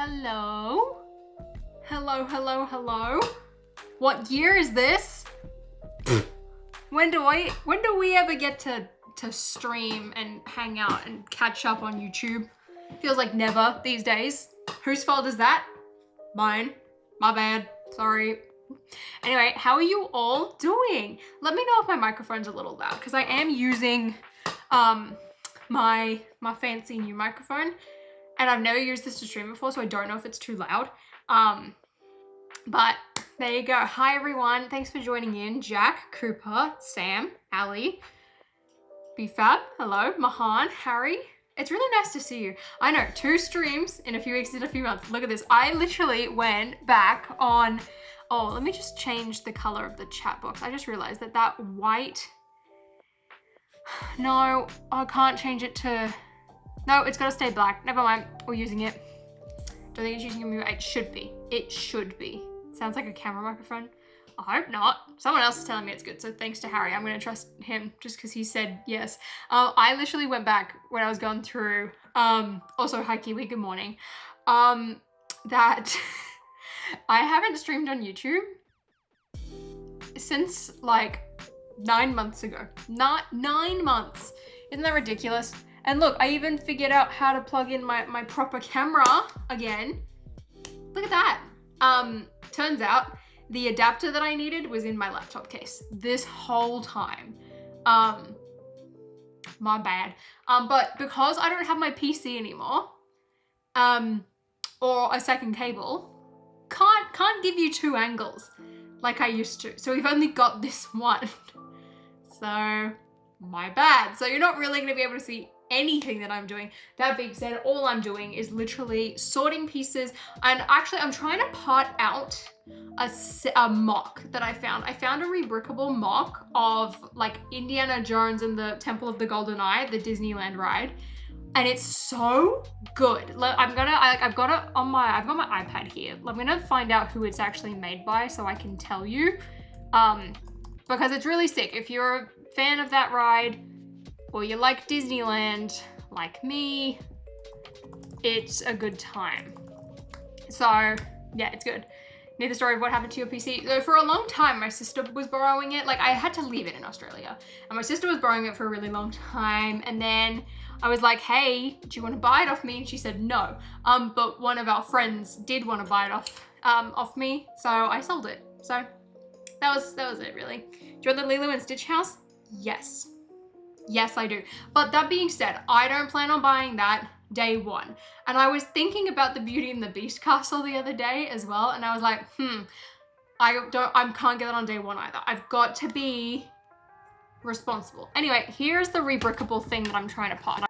Hello? Hello, hello, hello? What year is this? When do we ever get to stream and hang out and catch up on YouTube? Feels like never these days. Whose fault is that? Mine. My bad. Sorry. Anyway, how are you all doing? Let me know if my microphone's a little loud because I am using my fancy new microphone. And I've never used this to stream before, so I don't know if it's too loud. But there you go. Hi, everyone. Thanks for joining in. Jack, Cooper, Sam, Ali, BFab, hello, Mahan, Harry. It's really nice to see you. I know, 2 streams in a few weeks, in a few months. Look at this. I literally went back on... Oh, let me just change the color of the chat box. I just realized that white... No, I can't change it to... No, it's gotta stay black. Never mind, we're using it. Don't think it's using a mute. It should be. It should be. Sounds like a camera microphone. I hope not. Someone else is telling me it's good, so thanks to Harry. I'm gonna trust him just because he said yes. I literally went back when I was going through, also hi Kiwi, good morning, that I haven't streamed on YouTube since like 9 months ago. Not 9 months. Isn't that ridiculous? And look, I even figured out how to plug in my proper camera again. Look at that. Turns out the adapter that I needed was in my laptop case this whole time. My bad. But because I don't have my PC anymore, or a second cable, can't give you 2 angles like I used to. So we've only got this one. So my bad. So you're not really gonna be able to see anything that I'm doing. That being said, all I'm doing is literally sorting pieces, and actually I'm trying to part out a mock that I found. I found a rebrickable mock of like Indiana Jones and the Temple of the Golden Eye, the Disneyland ride, and it's so good. I've got it on I've got my iPad here. I'm gonna find out who it's actually made by so I can tell you, because it's really sick. If you're a fan of that ride, or you like Disneyland, like me, it's a good time. So yeah, it's good. Need the story of what happened to your PC? So for a long time, my sister was borrowing it. Like I had to leave it in Australia, and my sister was borrowing it for a really long time. And then I was like, hey, do you want to buy it off me? And she said no. But one of our friends did want to buy it off me, so I sold it. So that was it really. Do you want the Lilo and Stitch house? Yes. Yes, I do. But that being said, I don't plan on buying that day one. And I was thinking about the Beauty and the Beast castle the other day as well. And I was like, I can't get it on day one either. I've got to be responsible. Anyway, here's the rebrickable thing that I'm trying to pot.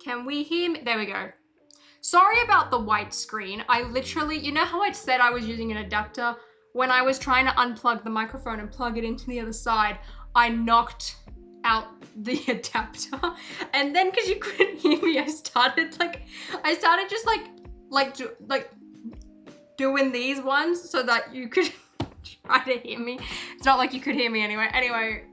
Can we hear me? There we go. Sorry about the white screen. I literally, you know how I said I was using an adapter? When I was trying to unplug the microphone and plug it into the other side, I knocked out the adapter. And then because you couldn't hear me, I started just doing these ones so that you could try to hear me. It's not like you could hear me anyway. Anyway,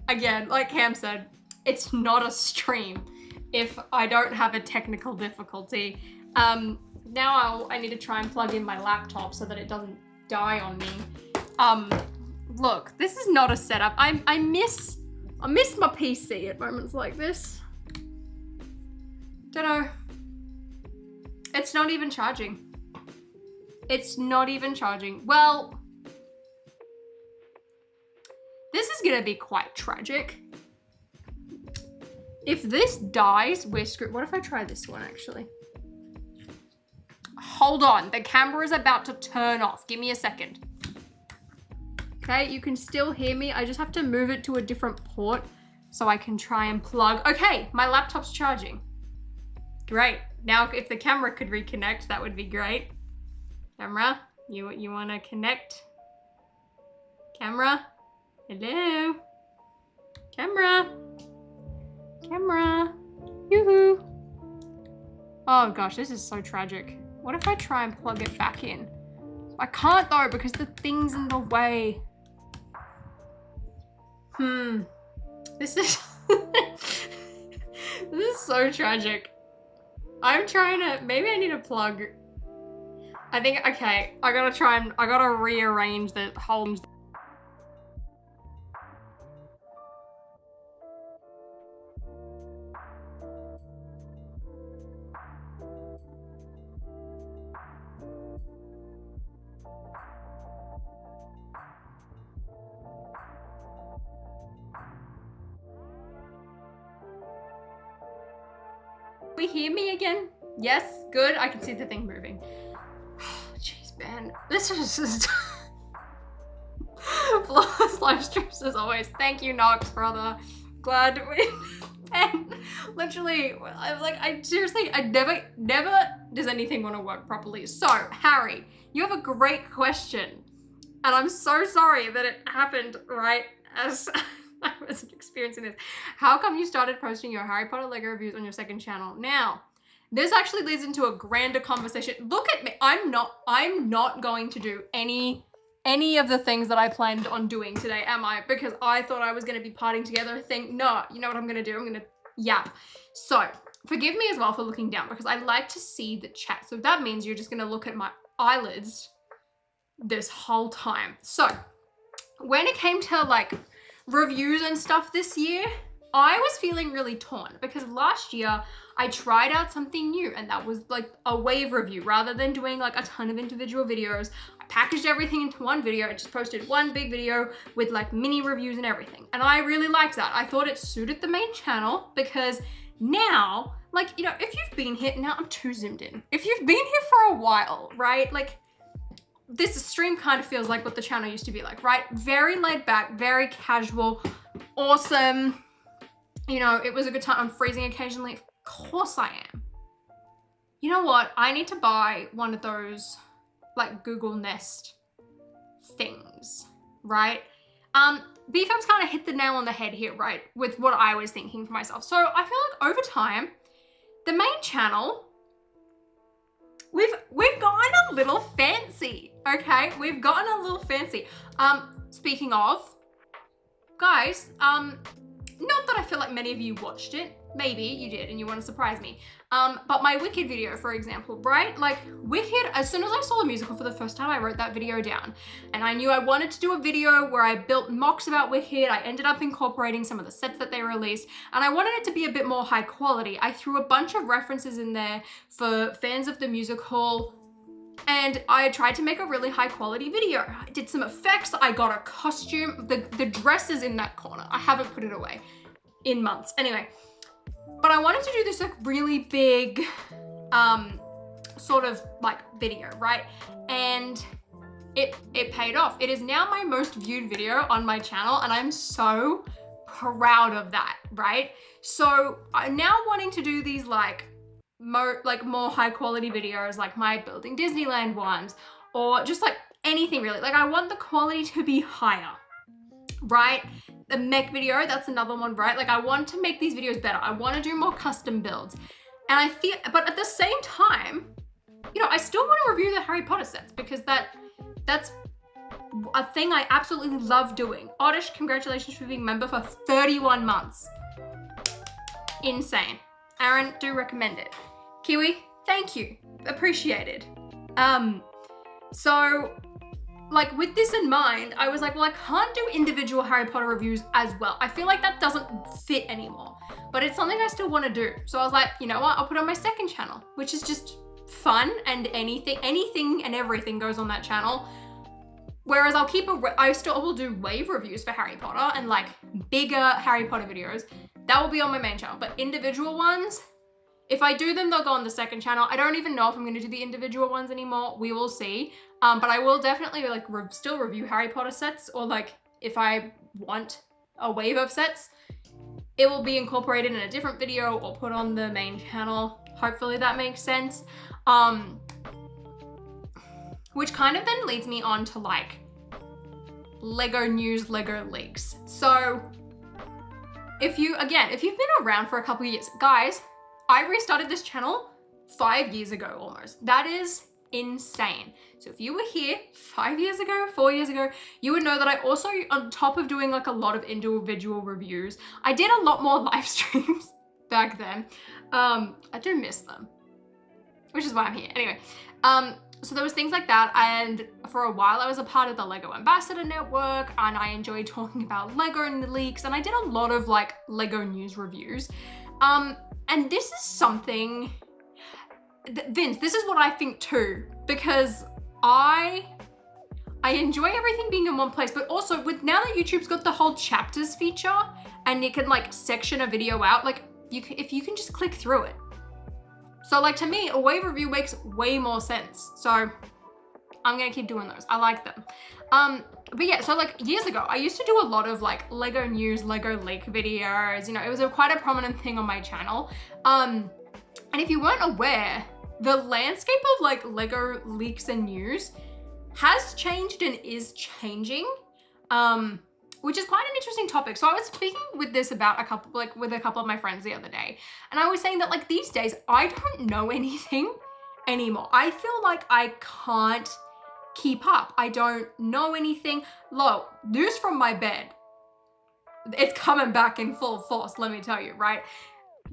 again, like Cam said, it's not a stream if I don't have a technical difficulty. Now I need to try and plug in my laptop so that it doesn't die on me. look, this is not a setup. I miss my PC at moments like this. Don't know. It's not even charging. It's not even charging. Well, this is gonna be quite tragic. If this dies, we're screwed. What if I try this one actually? Hold on, the camera is about to turn off. Give me a second. Okay, you can still hear me. I just have to move it to a different port so I can try and plug. Okay, my laptop's charging. Great. Now, if the camera could reconnect, that would be great. Camera, you wanna connect? Camera? Hello? Camera? Camera? Yoo-hoo. Oh gosh, this is so tragic. What if I try and plug it back in? I can't though because the thing's in the way. This is this is so tragic. I'm trying to, maybe I need to plug. I think, okay, I gotta rearrange the whole. We hear me again? Yes, good. I can see the thing moving. Jeez, man, this is just flawless live streams as always. Thank you, Nox, brother. Glad we and literally, I seriously, I never does anything want to work properly. So, Harry, you have a great question, and I'm so sorry that it happened right as I was experiencing this. How come you started posting your Harry Potter Lego reviews on your second channel? Now, this actually leads into a grander conversation. Look at me. I'm not going to do any of the things that I planned on doing today, am I? Because I thought I was going to be partying together. No, you know what I'm going to do? I'm going to yap. So, forgive me as well for looking down because I like to see the chat. So that means you're just going to look at my eyelids this whole time. So, when it came to like reviews and stuff this year, I was feeling really torn because last year I tried out something new and that was like a wave review. Rather than doing like a ton of individual videos, I packaged everything into one video. I just posted one big video with like mini reviews and everything. And I really liked that. I thought it suited the main channel because now, like, you know, if you've been here, now I'm too zoomed in. If you've been here for a while, right? Like, this stream kind of feels like what the channel used to be like, right? Very laid back, very casual, awesome. You know, it was a good time. I'm freezing occasionally. Of course I am. You know what? I need to buy one of those like Google Nest things, right? BFM's kind of hit the nail on the head here, right? With what I was thinking for myself. So I feel like over time, the main channel, we've gotten a little fancy, okay? We've gotten a little fancy. Speaking of, guys, not that I feel like many of you watched it. Maybe you did and you want to surprise me. But my Wicked video, for example, right? Like Wicked, as soon as I saw the musical for the first time, I wrote that video down. And I knew I wanted to do a video where I built mocks about Wicked. I ended up incorporating some of the sets that they released. And I wanted it to be a bit more high quality. I threw a bunch of references in there for fans of the musical. And I tried to make a really high quality video. I did some effects. I got a costume. The dress is in that corner. I haven't put it away in months. Anyway. But I wanted to do this like really big sort of like video, right? And it paid off. It is now my most viewed video on my channel and I'm so proud of that, right? So I'm now wanting to do these like more high quality videos like my Building Disneyland ones or just like anything really. Like I want the quality to be higher, right? The mech video, that's another one, right? Like I want to make these videos better. I want to do more custom builds. And I feel, but at the same time, you know, I still want to review the Harry Potter sets because that's a thing I absolutely love doing. Oddish, congratulations for being a member for 31 months. Insane. Aaron, do recommend it. Kiwi, thank you. Appreciated. So like with this in mind, I was like, well, I can't do individual Harry Potter reviews as well. I feel like that doesn't fit anymore, but it's something I still want to do. So I was like, you know what? I'll put it on my second channel, which is just fun, and anything and everything goes on that channel. Whereas I still will do wave reviews for Harry Potter and like bigger Harry Potter videos. That will be on my main channel, but individual ones, if I do them, they'll go on the second channel. I don't even know if I'm going to do the individual ones anymore. We will see. But I will definitely like still review Harry Potter sets, or like if I want a wave of sets, it will be incorporated in a different video or put on the main channel. Hopefully that makes sense. Which kind of then leads me on to like Lego news, Lego leaks. So if you've been around for a couple of years, guys, I restarted this channel 5 years ago almost. That is insane. So if you were here 5 years ago, 4 years ago, you would know that I also, on top of doing like a lot of individual reviews, I did a lot more live streams back then. I do miss them, which is why I'm here. Anyway, so there was things like that, and for a while I was a part of the Lego Ambassador Network, and I enjoyed talking about Lego and leaks, and I did a lot of like Lego news reviews. And this is something, Vince, this is what I think too, because I enjoy everything being in one place, but also with now that YouTube's got the whole chapters feature and you can like section a video out, like if you can just click through it. So like to me, a wave review makes way more sense. So I'm gonna keep doing those. I like them. But yeah, so like years ago, I used to do a lot of like Lego news, Lego leak videos. You know, it was quite a prominent thing on my channel. And if you weren't aware, the landscape of like Lego leaks and news has changed and is changing. Which is quite an interesting topic. So I was speaking with this about with a couple of my friends the other day, and I was saying that like these days, I don't know anything anymore. I feel like I can't keep up. I don't know anything. Look, news from my bed. It's coming back in full force, let me tell you, right?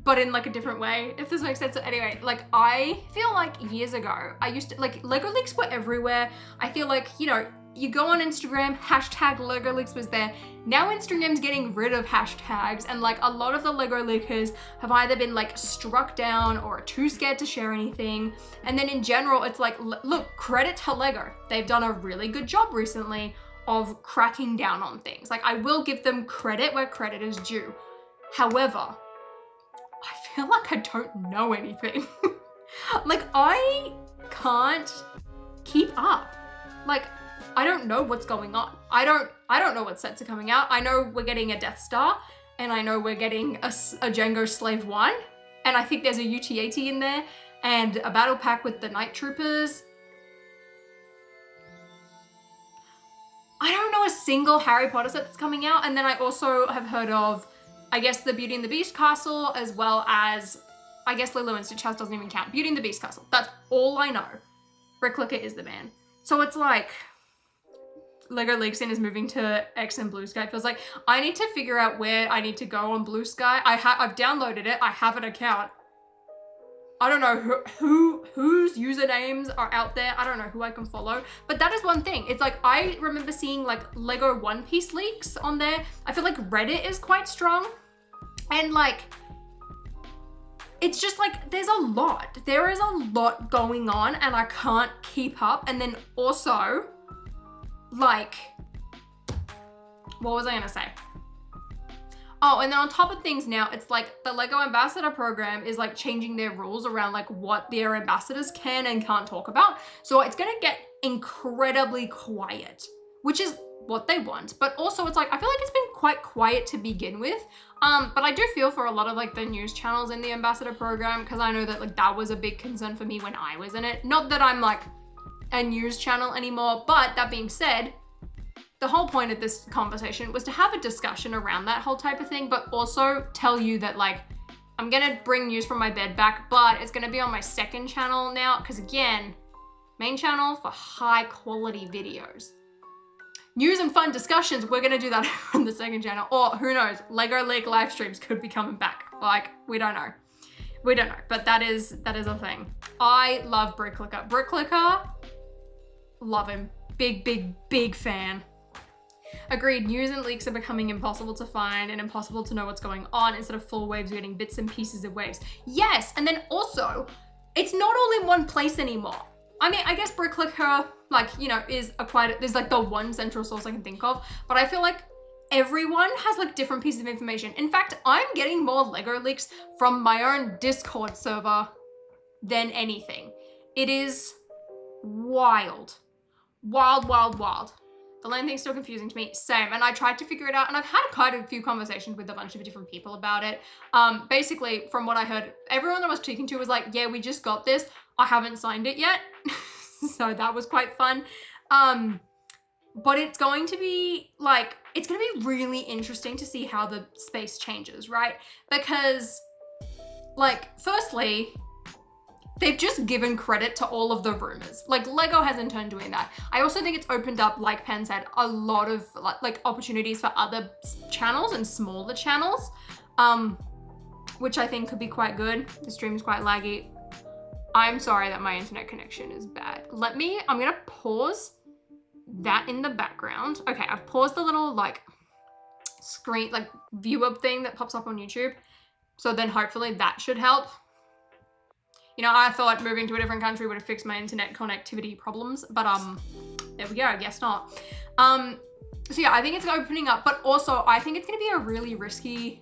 But in like a different way, if this makes sense. So anyway, like I feel like years ago, I used to, like Lego leaks were everywhere. I feel like, you know, you go on Instagram, hashtag Lego leaks was there. Now Instagram's getting rid of hashtags, and like a lot of the Lego leakers have either been like struck down or are too scared to share anything. And then in general, it's like, look, credit to Lego. They've done a really good job recently of cracking down on things. Like I will give them credit where credit is due. However, I feel like I don't know anything. Like I can't keep up. Like I don't know what's going on. I don't know what sets are coming out. I know we're getting a Death Star, and I know we're getting a Django Slave 1, and I think there's a UT-AT in there, and a battle pack with the Night Troopers. I don't know a single Harry Potter set that's coming out, and then I also have heard of, I guess, the Beauty and the Beast castle, as well as, I guess Lilo and Stitch House doesn't even count. Beauty and the Beast castle. That's all I know. Rick Clicker is the man. So it's like, Lego Leaks is moving to X and Blue Sky. It feels like I need to figure out where I need to go on Blue Sky. I've downloaded it. I have an account. I don't know whose usernames are out there. I don't know who I can follow. But that is one thing. It's like I remember seeing like Lego One Piece leaks on there. I feel like Reddit is quite strong. And like, it's just like there's a lot. There is a lot going on and I can't keep up. And then also, like, what was I gonna say? Oh, and then on top of things now, it's like the Lego Ambassador program is like changing their rules around like what their ambassadors can and can't talk about. So it's gonna get incredibly quiet, which is what they want. But also it's like, I feel like it's been quite quiet to begin with. But I do feel for a lot of like the news channels in the ambassador program, because I know that like that was a big concern for me when I was in it. Not that I'm like a news channel anymore, but that being said, the whole point of this conversation was to have a discussion around that whole type of thing, but also tell you that like, I'm gonna bring news from my bed back, but it's gonna be on my second channel now, because again, main channel for high quality videos. News and fun discussions, we're gonna do that on the second channel, or who knows, Lego League live streams could be coming back. Like, we don't know. We don't know, but that is a thing. I love Brick Clicker. Brick Clicker, love him. big fan. Agreed, news and leaks are becoming impossible to find and impossible to know what's going on. Instead of full waves, we're getting bits and pieces of waves. Yes, and then also, it's not all in one place anymore. I mean, I guess Bricklicker, like, you know, is there's like the one central source I can think of, but I feel like everyone has like different pieces of information. In fact, I'm getting more Lego leaks from my own Discord server than anything. It is wild. Wild. The land thing's still confusing to me. Same. And I tried to figure it out, and I've had quite a few conversations with a bunch of different people about it. Basically, from what I heard, everyone that I was speaking to was like, yeah, we just got this. I haven't signed it yet. So that was quite fun. But it's going to be like, it's going to be really interesting to see how the space changes, right? Because, like, firstly, they've just given credit to all of the rumors. Like, Lego has in turn doing that. I also think it's opened up, like Penn said, a lot of like opportunities for other channels and smaller channels, which I think could be quite good. The stream is quite laggy. I'm sorry that my internet connection is bad. I'm gonna pause that in the background. Okay, I've paused the little like screen, like viewer thing that pops up on YouTube. So then hopefully that should help. You know, I thought moving to a different country would have fixed my internet connectivity problems, but there we go, I guess not. So yeah, I think it's opening up, but also I think it's gonna be a really risky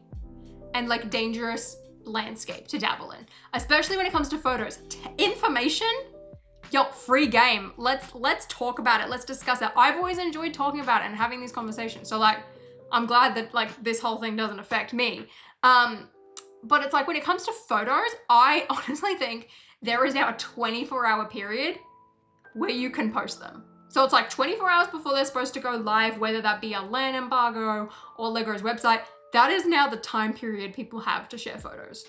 and like dangerous landscape to dabble in, especially when it comes to photos. Information, yo, free game. Let's talk about it. Let's discuss it. I've always enjoyed talking about it and having these conversations. So like, I'm glad that like this whole thing doesn't affect me. But it's like when it comes to photos, I honestly think there is now a 24-hour period where you can post them. So it's like 24 hours before they're supposed to go live, whether that be a LAN embargo or Lego's website. That is now the time period people have to share photos.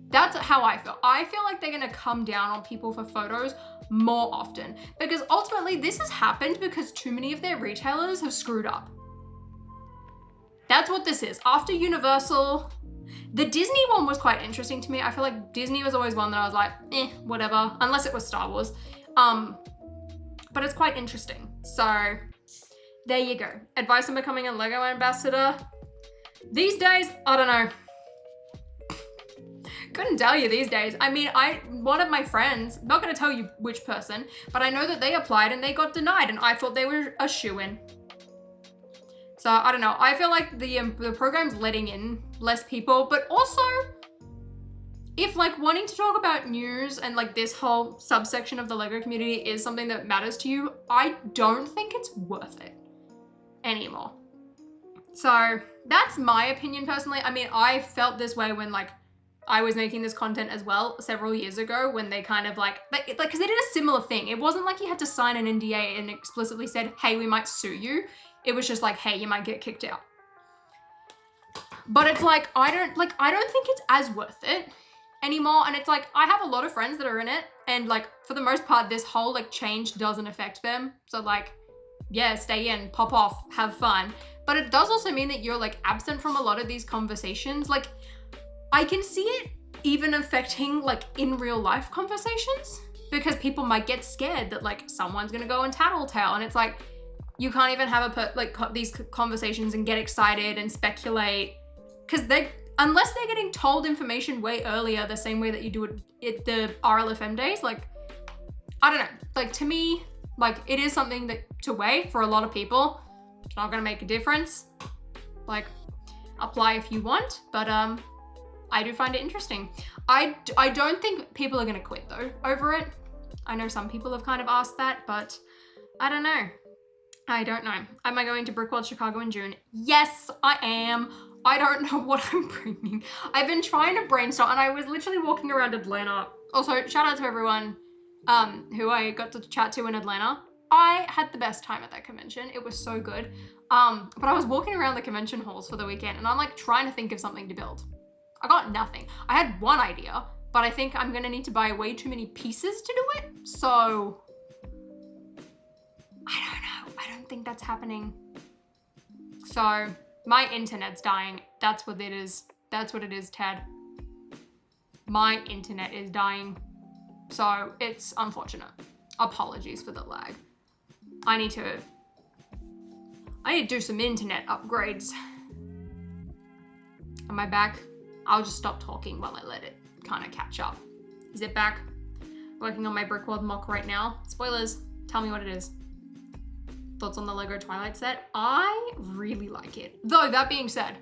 That's how I feel. I feel like they're gonna come down on people for photos more often, because ultimately this has happened because too many of their retailers have screwed up. That's what this is. After Universal, the Disney one was quite interesting to me. I feel like Disney was always one that I was like, whatever, unless it was Star Wars. But it's quite interesting. So there you go. Advice on becoming a Lego ambassador. These days, I don't know. Couldn't tell you these days. I mean, one of my friends, not gonna tell you which person, but I know that they applied and they got denied, and I thought they were a shoo-in. So I don't know. I feel like the program's letting in less people, but also if like wanting to talk about news and like this whole subsection of the Lego community is something that matters to you, I don't think it's worth it anymore. So that's my opinion personally. I mean, I felt this way when like I was making this content as well several years ago, when they kind of like, because they did a similar thing. It wasn't like you had to sign an NDA and explicitly said, hey, we might sue you. It was just like, hey, you might get kicked out. But it's like, I don't think it's as worth it anymore. And it's like, I have a lot of friends that are in it, and like, for the most part, this whole like change doesn't affect them. So like, yeah, stay in, pop off, have fun. But it does also mean that you're like absent from a lot of these conversations. Like, I can see it even affecting like in real life conversations, because people might get scared that like someone's gonna go and tattletale, and it's like, you can't even have these conversations and get excited and speculate, because unless they're getting told information way earlier, the same way that you do it at the RLFM days, like, I don't know, like to me, like it is something that to weigh for a lot of people. It's not gonna make a difference. Like, apply if you want, but I do find it interesting. I don't think people are gonna quit though over it. I know some people have kind of asked that, but I don't know. I don't know. Am I going to Brickworld Chicago in June? Yes, I am. I don't know what I'm bringing. I've been trying to brainstorm, and I was literally walking around Atlanta. Also, shout out to everyone who I got to chat to in Atlanta. I had the best time at that convention. It was so good. But I was walking around the convention halls for the weekend, and I'm like trying to think of something to build. I got nothing. I had one idea, but I think I'm gonna need to buy way too many pieces to do it. So I don't know. I don't think that's happening. So my internet's dying. That's what it is. That's what it is, Ted. My internet is dying. So it's unfortunate. Apologies for the lag. I need to do some internet upgrades. Am I back? I'll just stop talking while I let it kind of catch up. Is it back? Working on my brick world mock right now. Spoilers, tell me what it is. Thoughts on the Lego Twilight set? I really like it. Though, that being said,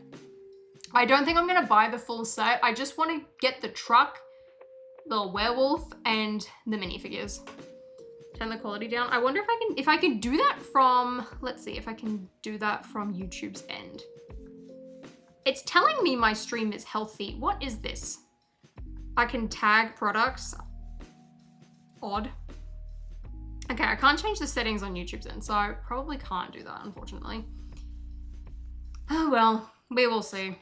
I don't think I'm gonna buy the full set. I just want to get the truck, the werewolf, and the minifigures. Turn the quality down. I wonder if I can do that from, let's see if I can do that from YouTube's end. It's telling me my stream is healthy. What is this? I can tag products. Odd. Okay, I can't change the settings on YouTube's end, so I probably can't do that, unfortunately. Oh well, we will see.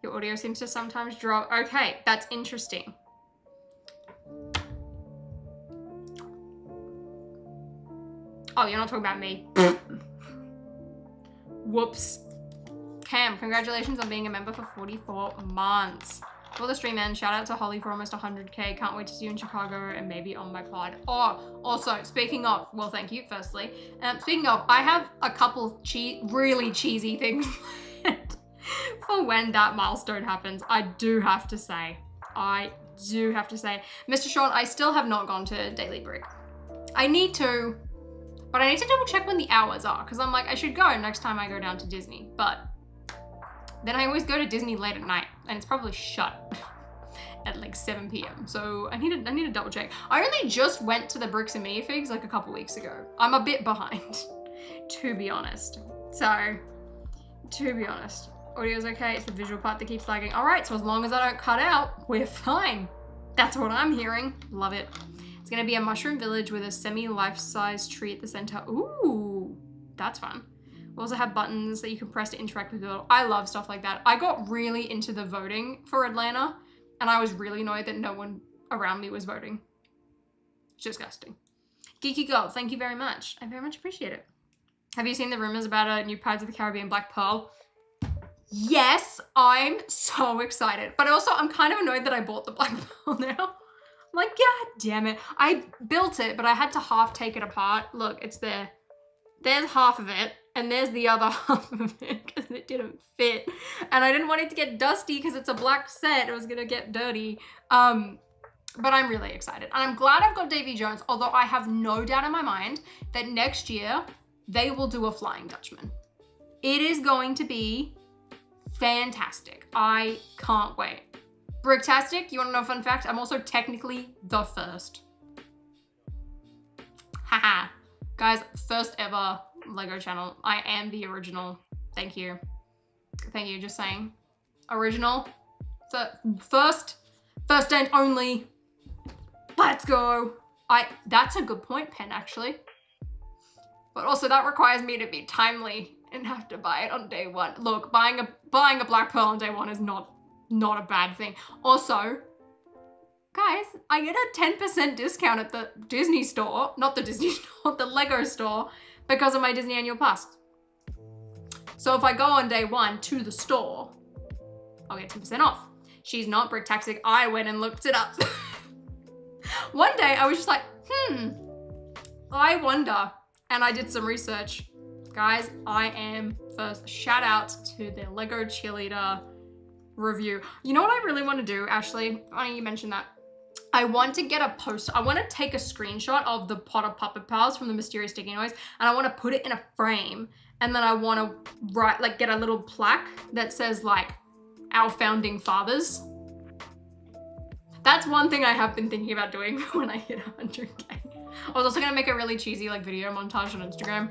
Your audio seems to sometimes drop. Okay, that's interesting. Oh, you're not talking about me. Whoops. Cam, congratulations on being a member for 44 months. For the stream end, shout out to Holly for almost 100K. Can't wait to see you in Chicago and maybe on my pod. Oh, also, speaking of, well, thank you, firstly. Speaking of, I have a couple really cheesy things for when that milestone happens. I do have to say, Mr. Sean, I still have not gone to Daily Brick. I need to, but I need to double check when the hours are, because I'm like, I should go next time I go down to Disney, but then I always go to Disney late at night and it's probably shut at like 7 p.m. So I need to double check. I only just went to the Bricks and Minifigs like a couple weeks ago. I'm a bit behind, to be honest. So, to be honest, audio's okay. It's the visual part that keeps lagging. All right, so as long as I don't cut out, we're fine. That's what I'm hearing. Love it. It's gonna be a mushroom village with a semi-life-size tree at the center. Ooh, that's fun. We also have buttons that you can press to interact with people. I love stuff like that. I got really into the voting for Atlanta, and I was really annoyed that no one around me was voting. It's disgusting. Geeky Girl, thank you very much. I very much appreciate it. Have you seen the rumors about a new Pirates of the Caribbean Black Pearl? Yes, I'm so excited. But also, I'm kind of annoyed that I bought the Black Pearl now. I'm like, God damn it. I built it, but I had to half take it apart. Look, it's there. There's half of it. And there's the other half of it because it didn't fit. And I didn't want it to get dusty because it's a black set. It was gonna get dirty. But I'm really excited. And I'm glad I've got Davy Jones, although I have no doubt in my mind that next year they will do a Flying Dutchman. It is going to be fantastic. I can't wait. Bricktastic, you wanna know a fun fact? I'm also technically the first. Haha. Guys, first ever Lego channel. I am the original. Thank you. Thank you, just saying. Original. So first and only. Let's go. That's a good point, Pen, actually. But also that requires me to be timely and have to buy it on day one. Look, buying a Black Pearl on day one is not a bad thing. Also, guys, I get a 10% discount at the Disney store, not the Disney store, the Lego store, because of my Disney Annual Pass. So if I go on day one to the store, I'll get 10% off. She's not Bricktastic. I went and looked it up. One day I was just like, I wonder. And I did some research. Guys, I am first. Shout out to the Lego Cheerleader review. You know what I really want to do, Ashley? Funny you mentioned that. I want to get a poster. I want to take a screenshot of the Potter Puppet Pals from the Mysterious Sticky Noise, and I want to put it in a frame, and then I want to write, like, get a little plaque that says, like, our founding fathers. That's one thing I have been thinking about doing when I hit 100K. I was also gonna make a really cheesy, like, video montage on Instagram.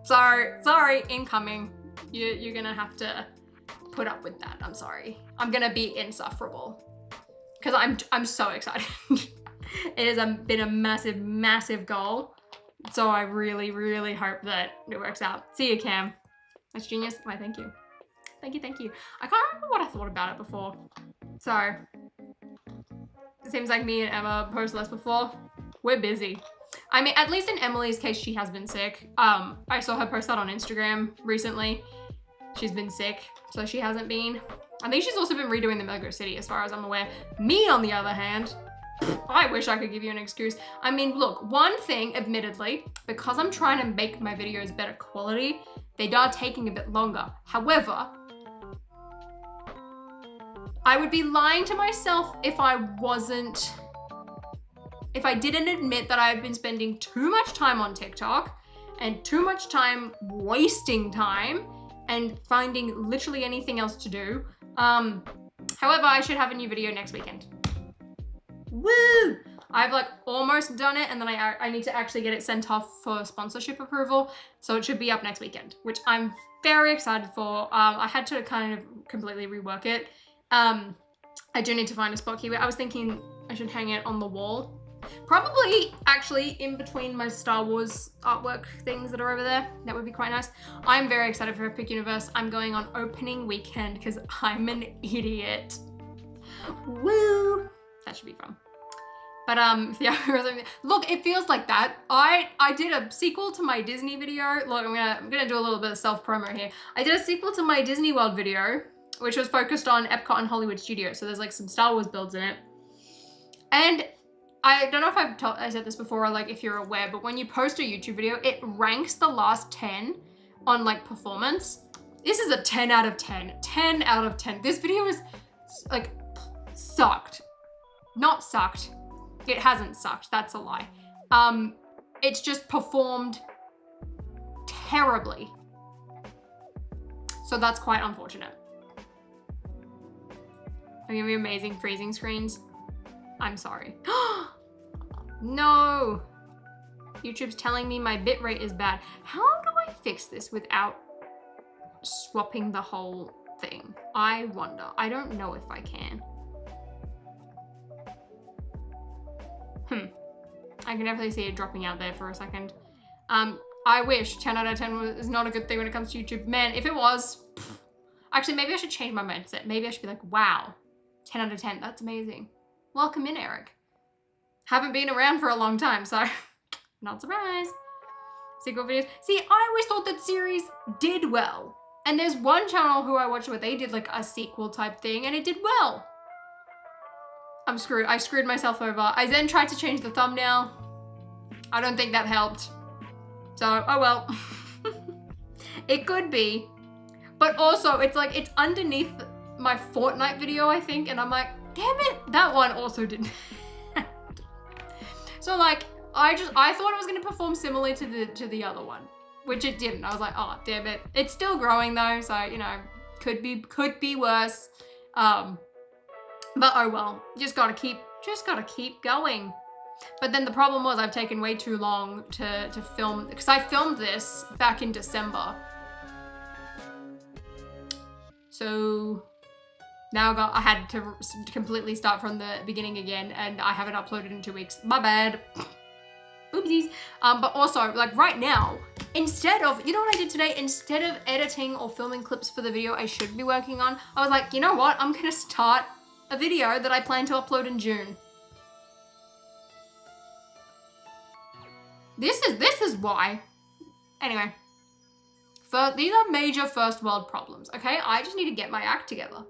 Sorry, incoming. You're gonna have to put up with that. I'm sorry. I'm gonna be insufferable. Because I'm so excited. It has been a massive goal. So I really hope that it works out. See you, Cam. That's genius. Why, thank you. Thank you. I can't remember what I thought about it before. So, it seems like me and Emma post less before. We're busy. I mean, at least in Emily's case, she has been sick. I saw her post that on Instagram recently. She's been sick, so she hasn't been. I think she's also been redoing the Lego City, as far as I'm aware. Me, on the other hand, I wish I could give you an excuse. I mean, look, one thing, admittedly, because I'm trying to make my videos better quality, they are taking a bit longer. However, I would be lying to myself if I didn't admit that I've been spending too much time on TikTok and too much time wasting time and finding literally anything else to do. However, I should have a new video next weekend. Woo! I've like almost done it, and then I need to actually get it sent off for sponsorship approval. So it should be up next weekend, which I'm very excited for. I had to kind of completely rework it. I do need to find a spot here. I was thinking I should hang it on the wall. Probably actually in between my Star Wars artwork things that are over there. That would be quite nice. I'm very excited for Epic Universe. I'm going on opening weekend because I'm an idiot. Woo! That should be fun. But yeah, look, it feels like that. I did a sequel to my Disney video. Look, I'm gonna do a little bit of self-promo here. I did a sequel to my Disney World video, which was focused on Epcot and Hollywood Studios. So there's like some Star Wars builds in it. And I don't know if I said this before, or like if you're aware, but when you post a YouTube video, it ranks the last 10 on like performance. This is a 10 out of 10. 10 out of 10. This video is like sucked. Not sucked. It hasn't sucked. That's a lie. It's just performed terribly. So that's quite unfortunate. I'm gonna be amazing freezing screens. I'm sorry. No! YouTube's telling me my bitrate is bad. How do I fix this without swapping the whole thing? I wonder. I don't know if I can. I can definitely see it dropping out there for a second. I wish 10 out of 10 is not a good thing when it comes to YouTube. Man, if it was, actually, maybe I should change my mindset. Maybe I should be like, wow, 10 out of 10, that's amazing. Welcome in, Eric. Haven't been around for a long time, so not surprised. Sequel videos. See, I always thought that series did well. And there's one channel who I watched where they did like a sequel type thing and it did well. I'm screwed. I screwed myself over. I then tried to change the thumbnail. I don't think that helped. So, oh well. It could be. But also, it's like, it's underneath my Fortnite video, I think. And I'm like, damn it, that one also didn't. So like, I thought it was gonna perform similarly to the other one, which it didn't. I was like, oh, damn it. It's still growing though. So, you know, could be worse. But oh well, just gotta keep going. But then the problem was I've taken way too long to film, because I filmed this back in December. So now I had to completely start from the beginning again, and I haven't uploaded in 2 weeks. My bad. Oopsies. But also, like right now, instead of, you know what I did today? Instead of editing or filming clips for the video I should be working on, I was like, you know what? I'm gonna start a video that I plan to upload in June. This is why. Anyway, these are major first world problems, okay? I just need to get my act together.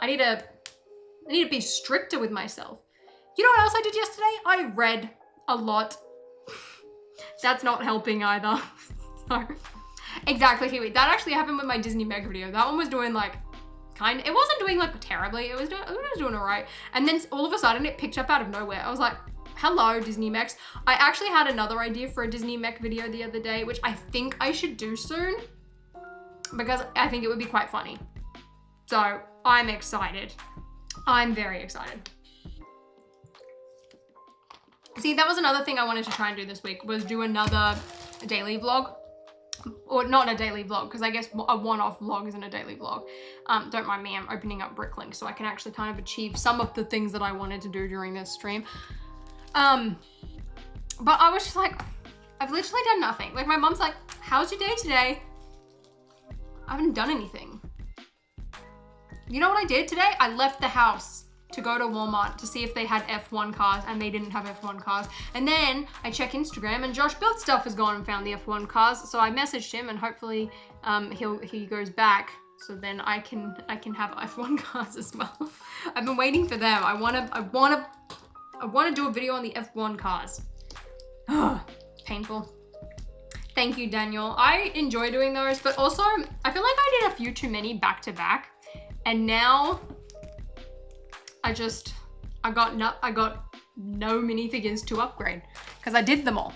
I need to be stricter with myself. You know what else I did yesterday? I read a lot. That's not helping either. So, exactly, Kiwi. That actually happened with my Disney Meg video. That one was doing like, it wasn't doing like terribly. It was doing all right. And then all of a sudden it picked up out of nowhere. I was like, hello, Disney Mechs. I actually had another idea for a Disney Mech video the other day, which I think I should do soon because I think it would be quite funny. So I'm excited. I'm very excited. See, that was another thing I wanted to try and do this week, was do another daily vlog. Or not a daily vlog, because I guess a one-off vlog isn't a daily vlog. Don't mind me, I'm opening up Bricklink so I can actually kind of achieve some of the things that I wanted to do during this stream. But I was just like, I've literally done nothing. Like my mom's like, how's your day today? I haven't done anything. You know what I did today? I left the house to go to Walmart to see if they had F1 cars, and they didn't have F1 cars. And then I check Instagram and Josh Built Stuff has gone and found the F1 cars. So I messaged him and hopefully he goes back, so then I can have F1 cars as well. I've been waiting for them. I wanna I want to do a video on the F1 cars. Painful. Thank you, Daniel. I enjoy doing those, but also I feel like I did a few too many back to back, and now I got no minifigures to upgrade because I did them all.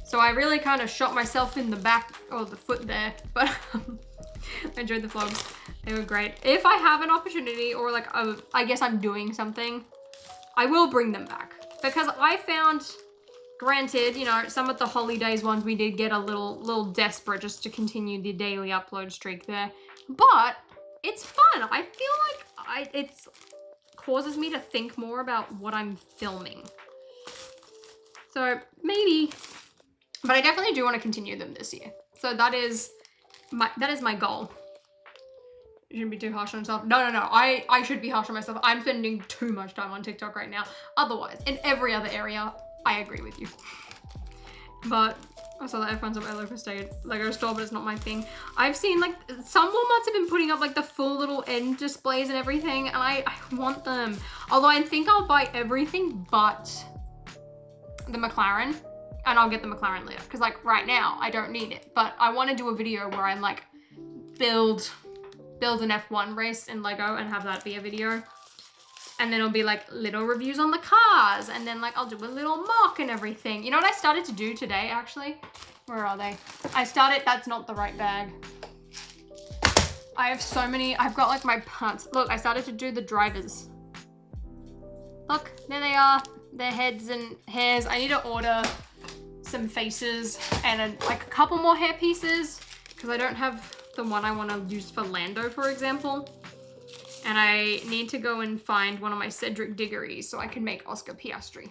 So I really kind of shot myself in the back or the foot there, but I enjoyed the vlogs. They were great. If I have an opportunity or like I guess I'm doing something, I will bring them back because I found, granted, you know, some of the holidays ones we did get a little desperate just to continue the daily upload streak there, but it's fun. I feel like it causes me to think more about what I'm filming. So maybe, but I definitely do want to continue them this year. So that is my goal. You shouldn't be too harsh on yourself. No. I should be harsh on myself. I'm spending too much time on TikTok right now. Otherwise, in every other area, I agree with you. But I saw that F1's at my local Lego store, but it's not my thing. I've seen like some Walmarts have been putting up like the full little end displays and everything, and I want them. Although I think I'll buy everything but the McLaren, and I'll get the McLaren later. Because like right now, I don't need it. But I want to do a video where I'm like build an F1 race in Lego and have that be a video. And then it'll be like little reviews on the cars. And then like I'll do a little mock and everything. You know what I started to do today actually? Where are they? That's not the right bag. I have so many, I've got like my parts. Look, I started to do the drivers. Look, there they are. Their heads and hairs. I need to order some faces and like a couple more hair pieces because I don't have the one I want to use for Lando, for example. And I need to go and find one of my Cedric Diggories so I can make Oscar Piastri.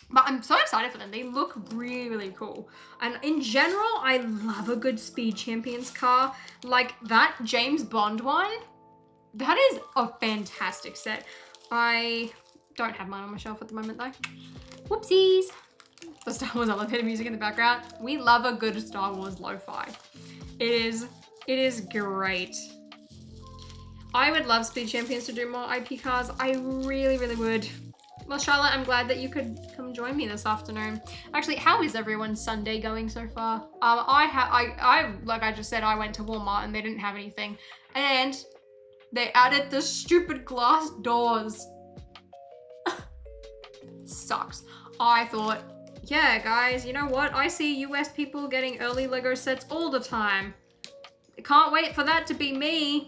But I'm so excited for them. They look really, really cool. And in general, I love a good Speed Champions car. Like that James Bond one, that is a fantastic set. I don't have mine on my shelf at the moment though. Whoopsies. The Star Wars elevator music in the background. We love a good Star Wars lo-fi. It is great. I would love Speed Champions to do more IP cars. I really, really would. Well, Charlotte, I'm glad that you could come join me this afternoon. Actually, how is everyone's Sunday going so far? Like I just said, I went to Walmart and they didn't have anything. And they added the stupid glass doors. Sucks. I thought, yeah, guys, you know what? I see US people getting early Lego sets all the time. I can't wait for that to be me.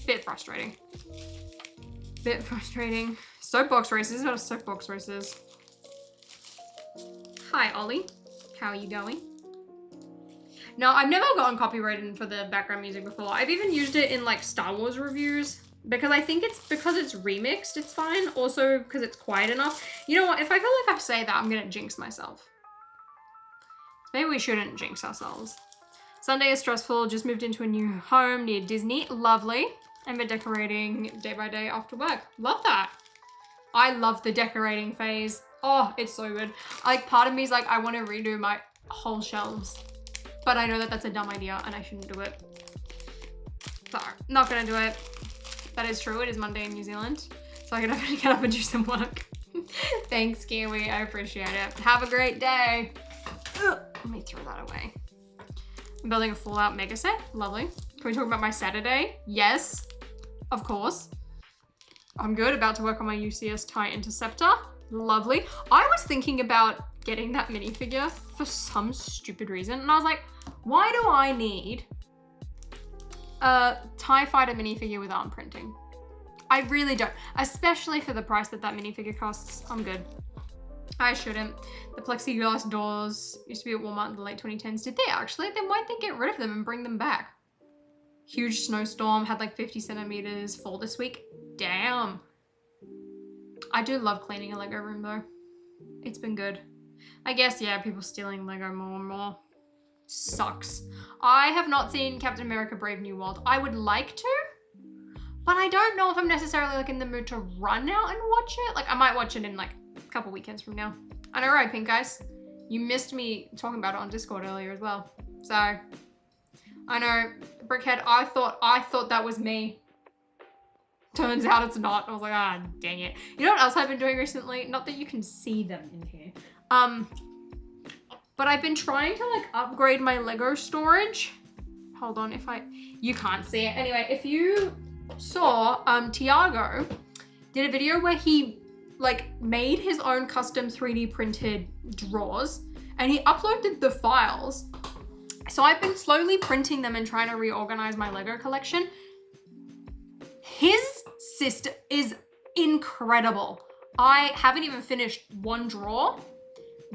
Bit frustrating. Soapbox races. What are soapbox races? Hi, Ollie. How are you going? No, I've never gotten copyrighted for the background music before. I've even used it in like Star Wars reviews because I think it's because it's remixed, it's fine. Also because it's quiet enough. You know what? If I feel like I say that, I'm gonna jinx myself. Maybe we shouldn't jinx ourselves. Sunday is stressful. Just moved into a new home near Disney. Lovely. And been decorating day by day after work. Love that. I love the decorating phase. Oh, it's so good. Like part of me is like, I want to redo my whole shelves, but I know that that's a dumb idea and I shouldn't do it. So, not gonna do it. That is true. It is Monday in New Zealand, so I can have to get up and do some work. Thanks, Kiwi. I appreciate it. Have a great day. Ugh, let me throw that away. I'm building a Fallout mega set. Lovely. Can we talk about my Saturday? Yes, of course. I'm good. About to work on my UCS TIE Interceptor. Lovely. I was thinking about getting that minifigure for some stupid reason. And I was like, why do I need a TIE Fighter minifigure with arm printing? I really don't. Especially for the price that that minifigure costs. I'm good. I shouldn't. The plexiglass doors used to be at Walmart in the late 2010s. Did they actually? Then why'd they get rid of them and bring them back? Huge snowstorm, had like 50 centimeters fall this week. Damn. I do love cleaning a Lego room though. It's been good. I guess, yeah, people stealing Lego more and more. Sucks. I have not seen Captain America Brave New World. I would like to, but I don't know if I'm necessarily like in the mood to run out and watch it. Like I might watch it in like a couple weekends from now. I know, right, Pink Guys? You missed me talking about it on Discord earlier as well. So, I know, Brickhead, I thought that was me. Turns out it's not. I was like, ah, dang it. You know what else I've been doing recently? Not that you can see them in here. But I've been trying to like upgrade my Lego storage. Hold on, you can't see it. Anyway, if you saw, Tiago did a video where he like made his own custom 3D printed drawers and he uploaded the files. So I've been slowly printing them and trying to reorganize my Lego collection. His system is incredible. I haven't even finished one drawer,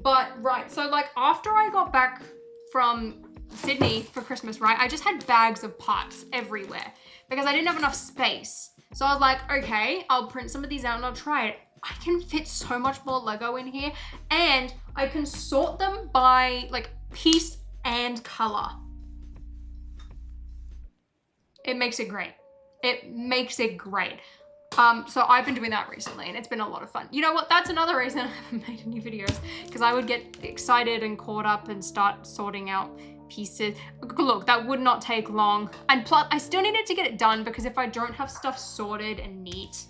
but right. So like after I got back from Sydney for Christmas, right, I just had bags of parts everywhere because I didn't have enough space. So I was like, okay, I'll print some of these out and I'll try it. I can fit so much more Lego in here and I can sort them by like piece and color. It makes it great. It makes it great. So I've been doing that recently and it's been a lot of fun. You know what? That's another reason I haven't made any videos because I would get excited and caught up and start sorting out pieces. Look, that would not take long. And plus, I still needed to get it done because if I don't have stuff sorted and neat,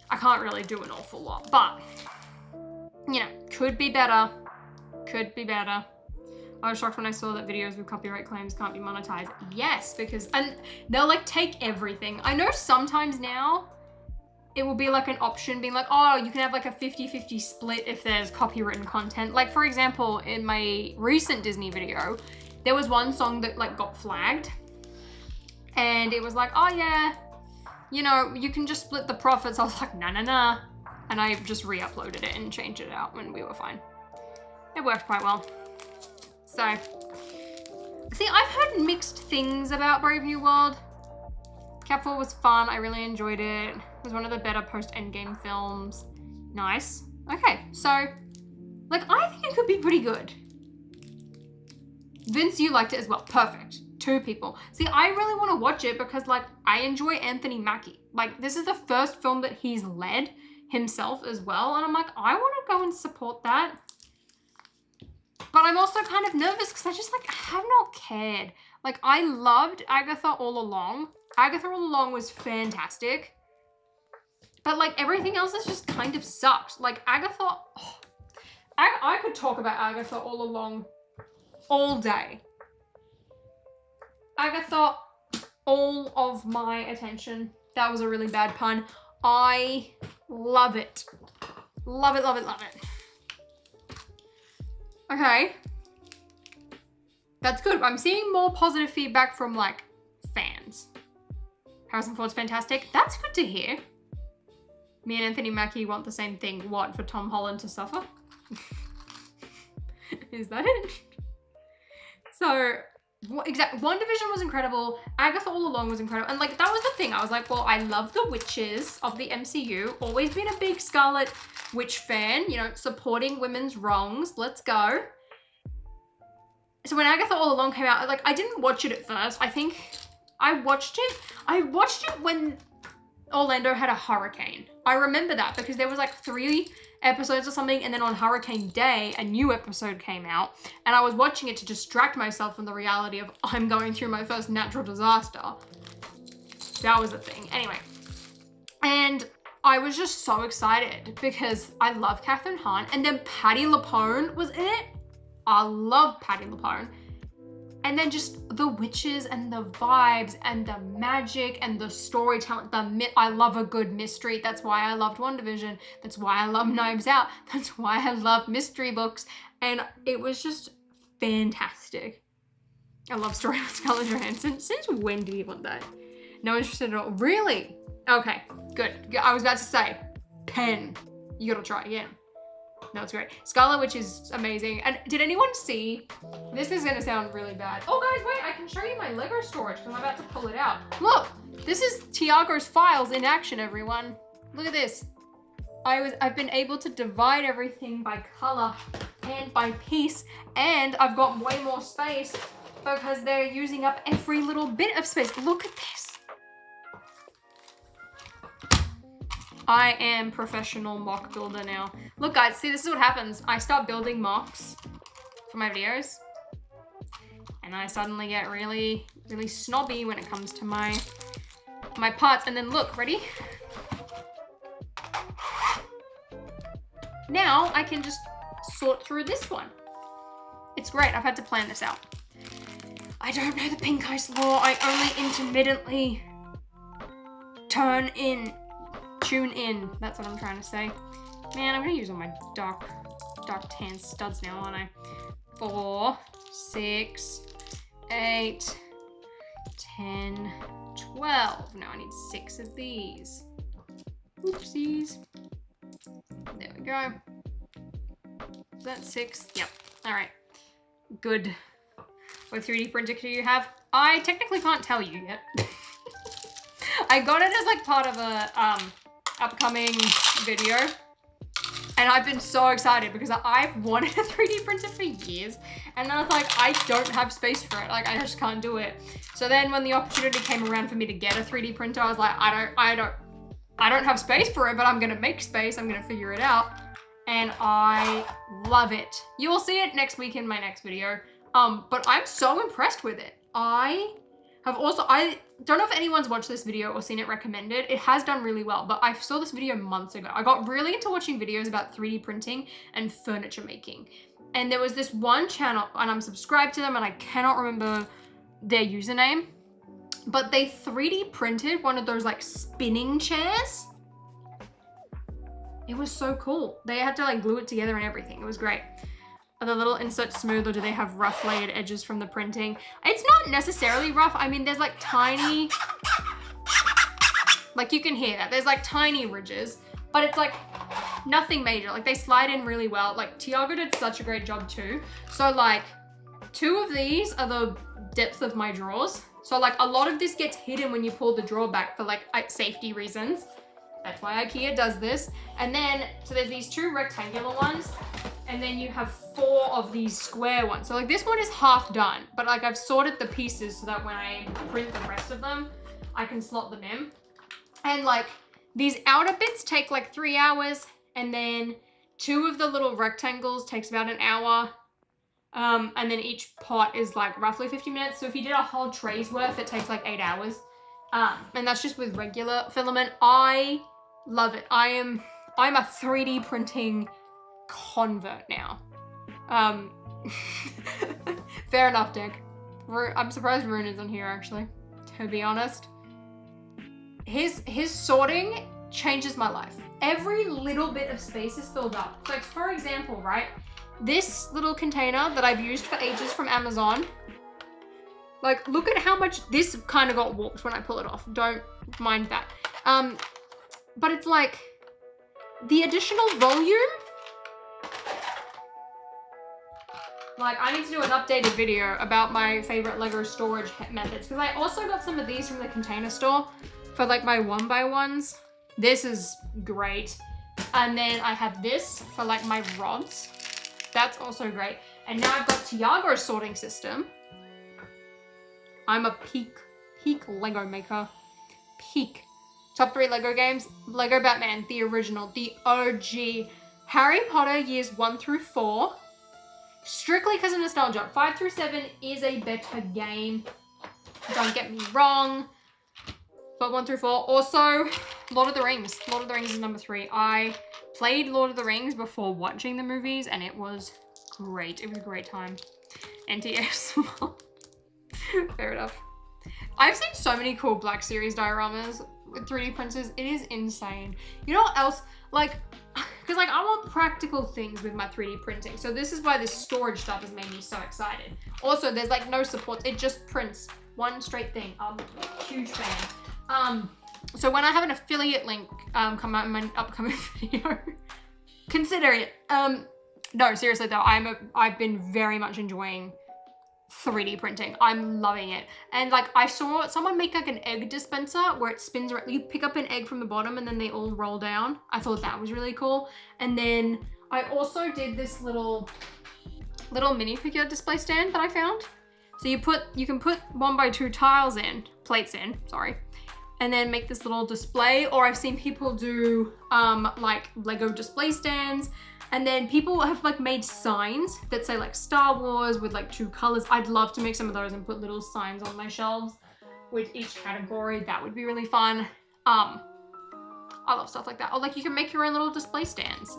I can't really do an awful lot. But, you know, could be better. Could be better. I was shocked when I saw that videos with copyright claims can't be monetized. Yes, because, and they'll like take everything. I know sometimes now it will be like an option being like, oh, you can have like a 50-50 split if there's copywritten content. Like for example, in my recent Disney video, there was one song that like got flagged and it was like, oh yeah, you know, you can just split the profits. I was like, nah, nah, nah. And I just re-uploaded it and changed it out and we were fine. It worked quite well. So, see, I've heard mixed things about Brave New World. Cap 4 was fun. I really enjoyed it. It was one of the better post-Endgame films. Nice. Okay, so, like, I think it could be pretty good. Vince, you liked it as well. Perfect. 2 people. See, I really want to watch it because, like, I enjoy Anthony Mackie. Like, this is the first film that he's led himself as well. And I'm like, I want to go and support that. But I'm also kind of nervous because I just like have not cared. Like I loved Agatha All Along. Agatha All Along was fantastic. But like everything else has just kind of sucked. Like Agatha, oh, I could talk about Agatha All Along all day. Agatha, all of my attention. That was a really bad pun. I love it. Love it, love it, love it. Okay, that's good. I'm seeing more positive feedback from like fans. Harrison Ford's fantastic. That's good to hear. Me and Anthony Mackie want the same thing. What, for Tom Holland to suffer? Is that it? So, exactly. WandaVision was incredible. Agatha All Along was incredible. And like, that was the thing. I was like, well, I love the witches of the MCU. Always been a big Scarlet Witch fan, you know, supporting women's wrongs. Let's go. So when Agatha All Along came out, like, I didn't watch it at first. I think I watched it when Orlando had a hurricane. I remember that because there was like 3 episodes or something, and then on Hurricane Day, a new episode came out, and I was watching it to distract myself from the reality of I'm going through my first natural disaster. That was the thing. Anyway, and I was just so excited because I love Kathryn Hahn, and then Patti LuPone was in it. I love Patti LuPone. And then just the witches and the vibes and the magic and the storytelling, I love a good mystery. That's why I loved WandaVision. That's why I love Knives Out. That's why I love mystery books. And it was just fantastic. I love story with Scarlett Johansson. Since when did you want that? No interested at all. Really? Okay, good. I was about to say, Pen. You gotta try again. No, it's great. Scarlet Witch is amazing. And did anyone see, this is gonna sound really bad. Oh guys, wait, I can show you my Lego storage because I'm about to pull it out. Look, this is Tiago's files in action, everyone. Look at this. I've been able to divide everything by color and by piece, and I've got way more space because they're using up every little bit of space. Look at this. I am professional mock builder now. Look guys, see, this is what happens. I start building mocks for my videos and I suddenly get really, really snobby when it comes to my my parts, and then look, ready? Now I can just sort through this one. It's great. I've had to plan this out. I don't know the pink ice law. I only intermittently tune in. That's what I'm trying to say. Man, I'm gonna use all my dark tan studs now, aren't I? 4, 6, 8, 10, 12. Now I need 6 of these. Oopsies. There we go. Is that 6? Yep. All right. Good. What 3D printer do you have? I technically can't tell you yet. I got it as like part of a upcoming video. And I've been so excited because I've wanted a 3D printer for years. And I was like, I don't have space for it. Like, I just can't do it. So then when the opportunity came around for me to get a 3D printer, I was like, I don't have space for it, but I'm gonna make space. I'm gonna figure it out. And I love it. You will see it next week in my next video. But I'm so impressed with it. I don't know if anyone's watched this video or seen it recommended. It has done really well, but I saw this video months ago. I got really into watching videos about 3D printing and furniture making. And there was this one channel, and I'm subscribed to them, and I cannot remember their username, but they 3D printed one of those like spinning chairs. It was so cool. They had to like glue it together and everything. It was great. Are the little inserts smooth, or do they have rough layered edges from the printing? It's not necessarily rough. I mean, there's like tiny, like you can hear that. There's like tiny ridges, but it's like nothing major. Like they slide in really well. Like Tiago did such a great job too. So like 2 of these are the depth of my drawers. So like a lot of this gets hidden when you pull the drawer back for like safety reasons. That's why IKEA does this. And then, so there's these 2 rectangular ones, and then you have 4 of these square ones. So like this one is half done, but like I've sorted the pieces so that when I print the rest of them, I can slot them in. And like these outer bits take like 3 hours, and then 2 of the little rectangles takes about an hour. And then each pot is like roughly 50 minutes. So if you did a whole tray's worth, it takes like 8 hours. And that's just with regular filament. I love it. I'm a 3D printing convert now. Fair enough, Dick. I'm surprised Rune isn't here actually, to be honest. His sorting changes my life. Every little bit of space is filled up. Like for example, right? This little container that I've used for ages from Amazon, like look at how much this kind of got warped when I pull it off. Don't mind that. But it's like the additional volume. Like I need to do an updated video about my favorite Lego storage methods, because I also got some of these from the Container Store for like my 1x1s. This is great. And then I have this for like my rods. That's also great. And now I've got Tiago's sorting system. I'm a peak Lego maker. Peak. Top 3 Lego games. Lego Batman, the original, the OG. Harry Potter years 1 through 4. Strictly because of nostalgia. 5 through 7 is a better game. Don't get me wrong. But 1 through 4. Also, Lord of the Rings. Lord of the Rings is number 3. I played Lord of the Rings before watching the movies, and it was great. It was a great time. NTS. Fair enough. I've seen so many cool Black Series dioramas with 3D printers. It is insane. You know what else? Like, because like I want practical things with my 3D printing. So this is why this storage stuff has made me so excited. Also, there's like no supports. It just prints one straight thing. I'm a huge fan. So when I have an affiliate link come out in my upcoming video, consider it. No, seriously though, I've been very much enjoying 3D printing. I'm loving it. And like I saw someone make like an egg dispenser where it spins around. You pick up an egg from the bottom and then they all roll down. I thought that was really cool. And then I also did this little minifigure display stand that I found. So you can put 1x2 plates in, sorry, and then make this little display. Or I've seen people do like Lego display stands. And then people have like made signs that say like Star Wars with like 2 colors. I'd love to make some of those and put little signs on my shelves. with each category. That would be really fun. I love stuff like that. Or like you can make your own little display stands.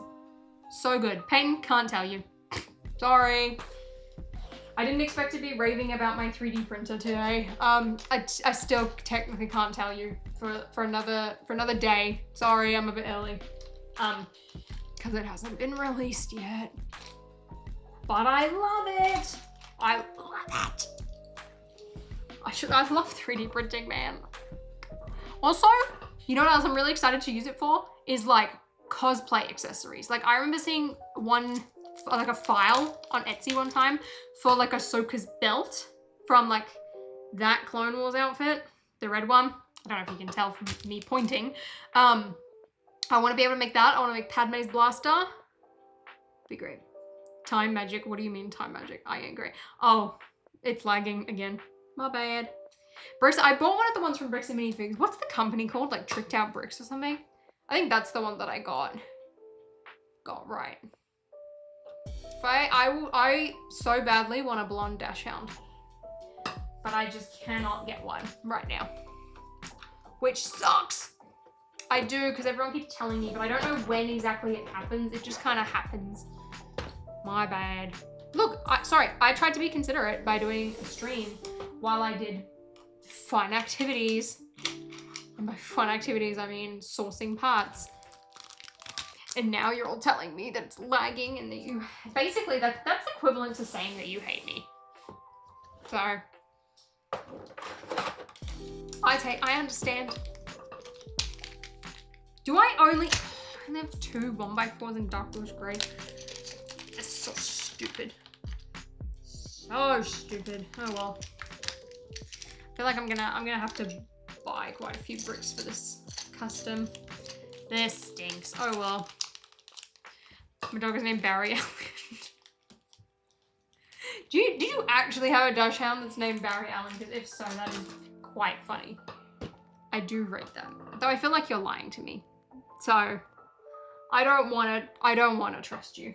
So good. Peyton, can't tell you. Sorry. I didn't expect to be raving about my 3D printer today. I still technically can't tell you for another day. Sorry, I'm a bit early. Because it hasn't been released yet. But I love it. I love it. I love 3D printing, man. Also, you know what else I'm really excited to use it for? Is like cosplay accessories. Like I remember seeing one, like a file on Etsy one time for like Ahsoka's belt from like that Clone Wars outfit, the red one. I don't know if you can tell from me pointing. I want to be able to make that. I want to make Padme's blaster. Be great. Time magic. What do you mean time magic? I ain't great. Oh, it's lagging again. My bad. Bricks. I bought one of the ones from Bricks and Minifigs. What's the company called? Like Tricked Out Bricks or something? I think that's the one that I got right. I so badly want a blonde dash hound, but I just cannot get one right now, which sucks. I do, because everyone keeps telling me, but I don't know when exactly it happens. It just kind of happens. My bad. Look, sorry, I tried to be considerate by doing a stream while I did fun activities. And by fun activities, I mean sourcing parts. And now you're all telling me that it's lagging and that you... Basically, that's equivalent to saying that you hate me. So... I understand. Do I only have 2 1x4s in dark bluish grey? That's so stupid. So stupid. Oh well. I feel like I'm gonna have to buy quite a few bricks for this custom. This stinks. Oh well. My dog is named Barry Allen. Did you actually have a dash hound that's named Barry Allen? Because if so, that is quite funny. I do rate that. Though I feel like you're lying to me. So I don't wanna trust you.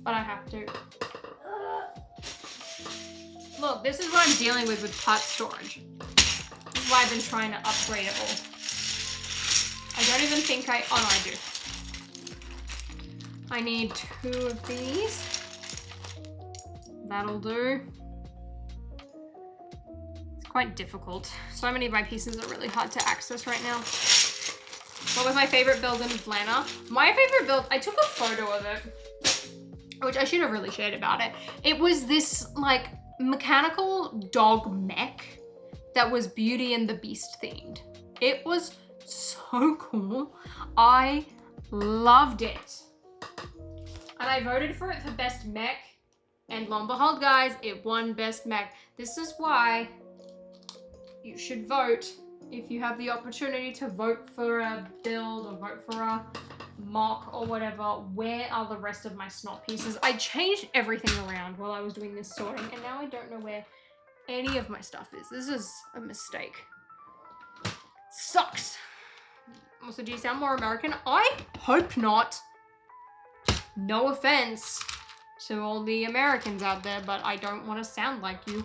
But I have to. Look, this is what I'm dealing with part storage. This is why I've been trying to upgrade it all. I don't even think oh no, I do. I need 2 of these. That'll do. It's quite difficult. So many of my pieces are really hard to access right now. What was my favorite build in Atlanta? My favorite build, I took a photo of it, which I should have really shared about it. It was this like mechanical dog mech that was Beauty and the Beast themed. It was so cool. I loved it. And I voted for it for best mech. And lo and behold, guys, it won best mech. This is why you should vote if you have the opportunity to vote for a build or vote for a mock or whatever. Where are the rest of my snot pieces? I changed everything around while I was doing this sorting, and now I don't know where any of my stuff is. This is a mistake. Sucks. Also, do you sound more American? I hope not. No offense to all the Americans out there, but I don't want to sound like you.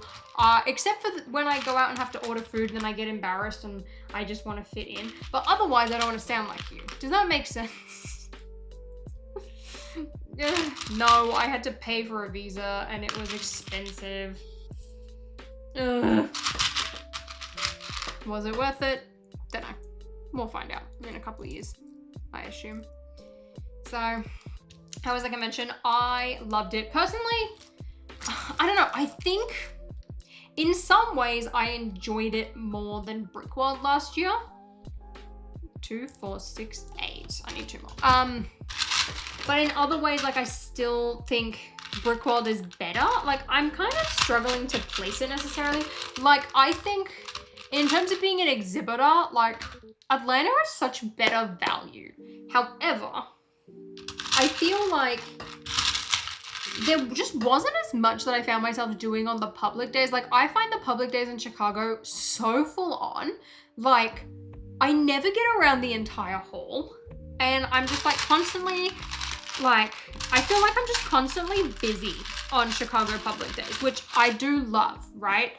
Except for when I go out and have to order food, then I get embarrassed and I just want to fit in. But otherwise, I don't want to sound like you. Does that make sense? No, I had to pay for a visa and it was expensive. Ugh. Was it worth it? Don't know. We'll find out in a couple of years, I assume. So, as I mentioned, I loved it. Personally, I don't know. I think in some ways I enjoyed it more than Brickworld last year. 2, 4, 6, 8. I need 2 more. But in other ways, like I still think Brickworld is better. Like I'm kind of struggling to place it necessarily. Like I think in terms of being an exhibitor, like Atlanta has such better value. However, I feel like there just wasn't as much that I found myself doing on the public days. Like I find the public days in Chicago so full on. Like I never get around the entire hall and I'm just like constantly like, I feel like I'm just constantly busy on Chicago public days, which I do love, right?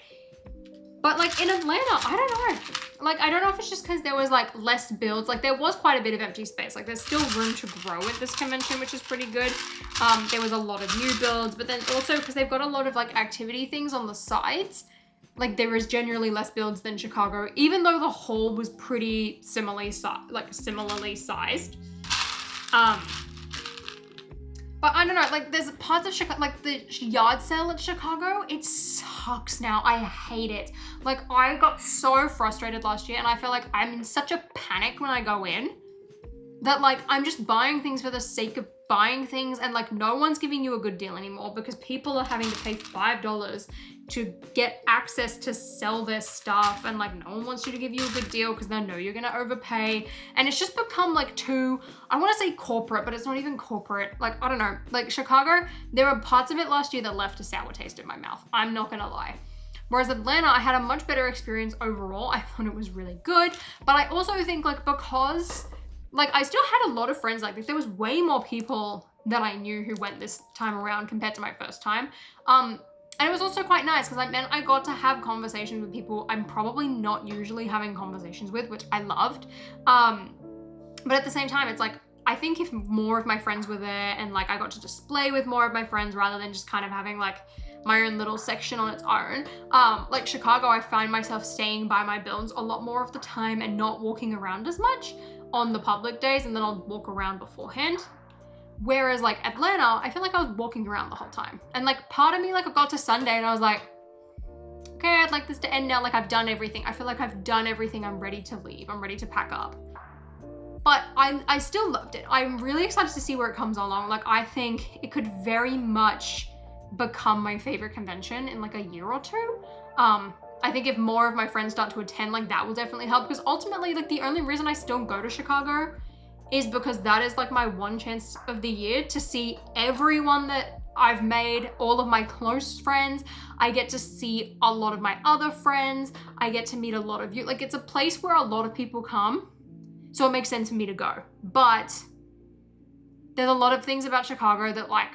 But like in Atlanta, I don't know. Like, I don't know if it's just because there was like less builds. Like there was quite a bit of empty space. Like there's still room to grow at this convention, which is pretty good. There was a lot of new builds, but then also because they've got a lot of like activity things on the sides, like there is generally less builds than Chicago, even though the hall was pretty similarly sized. But I don't know, like there's parts of Chicago, like the yard sale at Chicago, it sucks now. I hate it. Like I got so frustrated last year and I feel like I'm in such a panic when I go in that like I'm just buying things for the sake of buying things, and like no one's giving you a good deal anymore because people are having to pay $5 to get access to sell their stuff, and like no one wants you to give you a good deal because they know you're gonna overpay, and it's just become like too, I want to say corporate, but it's not even corporate. Like I don't know, like Chicago, there were parts of it last year that left a sour taste in my mouth, I'm not gonna lie. Whereas Atlanta, I had a much better experience overall. I thought it was really good, but I also think like because like I still had a lot of friends, like there was way more people that I knew who went this time around compared to my first time. And it was also quite nice because it meant I got to have conversations with people I'm probably not usually having conversations with, which I loved. But at the same time, it's like, I think if more of my friends were there and like I got to display with more of my friends rather than just kind of having like my own little section on its own. Like Chicago, I find myself staying by my builds a lot more of the time and not walking around as much on the public days, and then I'll walk around beforehand. Whereas like Atlanta, I feel like I was walking around the whole time. And like part of me, like I got to Sunday and I was like, okay, I'd like this to end now. Like I've done everything. I feel like I've done everything. I'm ready to leave. I'm ready to pack up. But I still loved it. I'm really excited to see where it comes along. Like I think it could very much become my favorite convention in like a year or two. I think if more of my friends start to attend, like that will definitely help, because ultimately like the only reason I still go to Chicago is because that is like my one chance of the year to see everyone that I've made, all of my close friends. I get to see a lot of my other friends. I get to meet a lot of you. Like it's a place where a lot of people come, so it makes sense for me to go. But there's a lot of things about Chicago that like,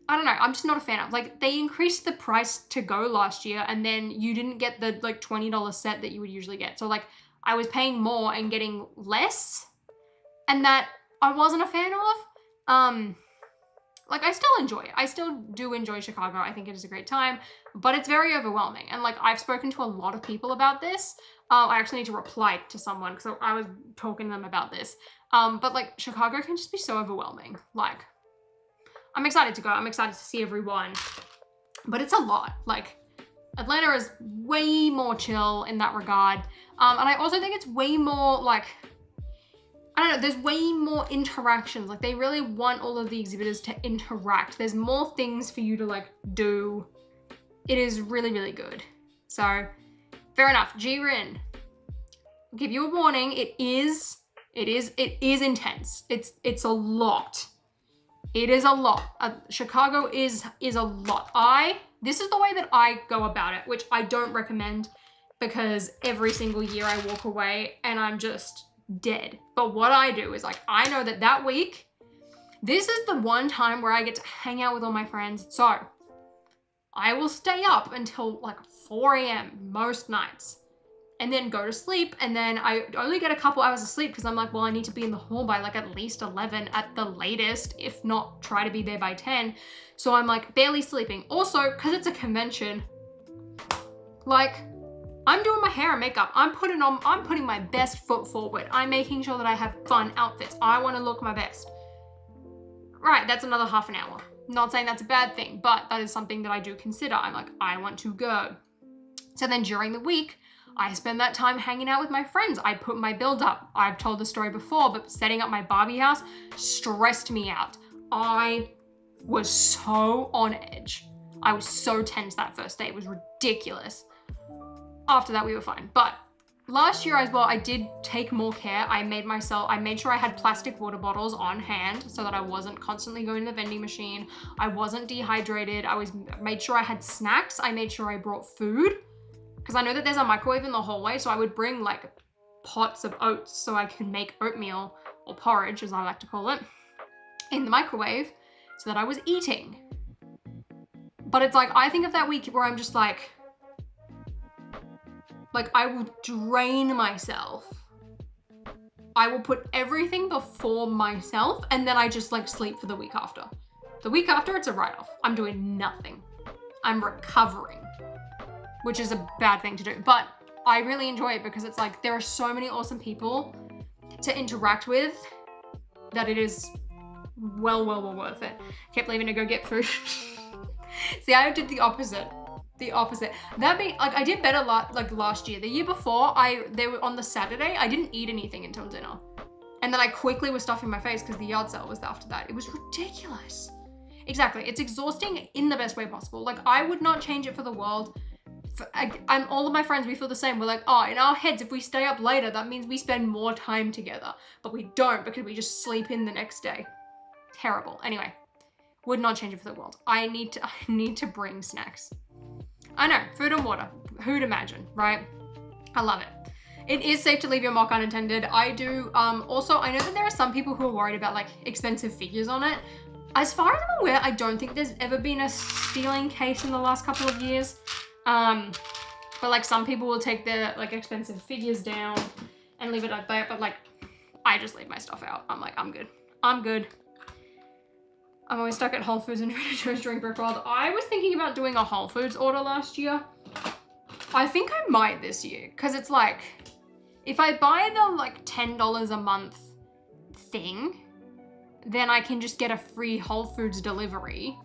I don't know, I'm just not a fan of. Like they increased the price to go last year and then you didn't get the like $20 set that you would usually get. So like I was paying more and getting less, and that I wasn't a fan of. Like I still enjoy it. I still do enjoy Chicago. I think it is a great time, but it's very overwhelming. And like I've spoken to a lot of people about this. I actually need to reply to someone because I was talking to them about this. But like Chicago can just be so overwhelming. Like I'm excited to go. I'm excited to see everyone, but it's a lot. Like Atlanta is way more chill in that regard. And I also think it's way more like, I don't know, there's way more interactions. Like they really want all of the exhibitors to interact. There's more things for you to like do. It is really, really good. So fair enough. G-Rin, I'll give you a warning. It is intense. It's a lot. It is a lot. Chicago is a lot. This is the way that I go about it, which I don't recommend because every single year I walk away and I'm just dead. But what I do is like, I know that that week, this is the one time where I get to hang out with all my friends. So I will stay up until like 4 a.m. most nights and then go to sleep. And then I only get a couple hours of sleep because I'm like, well, I need to be in the hall by like at least 11 at the latest, if not try to be there by 10. So I'm like barely sleeping. Also, because it's a convention, like I'm doing my hair and makeup. I'm putting my best foot forward. I'm making sure that I have fun outfits. I want to look my best. Right, that's another half an hour. Not saying that's a bad thing, but that is something that I do consider. I'm like, I want to go. So then during the week, I spend that time hanging out with my friends. I put my build up. I've told the story before, but setting up my Barbie house stressed me out. I was so on edge. I was so tense that first day. It was ridiculous. After that, we were fine. But last year as well, I did take more care. I made sure I had plastic water bottles on hand so that I wasn't constantly going to the vending machine. I wasn't dehydrated. Made sure I had snacks. I made sure I brought food because I know that there's a microwave in the hallway. So I would bring like pots of oats so I can make oatmeal or porridge, as I like to call it, in the microwave so that I was eating. But it's like, I think of that week where I'm just like, Like, I will drain myself. I will put everything before myself, and then I just like sleep for the week after. The week after, it's a write-off. I'm doing nothing. I'm recovering, which is a bad thing to do. But I really enjoy it because it's like, there are so many awesome people to interact with that it is well worth it. Kept leaving to go get food. See, I did the opposite. That being, like, I did better last year. The year before, they were on the Saturday, I didn't eat anything until dinner. And then I quickly was stuffing my face because the yard sale was after that. It was ridiculous. Exactly. It's exhausting in the best way possible. Like, I would not change it for the world. All of my friends, we feel the same. We're like, oh, in our heads, if we stay up later, that means we spend more time together. But we don't, because we just sleep in the next day. Terrible. Anyway, would not change it for the world. I need to bring snacks. I know, food and water. Who'd imagine, right? I love it. It is safe to leave your mock unattended. I do. Also, I know that there are some people who are worried about like expensive figures on it. As far as I'm aware, I don't think there's ever been a stealing case in the last couple of years. But like some people will take their like expensive figures down and leave it like that. But like, I just leave my stuff out. I'm like, I'm good. I'm good. I'm always stuck at Whole Foods and Trader Joe's during Brick World. I was thinking about doing a Whole Foods order last year. I think I might this year, because it's like, if I buy the like $10 a month thing, then I can just get a free Whole Foods delivery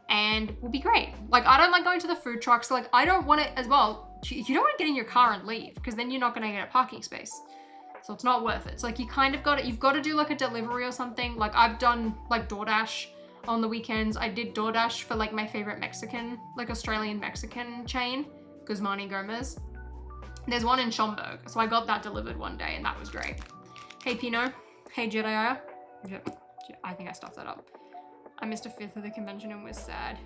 and will be great. Like, I don't like going to the food trucks. So like, I don't want it as well. You don't want to get in your car and leave, because then you're not going to get a parking space. So it's not worth it. So like, you kind of you've got to do like a delivery or something. Like, I've done like DoorDash on the weekends. I did DoorDash for like my favorite Mexican, like Australian Mexican chain, Guzmani Gomez. There's one in Schomburg. So I got that delivered one day and that was great. Hey Pino. Hey Jedediah. I think I stuffed that up. I missed a fifth of the convention and was sad.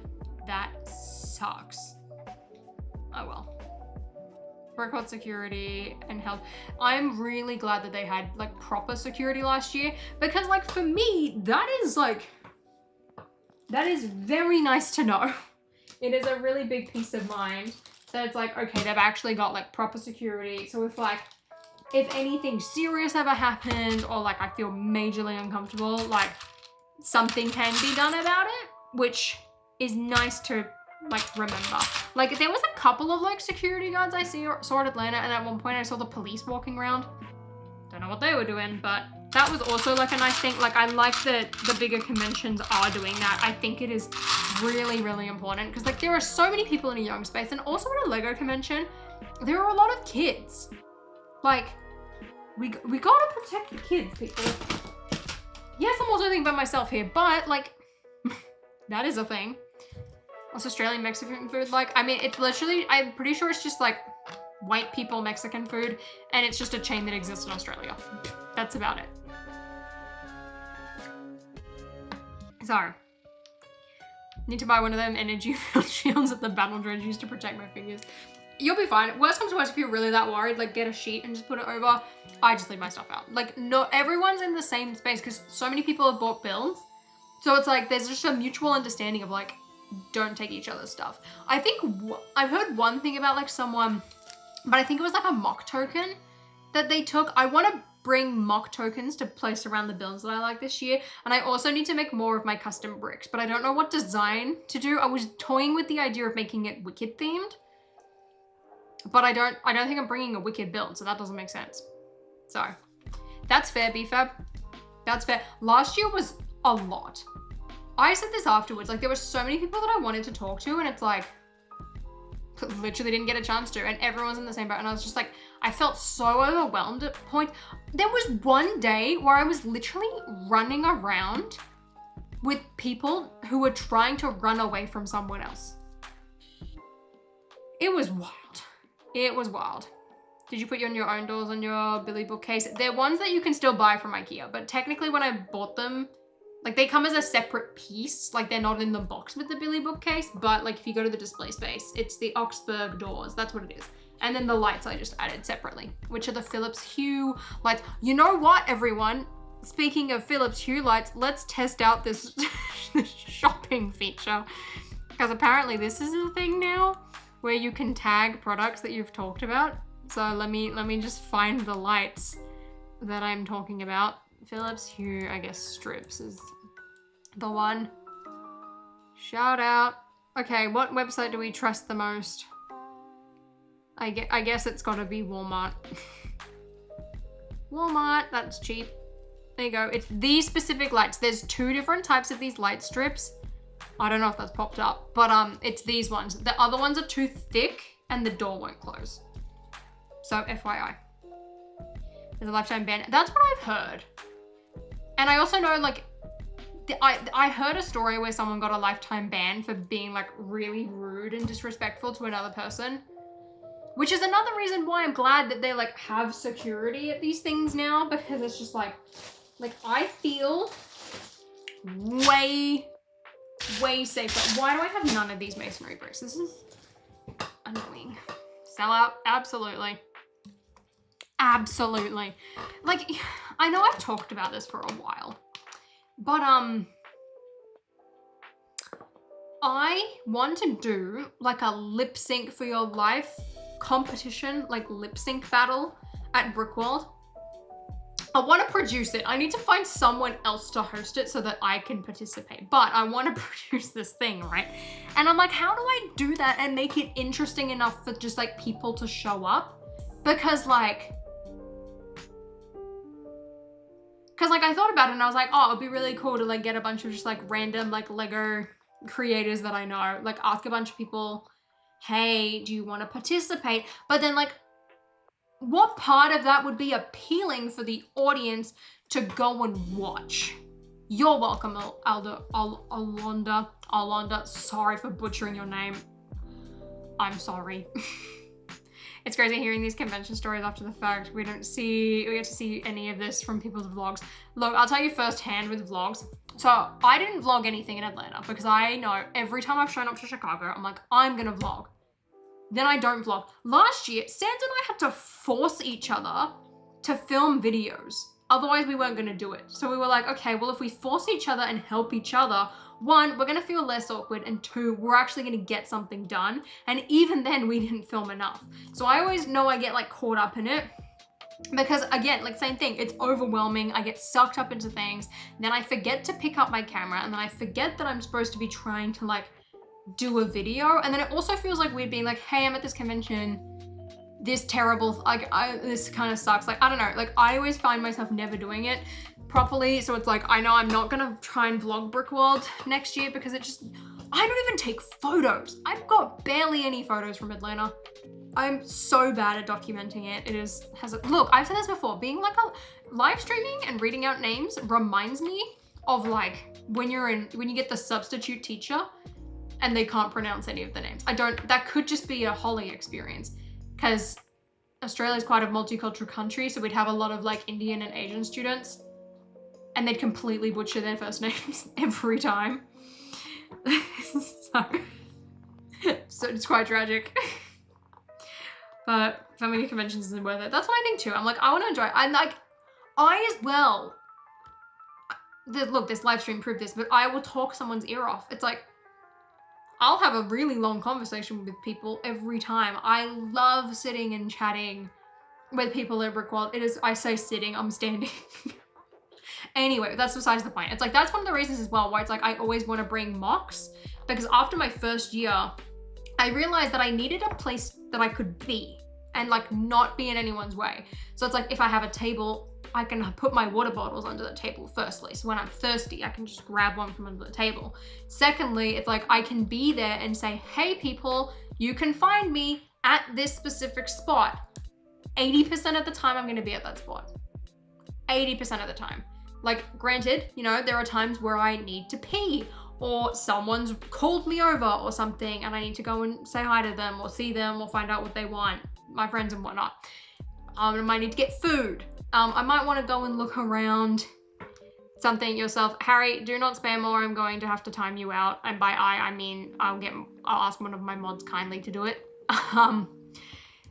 That sucks. Oh well. Record security and health. I'm really glad that they had like proper security last year, because like for me, that is very nice to know. It is a really big peace of mind. So it's like, okay, they've actually got like proper security. So if anything serious ever happened, or like I feel majorly uncomfortable, like something can be done about it, which is nice to like remember. Like there was a couple of like security guards I saw at Atlanta, and at one point I saw the police walking around. Don't know what they were doing, but that was also like a nice thing. Like I like that the bigger conventions are doing that. I think it is really, really important, because like there are so many people in a young space, and also at a Lego convention, there are a lot of kids. Like we gotta protect the kids, people. Yes, I'm also thinking about myself here, but like that is a thing. What's Australian Mexican food like? I mean, it's literally, I'm pretty sure it's just like white people Mexican food, and it's just a chain that exists in Australia. That's about it. So, need to buy one of them energy field shields that the battle drones use to protect my fingers. You'll be fine. Worst comes to worst, if you're really that worried, like get a sheet and just put it over. I just leave my stuff out. Like, not everyone's in the same space, because so many people have bought builds. So it's like, there's just a mutual understanding of like, don't take each other's stuff. I think I've heard one thing about like someone, but I think it was like a mock token that they took. I want to bring mock tokens to place around the builds that I like this year. And I also need to make more of my custom bricks, but I don't know what design to do. I was toying with the idea of making it Wicked themed, but I don't think I'm bringing a Wicked build, so that doesn't make sense. So that's fair, BFAB. That's fair. Last year was a lot. I said this afterwards, like there were so many people that I wanted to talk to, and it's like, literally didn't get a chance to, and everyone's in the same boat, and I was just like, I felt so overwhelmed at point. There was one day where I was literally running around with people who were trying to run away from someone else. It was wild. It was wild. Did you put your own doors on your Billy bookcase? They're ones that you can still buy from IKEA, but technically when I bought them, like they come as a separate piece, like they're not in the box with the Billy bookcase, but like if you go to the display space, it's the Augsburg doors, that's what it is. And then the lights I just added separately, which are the Philips Hue lights. You know what, everyone? Speaking of Philips Hue lights, let's test out this, this shopping feature, because apparently this is a thing now. where you can tag products that you've talked about. So let me just find the lights that I'm talking about. Philips Hue, I guess strips is the one. Shout out. Okay, what website do we trust the most? I guess it's gotta be Walmart. Walmart, that's cheap. There you go. It's these specific lights. There's 2 different types of these light strips. I don't know if that's popped up, but it's these ones. The other ones are too thick and the door won't close. So FYI. There's a lifetime ban. That's what I've heard. And I also know, like, I heard a story where someone got a lifetime ban for being, like, really rude and disrespectful to another person. Which is another reason why I'm glad that they, like, have security at these things now, because it's just like I feel way safer. Why do I have none of these masonry bricks? This is annoying. Sell out, absolutely. Absolutely. Like, I know I've talked about this for a while, but I want to do like a lip sync for your life competition, like lip sync battle at Brickworld. I want to produce it. I need to find someone else to host it so that I can participate, but I want to produce this thing, right? And I'm like, how do I do that and make it interesting enough for just like people to show up? Because like I thought about it and I was like, oh, it'd be really cool to like get a bunch of just like random like Lego creators that I know, like ask a bunch of people, hey, do you want to participate? But then like, what part of that would be appealing for the audience to go and watch? You're welcome, Alonda. Sorry for butchering your name. I'm sorry. It's crazy hearing these convention stories after the fact. We get to see any of this from people's vlogs. Look, I'll tell you firsthand with vlogs. So I didn't vlog anything in Atlanta because I know every time I've shown up to Chicago, I'm like, I'm gonna vlog. Then I don't vlog. Last year, Sans and I had to force each other to film videos. Otherwise, we weren't gonna do it. So we were like, okay, well, if we force each other and help each other, 1, we're gonna feel less awkward, and 2, we're actually gonna get something done. And even then, we didn't film enough. So I always know I get like caught up in it. Because again, like same thing, it's overwhelming. I get sucked up into things. Then I forget to pick up my camera, and then I forget that I'm supposed to be trying to like do a video. And then it also feels like weird being like, hey, I'm at this convention, this terrible, like this kind of sucks. Like, I don't know, like I always find myself never doing it properly. So it's like, I know I'm not gonna try and vlog Brickworld next year because it just, I don't even take photos. I've got barely any photos from Atlanta. I'm so bad at documenting it. Look, I've said this before, being like a live streaming and reading out names reminds me of like when you get the substitute teacher and they can't pronounce any of the names. That could just be a Holly experience because Australia's quite a multicultural country. So we'd have a lot of like Indian and Asian students and they'd completely butcher their first names every time. So it's quite tragic. But family conventions isn't worth it. That's what I think too. I'm like, I want to enjoy it. I'm like, I as well, look, this live stream proved this, but I will talk someone's ear off. It's like, I'll have a really long conversation with people every time. I love sitting and chatting with people at Brickworld. It is, I say sitting, I'm standing. Anyway, that's besides the point. It's like, that's one of the reasons as well why it's like, I always want to bring mocks, because after my first year, I realized that I needed a place that I could be and like not be in anyone's way. So it's like, if I have a table, I can put my water bottles under the table firstly. So when I'm thirsty, I can just grab one from under the table. Secondly, it's like, I can be there and say, hey people, you can find me at this specific spot. 80% of the time I'm gonna be at that spot. 80% of the time. Like granted, you know, there are times where I need to pee or someone's called me over or something and I need to go and say hi to them or see them or find out what they want, my friends and whatnot. I might need to get food. I might want to go and look around something yourself. Harry, do not spam or I'm going to have to time you out. And by I mean, I'll ask one of my mods kindly to do it.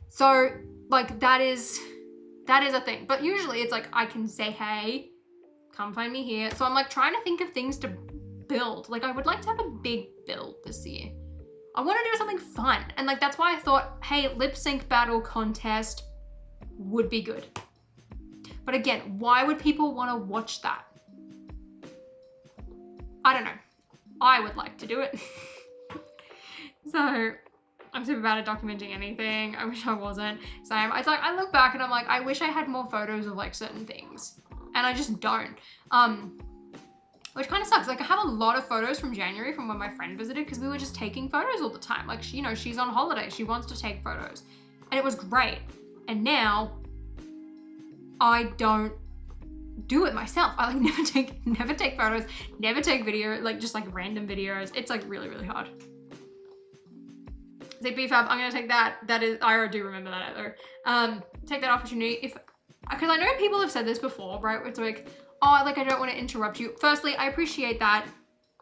So like that is a thing. But usually it's like, I can say, hey, come find me here. So I'm like trying to think of things to build. Like I would like to have a big build this year. I want to do something fun. And like, that's why I thought, hey, lip sync battle contest would be good. But again, why would people want to watch that? I don't know. I would like to do it. So I'm super bad at documenting anything. I wish I wasn't. So I look back and I'm like, I wish I had more photos of like certain things. And I just don't. Which kind of sucks. Like I have a lot of photos from January from when my friend visited because we were just taking photos all the time. Like, you know, she's on holiday. She wants to take photos. And it was great. And now I don't do it myself. I like never take photos, never take video, like just like random videos. It's like really, really hard. Say BFAB, I'm gonna take that. That is, I already do remember that though. Take that opportunity because I know people have said this before, right? It's like, oh, like I don't want to interrupt you. Firstly, I appreciate that.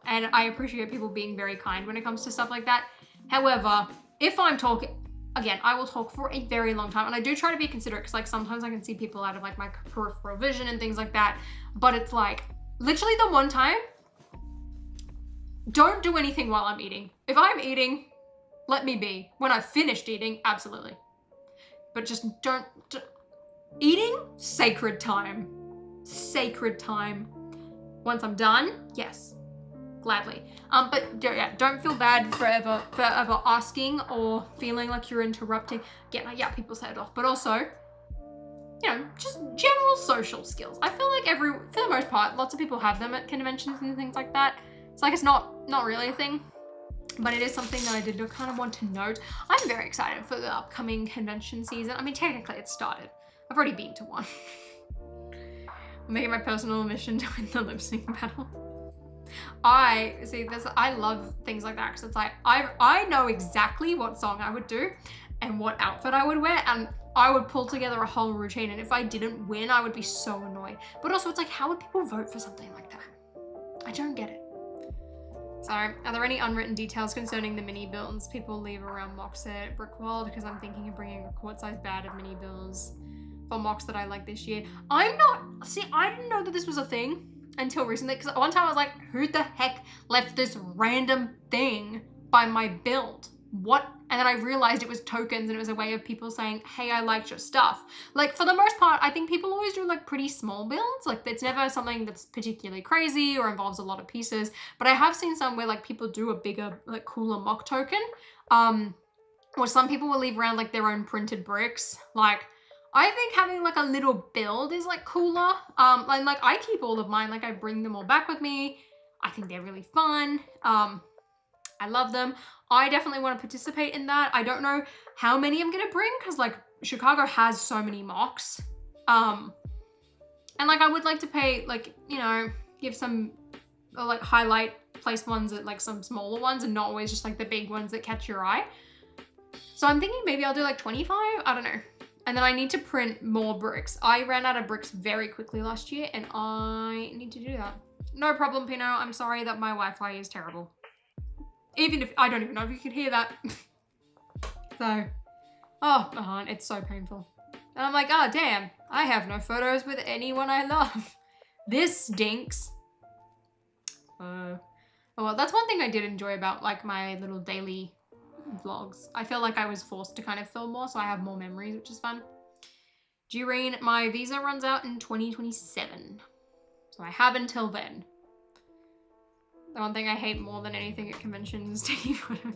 And I appreciate people being very kind when it comes to stuff like that. However, if I'm talking, again, I will talk for a very long time. And I do try to be considerate because like sometimes I can see people out of like my peripheral vision and things like that. But it's like literally the one time, don't do anything while I'm eating. If I'm eating, let me be. When I've finished eating, absolutely. But just don't eating, sacred time. Sacred time. Once I'm done, yes, gladly. But yeah, don't feel bad forever asking or feeling like you're interrupting. Yeah, people say it off, but also, you know, just general social skills. I feel like for the most part, lots of people have them at conventions and things like that. It's like, it's not really a thing, but it is something that I did kind of want to note. I'm very excited for the upcoming convention season. I mean, technically it started. I've already been to one. I'm making my personal mission to win the lip sync battle. I love things like that because it's like, I know exactly what song I would do and what outfit I would wear, and I would pull together a whole routine, and if I didn't win, I would be so annoyed. But also it's like, how would people vote for something like that? I don't get it. So, are there any unwritten details concerning the mini builds people leave around mocks at Brickworld? Because I'm thinking of bringing a quart-sized bag of mini builds for mocks that I like this year. I didn't know that this was a thing until recently, because one time I was like, who the heck left this random thing by my build? What? And then I realized it was tokens, and it was a way of people saying, hey, I liked your stuff. Like, for the most part, I think people always do like pretty small builds. Like, it's never something that's particularly crazy or involves a lot of pieces. But I have seen some where like people do a bigger, like cooler mock token. Or some people will leave around like their own printed bricks. Like, I think having like a little build is like cooler. And like I keep all of mine, like I bring them all back with me. I think they're really fun. I love them. I definitely want to participate in that. I don't know how many I'm gonna bring because like Chicago has so many mocks. And like I would like to pay, like, you know, give some like highlight place ones at like some smaller ones and not always just like the big ones that catch your eye. So I'm thinking maybe I'll do like 25, I don't know. And then I need to print more bricks. I ran out of bricks very quickly last year and I need to do that. No problem, Pino. I'm sorry that my Wi-Fi is terrible. Even if, I don't even know if you could hear that. So, oh, it's so painful. And I'm like, oh, damn, I have no photos with anyone I love. This stinks. Oh, well, that's one thing I did enjoy about like my little daily vlogs. I feel like I was forced to kind of film more, so I have more memories, which is fun. Dureen, my visa runs out in 2027. So I have until then. The one thing I hate more than anything at conventions is taking photos.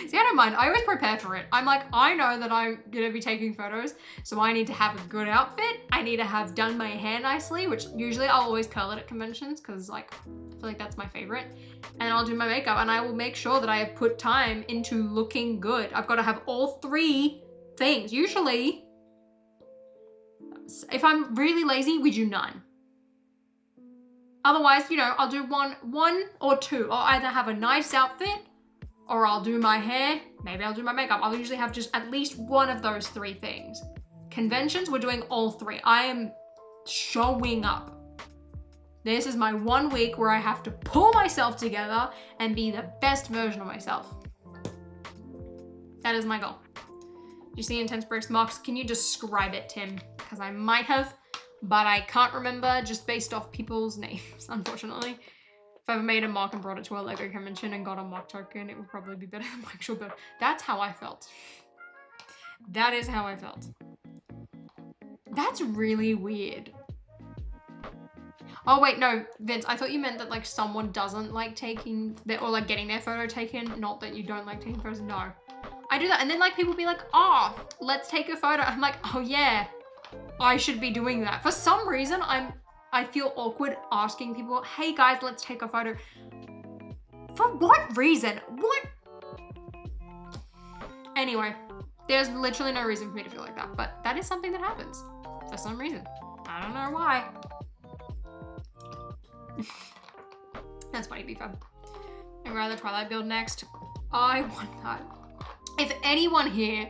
See, I don't mind. I always prepare for it. I'm like, I know that I'm gonna be taking photos, so I need to have a good outfit. I need to have done my hair nicely, which usually I'll always curl it at conventions because like, I feel like that's my favorite. And I'll do my makeup and I will make sure that I have put time into looking good. I've got to have all three things. Usually, if I'm really lazy, we do none. Otherwise, you know, I'll do one or two. I'll either have a nice outfit or I'll do my hair. Maybe I'll do my makeup. I'll usually have just at least one of those three things. Conventions, we're doing all three. I am showing up. This is my 1 week where I have to pull myself together and be the best version of myself. That is my goal. You see Intense Bricks mocks? Can you describe it, Tim? Because I might have, but I can't remember just based off people's names, unfortunately. If I ever made a mock and brought it to a Lego convention and got a mock token, it would probably be better than my actual build. That's how I felt. That is how I felt. That's really weird. Oh wait, no, Vince, I thought you meant that like someone doesn't like taking their, or like getting their photo taken, not that you don't like taking photos. No, I do that. And then like people be like, oh, let's take a photo. I'm like, oh yeah, I should be doing that. For some reason, I feel awkward asking people, hey guys, let's take a photo. For what reason? What? Anyway, there's literally no reason for me to feel like that, but that is something that happens for some reason. I don't know why. That's funny, B-Fab. I'd rather Twilight build next. I want that. If anyone here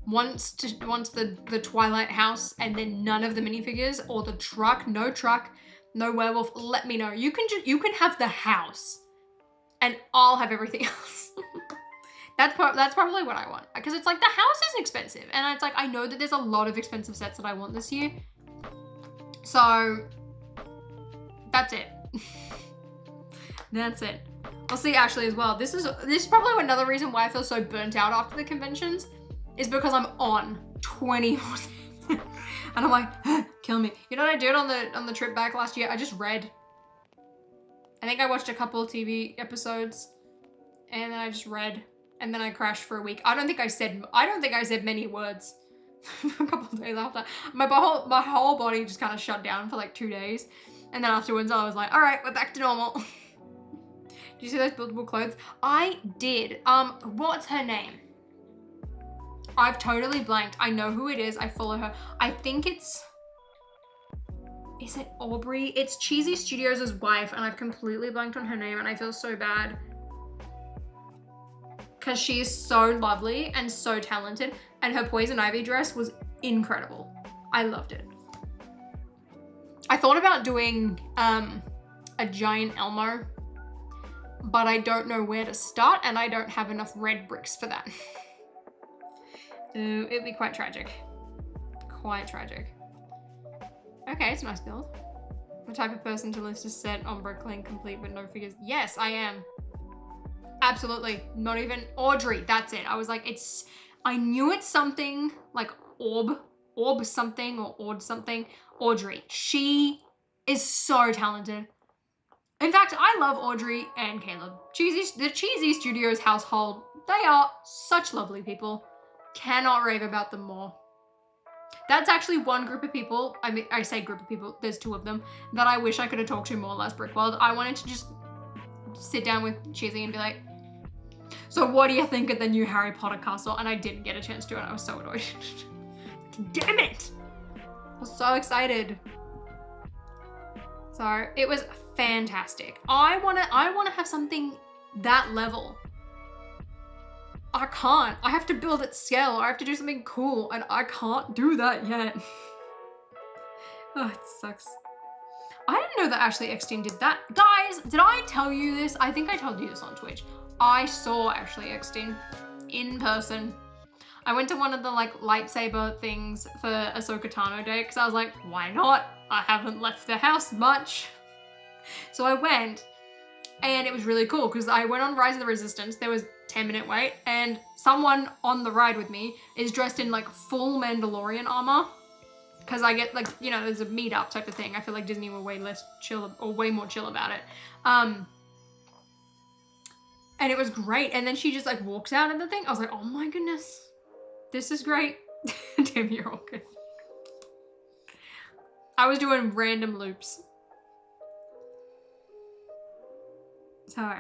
wants the Twilight house and then none of the minifigures, or the truck, no werewolf, let me know. You can have the house and I'll have everything else. That's probably what I want, because it's like the house is expensive and it's like I know that there's a lot of expensive sets that I want this year. So that's it. That's it. I'll see Ashley as well. This is probably another reason why I feel so burnt out after the conventions, is because I'm on 24/7. And I'm like, kill me. You know what I did on the trip back last year? I just read. I think I watched a couple of TV episodes and then I just read, and then I crashed for a week. I don't think I said many words for a couple of days after. My whole body just kind of shut down for like 2 days. And then afterwards I was like, all right, we're back to normal. Did you see those buildable clothes? I did. What's her name? I've totally blanked. I know who it is. I follow her. I think is it Aubrey? It's Cheesy Studios' wife, and I've completely blanked on her name, and I feel so bad. Because she is so lovely and so talented, and her Poison Ivy dress was incredible. I loved it. I thought about doing a giant Elmo, but I don't know where to start, and I don't have enough red bricks for that. It'd be quite tragic. Quite tragic. Okay, it's a nice build. The type of person to list a set on Bricklane complete with no figures. Yes, I am. Absolutely. Not even Audrey. That's it. I was like, I knew it's something like orb something or ord something. Audrey. She is so talented. In fact, I love Audrey and Caleb. The Cheesy Studios household, they are such lovely people. Cannot rave about them more. That's actually one group of people, I mean, I say group of people, there's 2 of them, that I wish I could have talked to more last Brickworld. I wanted to just sit down with Cheesy and be like, so what do you think of the new Harry Potter castle? And I didn't get a chance to, and I was so annoyed. Damn it! I was so excited. So it was fantastic. I wanna have something that level. I can't. I have to build at scale. I have to do something cool, and I can't do that yet. Oh, it sucks. I didn't know that Ashley Eckstein did that. Guys, did I tell you this? I think I told you this on Twitch. I saw Ashley Eckstein in person. I went to one of the like lightsaber things for Ahsoka Tano Day because I was like, why not? I haven't left the house much. So I went, and it was really cool because I went on Rise of the Resistance. There was 10-minute wait, and someone on the ride with me is dressed in like full Mandalorian armor, because I get like, you know, there's a meetup type of thing. I feel like Disney were way less chill, or way more chill about it. And it was great. And then she just like walks out of the thing. I was like, oh my goodness, this is great. Damn, you're all good. I was doing random loops. So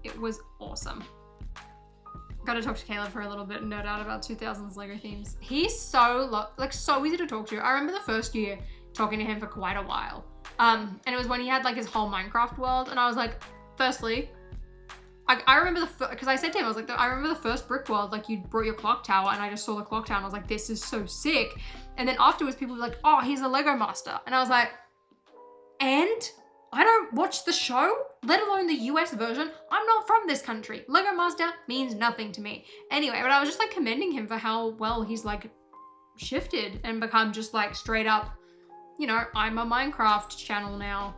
it was awesome. Got to talk to Caleb for a little bit and nerd out about 2000s Lego themes. He's so so easy to talk to. I remember the first year talking to him for quite a while. And it was when he had like his whole Minecraft world, and I was like, firstly, I remember because I said to him, I was like, I remember the first brick world, like you brought your clock tower, and I just saw the clock tower and I was like, this is so sick. And then afterwards people were like, oh, he's a Lego master. And I was like, and I don't watch the show, let alone the US version. I'm not from this country. Lego Master means nothing to me. Anyway, but I was just like commending him for how well he's like shifted and become just like straight up, you know, I'm a Minecraft channel now.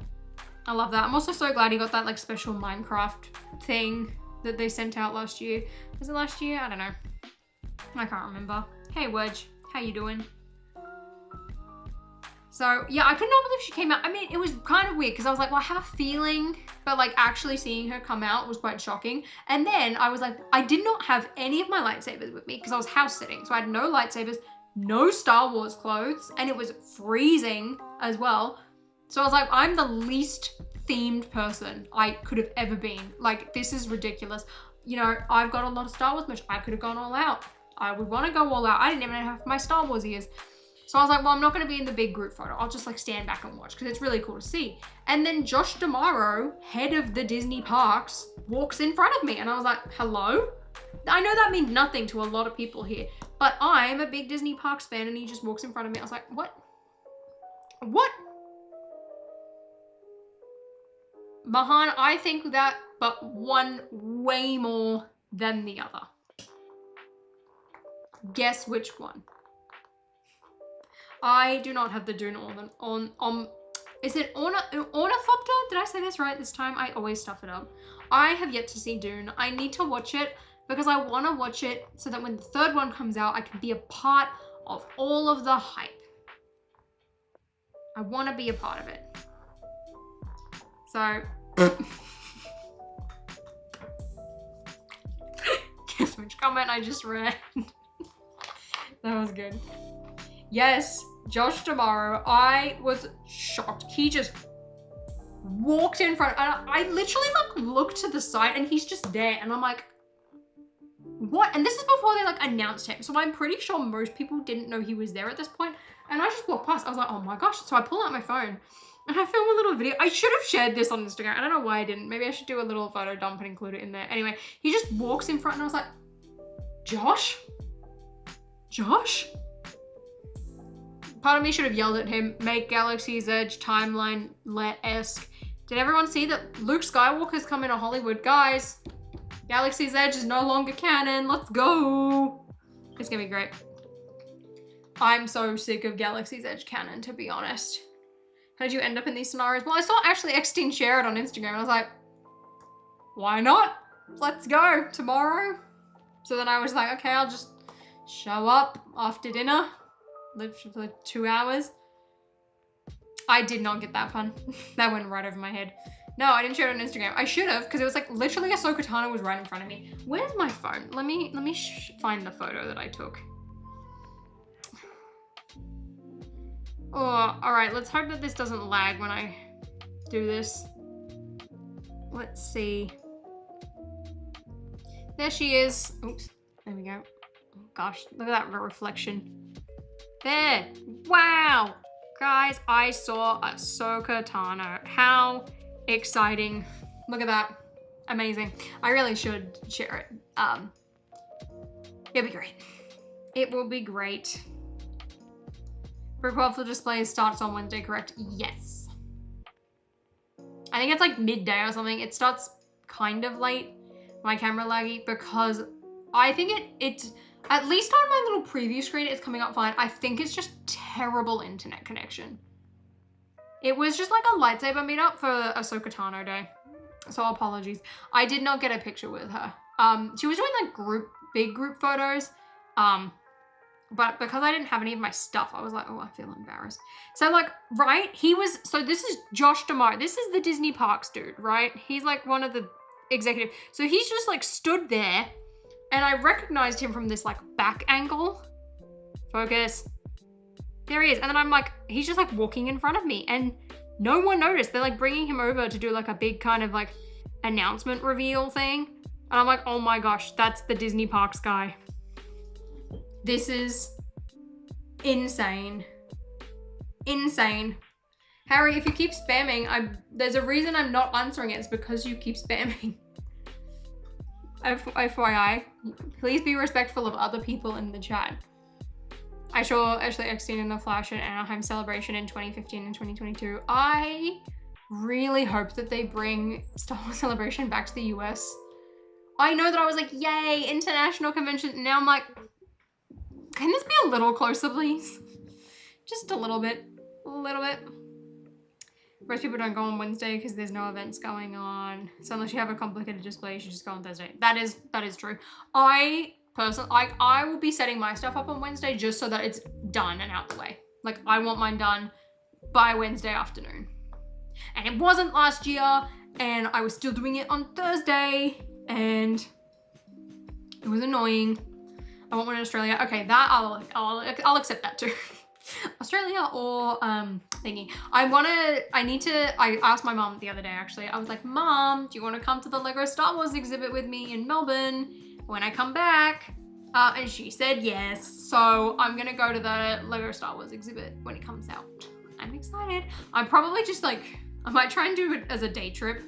I love that. I'm also so glad he got that like special Minecraft thing that they sent out last year. Was it last year? I don't know. I can't remember. Hey Wedge, how you doing? So yeah, I could not believe she came out. I mean, it was kind of weird because I was like, well, I have a feeling, but like actually seeing her come out was quite shocking. And then I was like, I did not have any of my lightsabers with me because I was house sitting. So I had no lightsabers, no Star Wars clothes, and it was freezing as well. So I was like, I'm the least themed person I could have ever been. Like, this is ridiculous. You know, I've got a lot of Star Wars merch. I could have gone all out. I would want to go all out. I didn't even have my Star Wars ears. So I was like, well, I'm not going to be in the big group photo. I'll just like stand back and watch because it's really cool to see. And then Josh D'Amaro, head of the Disney parks, walks in front of me. And I was like, hello? I know that means nothing to a lot of people here, but I'm a big Disney parks fan and he just walks in front of me. I was like, what? What? Mahan, I think that, but one way more than the other. Guess which one? I do not have the Dune on is it Ornithopter? Did I say this right this time? I always stuff it up. I have yet to see Dune. I need to watch it because I want to watch it so that when the third one comes out, I can be a part of all of the hype. I want to be a part of it. So, guess which comment I just read. That was good. Yes, Josh D'Amaro, I was shocked. He just walked in front, and I literally like looked to the side and he's just there. And I'm like, what? And this is before they like announced him. So I'm pretty sure most people didn't know he was there at this point. And I just walked past, I was like, oh my gosh. So I pull out my phone and I film a little video. I should have shared this on Instagram. I don't know why I didn't. Maybe I should do a little photo dump and include it in there. Anyway, he just walks in front and I was like, Josh? Josh? Part of me should have yelled at him, make Galaxy's Edge timeline-esque. Did everyone see that Luke Skywalker's coming to Hollywood? Guys, Galaxy's Edge is no longer canon. Let's go. It's gonna be great. I'm so sick of Galaxy's Edge canon, to be honest. How did you end up in these scenarios? Well, I saw actually Xteen share it on Instagram and I was like, why not? Let's go tomorrow. So then I was like, okay, I'll just show up after dinner. Live for 2 hours. I did not get that pun. That went right over my head. No, I didn't share it on Instagram. I should have, because it was like literally Ahsoka Tano was right in front of me. Where's my phone? Let me find the photo that I took. Oh, all right. Let's hope that this doesn't lag when I do this. Let's see. There she is. Oops. There we go. Oh, gosh, look at that reflection. There. Wow. Guys, I saw Ahsoka Tano. How exciting. Look at that. Amazing. I really should share it. It'll be great. It will be great. Profile display starts on Wednesday, correct? Yes. I think it's like midday or something. It starts kind of late. My camera laggy because I think it's at least on my little preview screen, it's coming up fine. I think it's just terrible internet connection. It was just like a lightsaber meetup for Ahsoka Tano Day. So apologies. I did not get a picture with her. She was doing like big group photos. But because I didn't have any of my stuff, I was like, oh, I feel embarrassed. So like, right, so this is Josh D'Amaro. This is the Disney Parks dude, right? He's like one of the executives. So he's just like stood there and I recognized him from this like back angle. Focus. There he is. And then I'm like, he's just like walking in front of me and no one noticed. They're like bringing him over to do like a big kind of like announcement reveal thing. And I'm like, oh my gosh, that's the Disney Parks guy. This is insane. Insane. Harry, if you keep spamming, there's a reason I'm not answering it. It's because you keep spamming. FYI, please be respectful of other people in the chat. I saw Ashley Eckstein in the Flash and Anaheim Celebration in 2015 and 2022. I really hope that they bring Star Wars Celebration back to the US. I know that I was like, yay, international convention. Now I'm like, can this be a little closer, please? Just a little bit. A little bit. Most people don't go on Wednesday because there's no events going on. So unless you have a complicated display, you should just go on Thursday. That is true. I personally, I will be setting my stuff up on Wednesday just so that it's done and out the way. Like, I want mine done by Wednesday afternoon. And it wasn't last year, and I was still doing it on Thursday, and it was annoying. I want one in Australia. Okay, that I'll accept that too. Australia or thingy. I asked my mom the other day actually. I was like, Mom, do you want to come to the Lego Star Wars exhibit with me in Melbourne when I come back? And she said yes. So I'm gonna go to the Lego Star Wars exhibit when it comes out. I'm excited. I'm probably just like, I might try and do it as a day trip.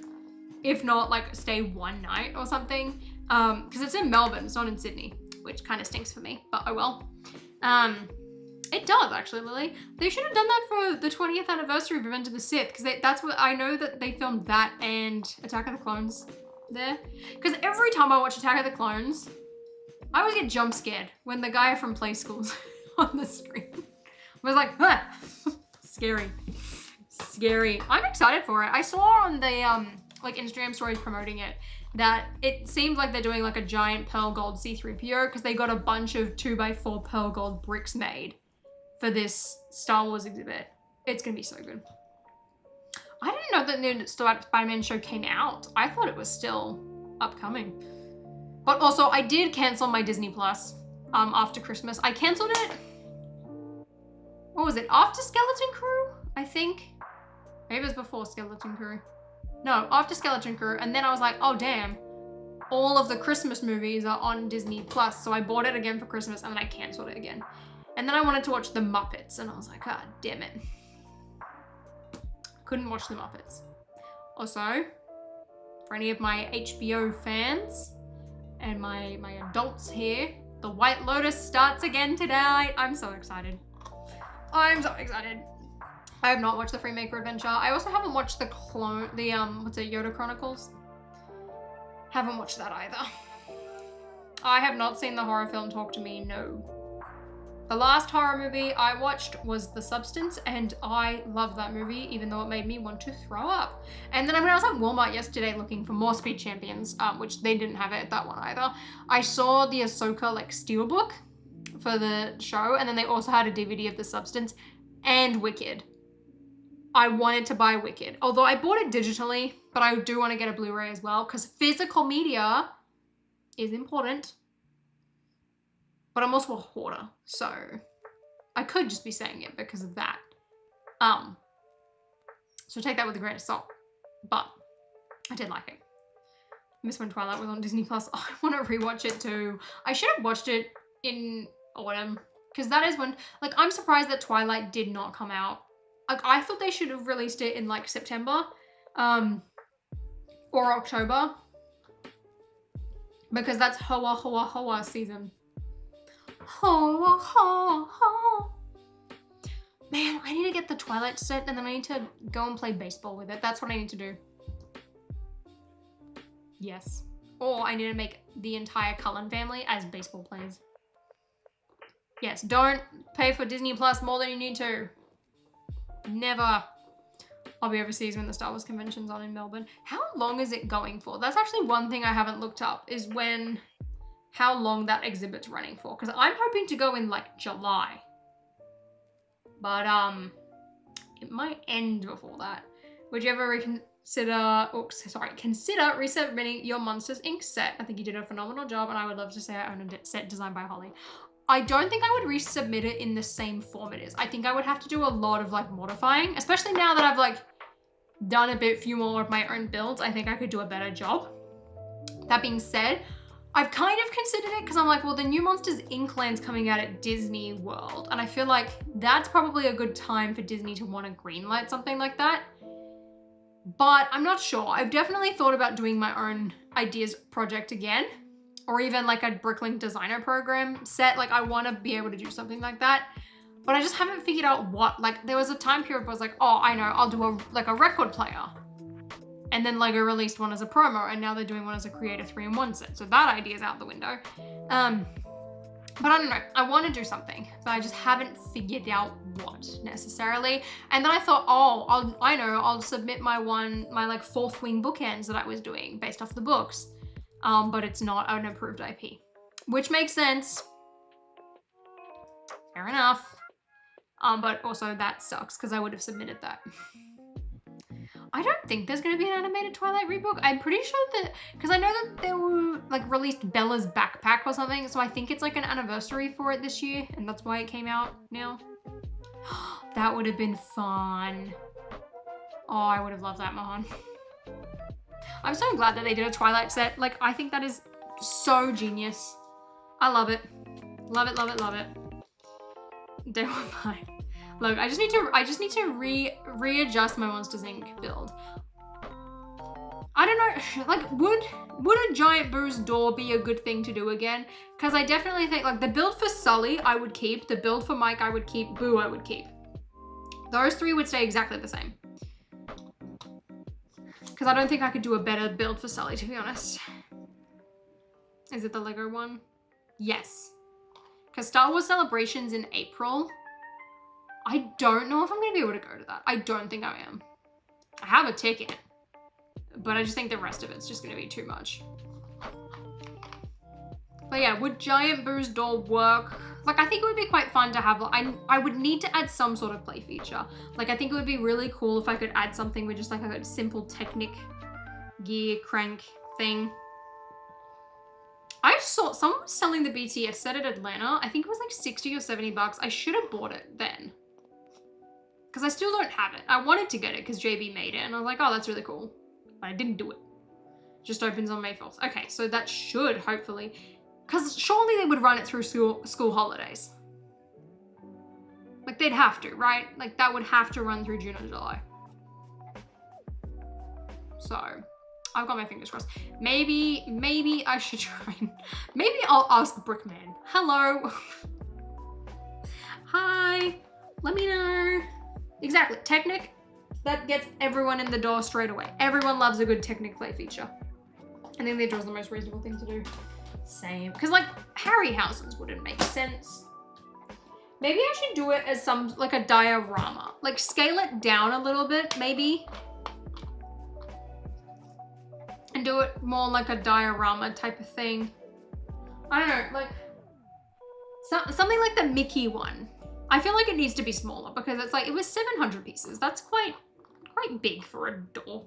If not, like stay one night or something. Because it's in Melbourne, it's not in Sydney, which kind of stinks for me, but oh well. It does actually, Lily. They should have done that for the 20th anniversary of Revenge of the Sith, because that's what I know that they filmed that and Attack of the Clones there. Because every time I watch Attack of the Clones, I always get jump scared when the guy from Play School's on the screen. I was like, ah, scary, scary. I'm excited for it. I saw on the like Instagram stories promoting it that it seems like they're doing like a giant pearl gold C-3PO because they got a bunch of 2x4 pearl gold bricks made for this Star Wars exhibit. It's gonna be so good. I didn't know that the new Spider-Man show came out. I thought it was still upcoming. But also I did cancel my Disney Plus after Christmas. I canceled it, what was it, after Skeleton Crew, I think? Maybe it was before Skeleton Crew. No, after Skeleton Crew, and then I was like, oh damn, all of the Christmas movies are on Disney Plus, so I bought it again for Christmas and then I canceled it again. And then I wanted to watch The Muppets, and I was like, god damn it. Couldn't watch The Muppets. Also, for any of my HBO fans and my adults here, The White Lotus starts again today. I'm so excited. I'm so excited. I have not watched the Freemaker Adventure. I also haven't watched the what's it, Yoda Chronicles? Haven't watched that either. I have not seen the horror film Talk to Me, no. The last horror movie I watched was The Substance, and I loved that movie, even though it made me want to throw up. And then when I was at Walmart yesterday looking for more Speed Champions, which they didn't have it, that one either, I saw the Ahsoka like steelbook for the show, and then they also had a DVD of The Substance and Wicked. I wanted to buy Wicked, although I bought it digitally, but I do want to get a Blu-ray as well because physical media is important. But I'm also a hoarder, so I could just be saying it because of that. So take that with a grain of salt, but I did like it. I miss when Twilight was on Disney Plus. Oh, I want to rewatch it too. I should have watched it in autumn because that is when, like, I'm surprised that Twilight did not come out. Like, I thought they should have released it in like September or October because that's Hoa Hoa Hoa season. Hoa Hoa Hoa. Man, I need to get the Twilight set and then I need to go and play baseball with it. That's what I need to do. Yes. Or I need to make the entire Cullen family as baseball players. Yes, don't pay for Disney Plus more than you need to. Never. I'll be overseas when the Star Wars convention's on in Melbourne. How long is it going for? That's actually one thing I haven't looked up, is how long that exhibit's running for. Because I'm hoping to go in like July. But it might end before that. Would you ever consider resubmitting your Monsters Inc. set? I think you did a phenomenal job and I would love to say I own a set designed by Holly. I don't think I would resubmit it in the same form it is. I think I would have to do a lot of like modifying, especially now that I've like done a few more of my own builds. I think I could do a better job. That being said, I've kind of considered it because I'm like, well, the new Monsters Inc. land's coming out at Disney World. And I feel like that's probably a good time for Disney to want to greenlight something like that. But I'm not sure. I've definitely thought about doing my own ideas project again. Or even like a Bricklink designer program set. Like I want to be able to do something like that. But I just haven't figured out what, like there was a time period where I was like, oh, I know, I'll do a record player. And then Lego released one as a promo and now they're doing one as a Creator 3-in-1 set. So that idea is out the window. But I don't know, I want to do something, but I just haven't figured out what necessarily. And then I thought, oh, I'll submit my like Fourth Wing bookends that I was doing based off the books. But it's not an approved IP, which makes sense. Fair enough. But also that sucks because I would have submitted that. I don't think there's going to be an animated Twilight rebook. I'm pretty sure that, because I know that they were like released Bella's Backpack or something. So I think it's like an anniversary for it this year. And that's why it came out now. That would have been fun. Oh, I would have loved that, Mahan. I'm so glad that they did a Twilight set. Like, I think that is so genius. I love it. Love it, love it, love it. Day 1 fine. Look, I just need to readjust my Monsters Inc. build. I don't know, like, would a giant Boo's door be a good thing to do again? Because I definitely think, like, the build for Sully I would keep, the build for Mike I would keep, Boo I would keep. Those three would stay exactly the same. Because I don't think I could do a better build for Sully, to be honest. Is it the Lego one? Yes. Because Star Wars Celebration's in April. I don't know if I'm going to be able to go to that. I don't think I am. I have a ticket. But I just think the rest of it's just going to be too much. But yeah, would Giant Boo's door work? Like, I think it would be quite fun to have. I would need to add some sort of play feature. Like, I think it would be really cool if I could add something with just like a simple Technic gear crank thing. I saw someone was selling the BTS set at Atlanta. I think it was like 60 or 70 bucks. I should have bought it then. Because I still don't have it. I wanted to get it because JB made it. And I was like, oh, that's really cool. But I didn't do it. Just opens on May 4th. Okay, so that should hopefully... Because surely they would run it through school holidays. Like, they'd have to, right? Like, that would have to run through June or July. So, I've got my fingers crossed. Maybe I should try and... Maybe I'll ask Brickman. Hello. Hi. Let me know. Exactly. Technic, that gets everyone in the door straight away. Everyone loves a good Technic play feature. I think the draw's the most reasonable thing to do. Same. Because, like, Harryhausen's wouldn't make sense. Maybe I should do it as some, like, a diorama. Like, scale it down a little bit, maybe. And do it more like a diorama type of thing. I don't know, like, something like the Mickey one. I feel like it needs to be smaller because it's like, it was 700 pieces. That's quite big for a door.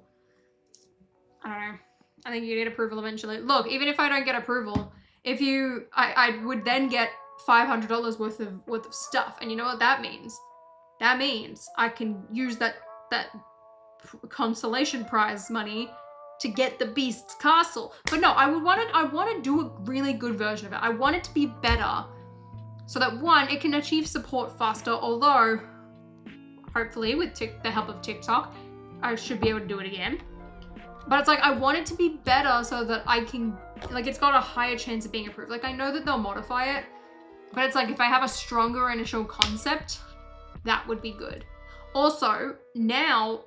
I don't know. I think you need approval eventually. Look, even if I don't get approval, I would then get $500 worth of stuff. And you know what that means? That means I can use that consolation prize money to get the Beast's castle. But no, I want to do a really good version of it. I want it to be better so that, one, it can achieve support faster, although hopefully with the help of TikTok, I should be able to do it again. But it's like, I want it to be better so that I can, like, it's got a higher chance of being approved. Like, I know that they'll modify it, but it's like, if I have a stronger initial concept, that would be good. Also, now,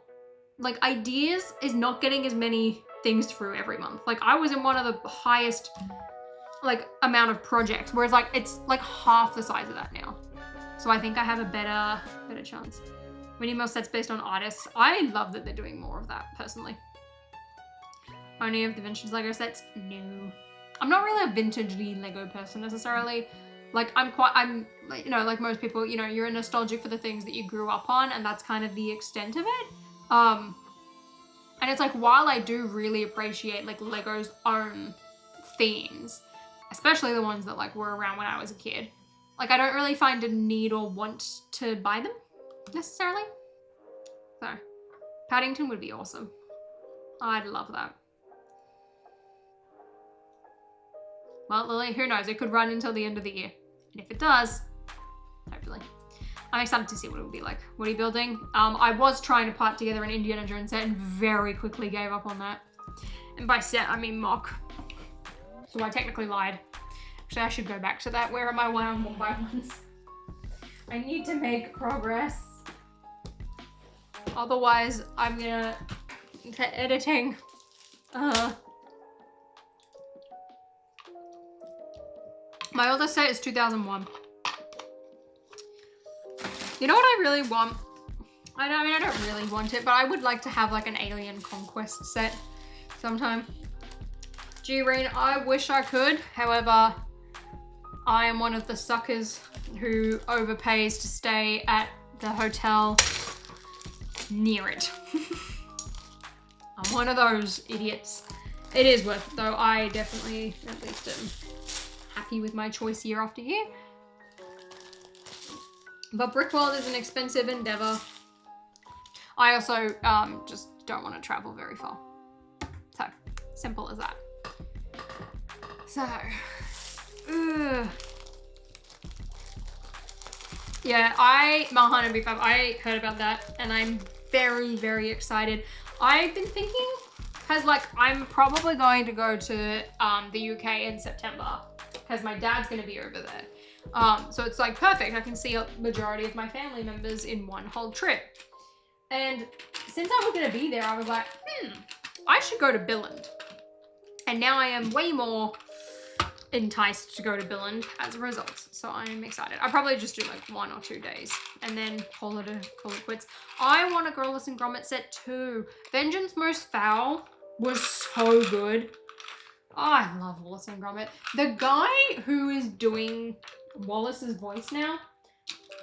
like, ideas is not getting as many things through every month. Like, I was in one of the highest, like, amount of projects, whereas, like, it's like half the size of that now. So I think I have a better chance. We need more sets based on artists. I love that they're doing more of that, personally. Only of the vintage Lego sets? No. I'm not really a vintage-y Lego person necessarily. Like, I'm, you know, like most people, you know, you're nostalgic for the things that you grew up on, and that's kind of the extent of it. And it's like, while I do really appreciate, like, Lego's own themes, especially the ones that, like, were around when I was a kid, like, I don't really find a need or want to buy them, necessarily. So, Paddington would be awesome. I'd love that. Well, Lily, who knows? It could run until the end of the year. And if it does, hopefully. I'm excited to see what it will be like. What are you building? I was trying to part together an Indiana Jones set and very quickly gave up on that. And by set, I mean mock. So I technically lied. Actually, I should go back to that. Where are my one-on-one-by-ones? I need to make progress. Otherwise, I'm gonna editing. My oldest set is 2001. You know what I really want? I mean, I don't really want it, but I would like to have like an Alien Conquest set sometime. G-Rain, I wish I could. However, I am one of the suckers who overpays to stay at the hotel near it. I'm one of those idiots. It is worth it though. I definitely at least am happy with my choice year after year. But Brickworld is an expensive endeavor. I also just don't want to travel very far. So, simple as that. So, yeah, Malhan MB5, I heard about that and I'm very, very excited. I've been thinking, cause like I'm probably going to go to the UK in September because my dad's gonna be over there. So it's like perfect. I can see a majority of my family members in one whole trip. And since I was gonna be there, I was like, I should go to Billund. And now I am way more enticed to go to Billund as a result. So I'm excited. I'll probably just do like 1 or 2 days and then call it quits. I want a Gorillas and Gromit set too. Vengeance Most Foul was so good. Oh, I love Wallace and Gromit. The guy who is doing Wallace's voice now,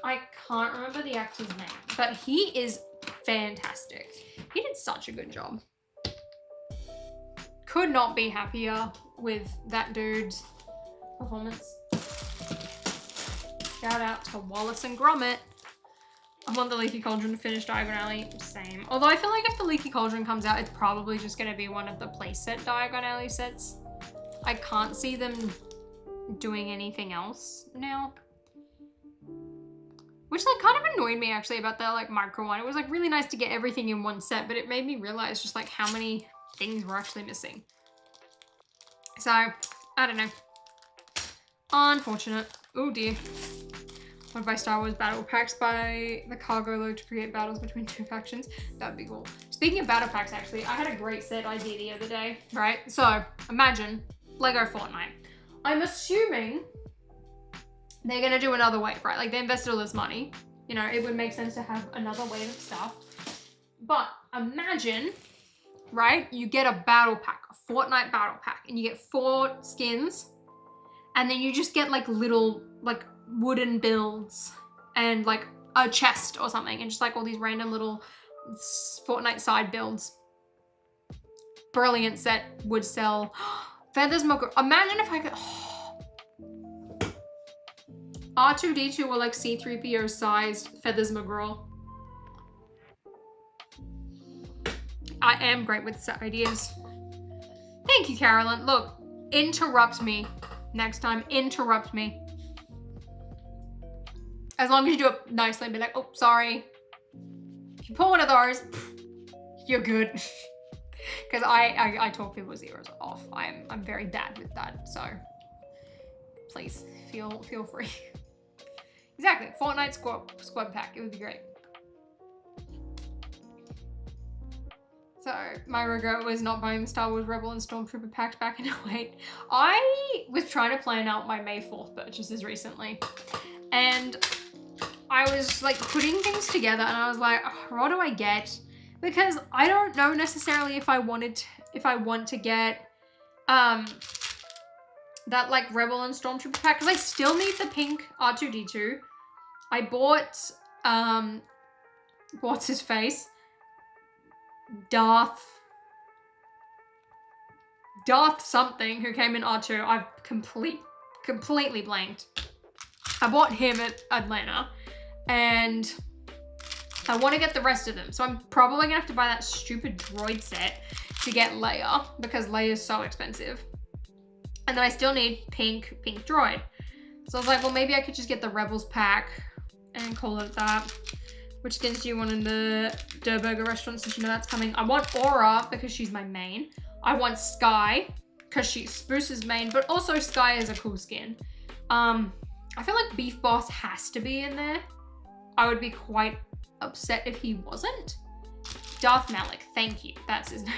I can't remember the actor's name, but he is fantastic. He did such a good job. Could not be happier with that dude's performance. Shout out to Wallace and Gromit. I want the Leaky Cauldron to finish Diagon Alley. Same. Although I feel like if the Leaky Cauldron comes out, it's probably just going to be one of the playset Diagon Alley sets. I can't see them doing anything else now. Which like kind of annoyed me actually about that like micro one. It was like really nice to get everything in one set, but it made me realize just like how many things were actually missing. So, I don't know. Unfortunate. Oh dear. What if I Star Wars battle packs by the cargo load to create battles between 2 factions? That'd be cool. Speaking of battle packs, actually, I had a great set idea the other day, right? So, imagine Lego Fortnite. I'm assuming they're gonna do another wave, right? Like they invested all this money. You know, it would make sense to have another wave of stuff. But imagine, right? You get a battle pack, a Fortnite battle pack, and you get 4 skins. And then you just get like little like wooden builds and like a chest or something and just like all these random little Fortnite side builds. Brilliant set, would sell. Feathers McGraw. Imagine if I could. R2-D2 or like C-3PO sized Feathers McGraw. I am great with set ideas. Thank you, Carolyn. Look, interrupt me. Next time, interrupt me. As long as you do it nicely and be like, oh, sorry. If you pull one of those, you're good. Because I talk people's ears off. I'm very bad with that, so please feel free. Exactly, Fortnite squad pack, it would be great. So, my regret was not buying the Star Wars Rebel and Stormtrooper packs back in 08. I was trying to plan out my May 4th purchases recently. And I was like putting things together and I was like, oh, what do I get? Because I don't know necessarily if I want to get that like Rebel and Stormtrooper pack. Because I still need the pink R2-D2. I bought, what's his face? Darth something who came in R2. I've completely blanked. I bought him at Atlanta and I want to get the rest of them. So I'm probably gonna have to buy that stupid droid set to get Leia because Leia is so expensive. And then I still need pink droid. So I was like, well, maybe I could just get the Rebels pack and call it that. Which skins do you want in the Burger restaurant since you know that's coming? I want Aura because she's my main. I want Sky because she's Spruce's main, but also Sky is a cool skin. I feel like Beef Boss has to be in there. I would be quite upset if he wasn't. Darth Malik, thank you. That's his name.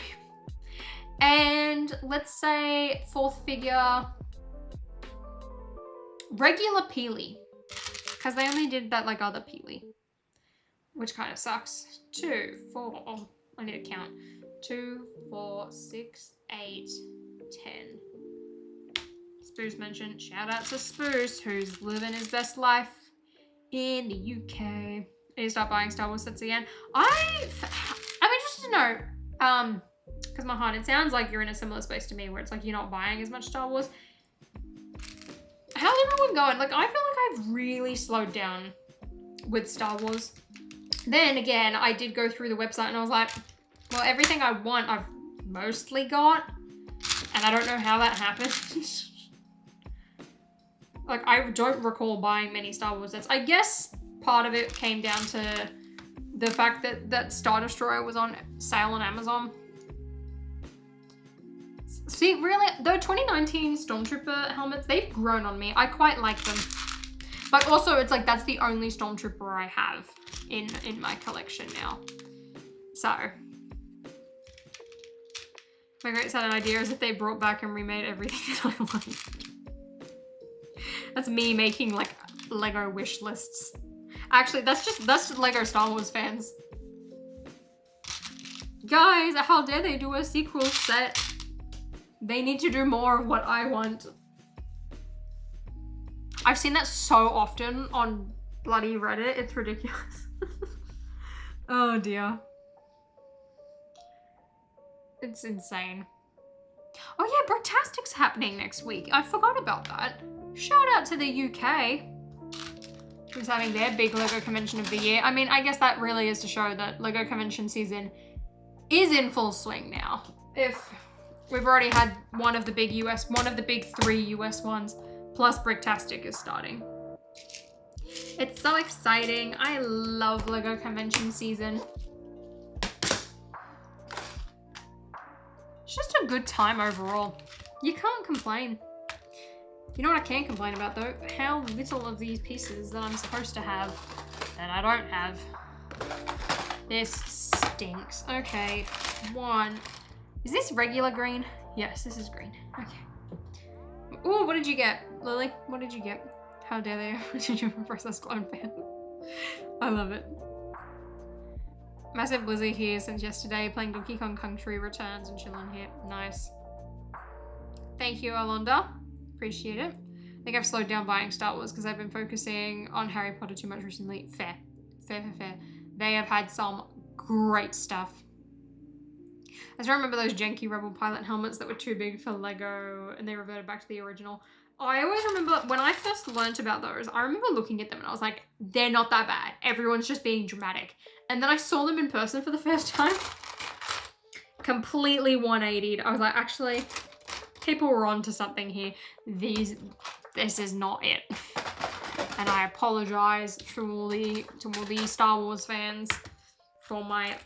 And let's say 4th figure. regular Peely. Because they only did that like other Peely. Which kind of sucks. 2, 4, oh, I need to count. 2, 4, 6, 8, 10. Spoos mentioned. Shout out to Spoos, who's living his best life in the UK. I need to start buying Star Wars sets again. I'm interested to know, because my heart, it sounds like you're in a similar space to me where it's like you're not buying as much Star Wars. How's everyone going? Like, I feel like I've really slowed down with Star Wars. Then again, I did go through the website and I was like, well, everything I want, I've mostly got. And I don't know how that happened. Like, I don't recall buying many Star Wars sets. I guess part of it came down to the fact that Star Destroyer was on sale on Amazon. See, really, the 2019 Stormtrooper helmets, they've grown on me. I quite like them. But also, it's like, that's the only Stormtrooper I have in my collection now. So, my great sudden idea is if they brought back and remade everything that I like. That's me making, like, Lego wish lists. Actually, that's just Lego Star Wars fans. Guys, how dare they do a sequel set? They need to do more of what I want. I've seen that so often on bloody Reddit. It's ridiculous. Oh dear. It's insane. Oh yeah, Bricktastic's happening next week. I forgot about that. Shout out to the UK, who's having their big Lego convention of the year. I mean, I guess that really is to show that Lego convention season is in full swing now. If we've already had one of the big 3 US ones, plus Bricktastic is starting. It's so exciting. I love Lego convention season. It's just a good time overall. You can't complain. You know what I can complain about though? How little of these pieces that I'm supposed to have that I don't have. This stinks. Okay, 1. Is this regular green? Yes, this is green. Okay. Ooh, what did you get? Lily, what did you get? How dare they? What did you Princess Clone fan? I love it. Massive Blizzy here since yesterday, playing Donkey Kong Country Returns and chilling here. Nice. Thank you, Alonda. Appreciate it. I think I've slowed down buying Star Wars because I've been focusing on Harry Potter too much recently. Fair. Fair, fair, fair. They have had some great stuff. I still remember those janky Rebel Pilot helmets that were too big for Lego and they reverted back to the original. I always remember when I first learnt about those, I remember looking at them and I was like, they're not that bad. Everyone's just being dramatic. And then I saw them in person for the first time. Completely 180'd. I was like, actually, people were onto something here. This is not it. And I apologize to all the Star Wars fans for my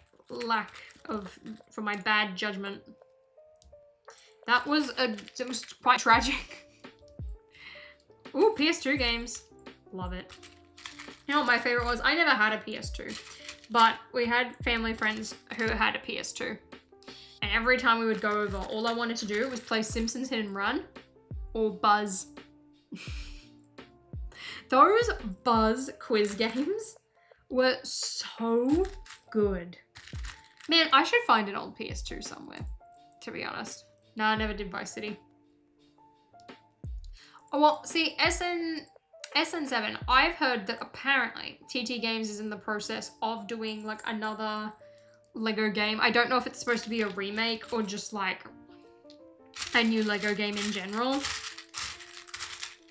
for my bad judgment. It was quite tragic. Ooh, PS2 games. Love it. You know what my favorite was? I never had a PS2, but we had family friends who had a PS2. And every time we would go over, all I wanted to do was play Simpsons Hit and Run or Buzz. Those Buzz quiz games were so good. Man, I should find an old PS2 somewhere, to be honest. No, I never did Vice City. Oh, well, see, SN7, I've heard that apparently TT Games is in the process of doing like another Lego game. I don't know if it's supposed to be a remake or just like a new Lego game in general.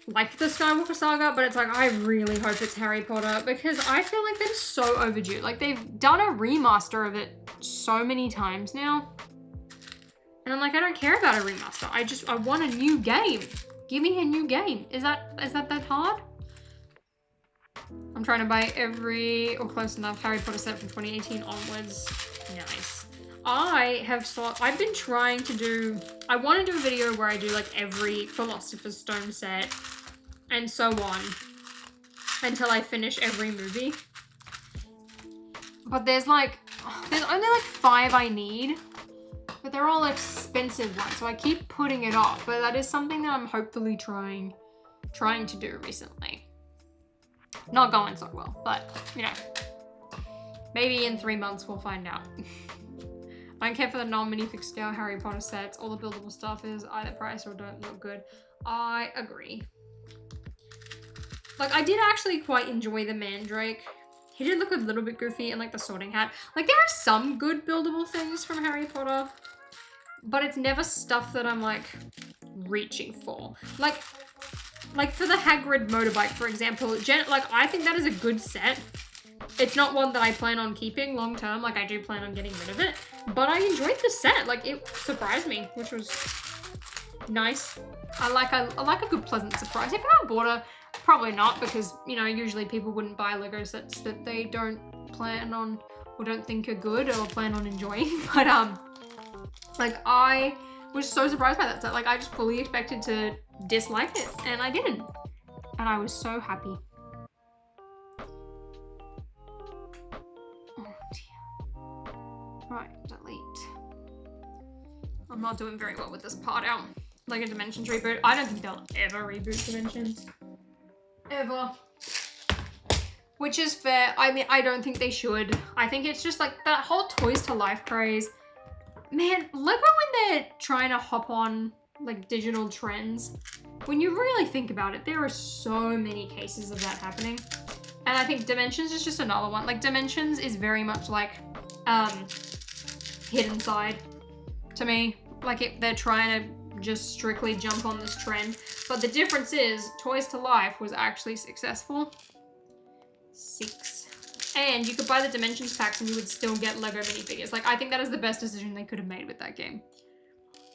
Like the Skywalker Saga, but it's like, I really hope it's Harry Potter because I feel like that is so overdue. Like they've done a remaster of it so many times now. And I'm like, I don't care about a remaster. I want a new game. Give me a new game. Is that hard? I'm trying to buy every, or close enough, Harry Potter set from 2018 onwards. Nice. I've been trying to do, I want to do a video where I do like every Philosopher's Stone set and so on until I finish every movie. But there's only like 5 I need, but they're all expensive ones, so I keep putting it off. But that is something that I'm hopefully trying trying to do recently. Not going so well, but you know, maybe in 3 months we'll find out. I don't care for the non-minifig scale Harry Potter sets. All the buildable stuff is either priced or don't look good. I agree. Like, I did actually quite enjoy the Mandrake. He did look a little bit goofy, and like the Sorting Hat. Like, there are some good buildable things from Harry Potter, but it's never stuff that I'm like reaching for. Like for the Hagrid motorbike, for example, like I think that is a good set. It's not one that I plan on keeping long term. Like, I do plan on getting rid of it, but I enjoyed the set. Like, it surprised me, which was nice. I like a good pleasant surprise. If I bought her, probably not, because you know, usually people wouldn't buy Lego sets that they don't plan on or don't think are good or plan on enjoying. But like, I was so surprised by that set. Like, I just fully expected to dislike it, and I didn't, and I was so happy. Oh dear. Right, delete. I'm not doing very well with this part out. Lego Dimensions reboot. I don't think they'll ever reboot Dimensions. Ever. Which is fair. I mean, I don't think they should. I think it's just like that whole Toys to Life craze. Man, Lego, when they're trying to hop on like digital trends, when you really think about it, there are so many cases of that happening. And I think Dimensions is just another one. Like, Dimensions is very much like Hidden Side to me. Like, they're trying to just strictly jump on this trend. But the difference is Toys to Life was actually successful. 6. And you could buy the Dimensions packs and you would still get Lego minifigures. Like, I think that is the best decision they could have made with that game.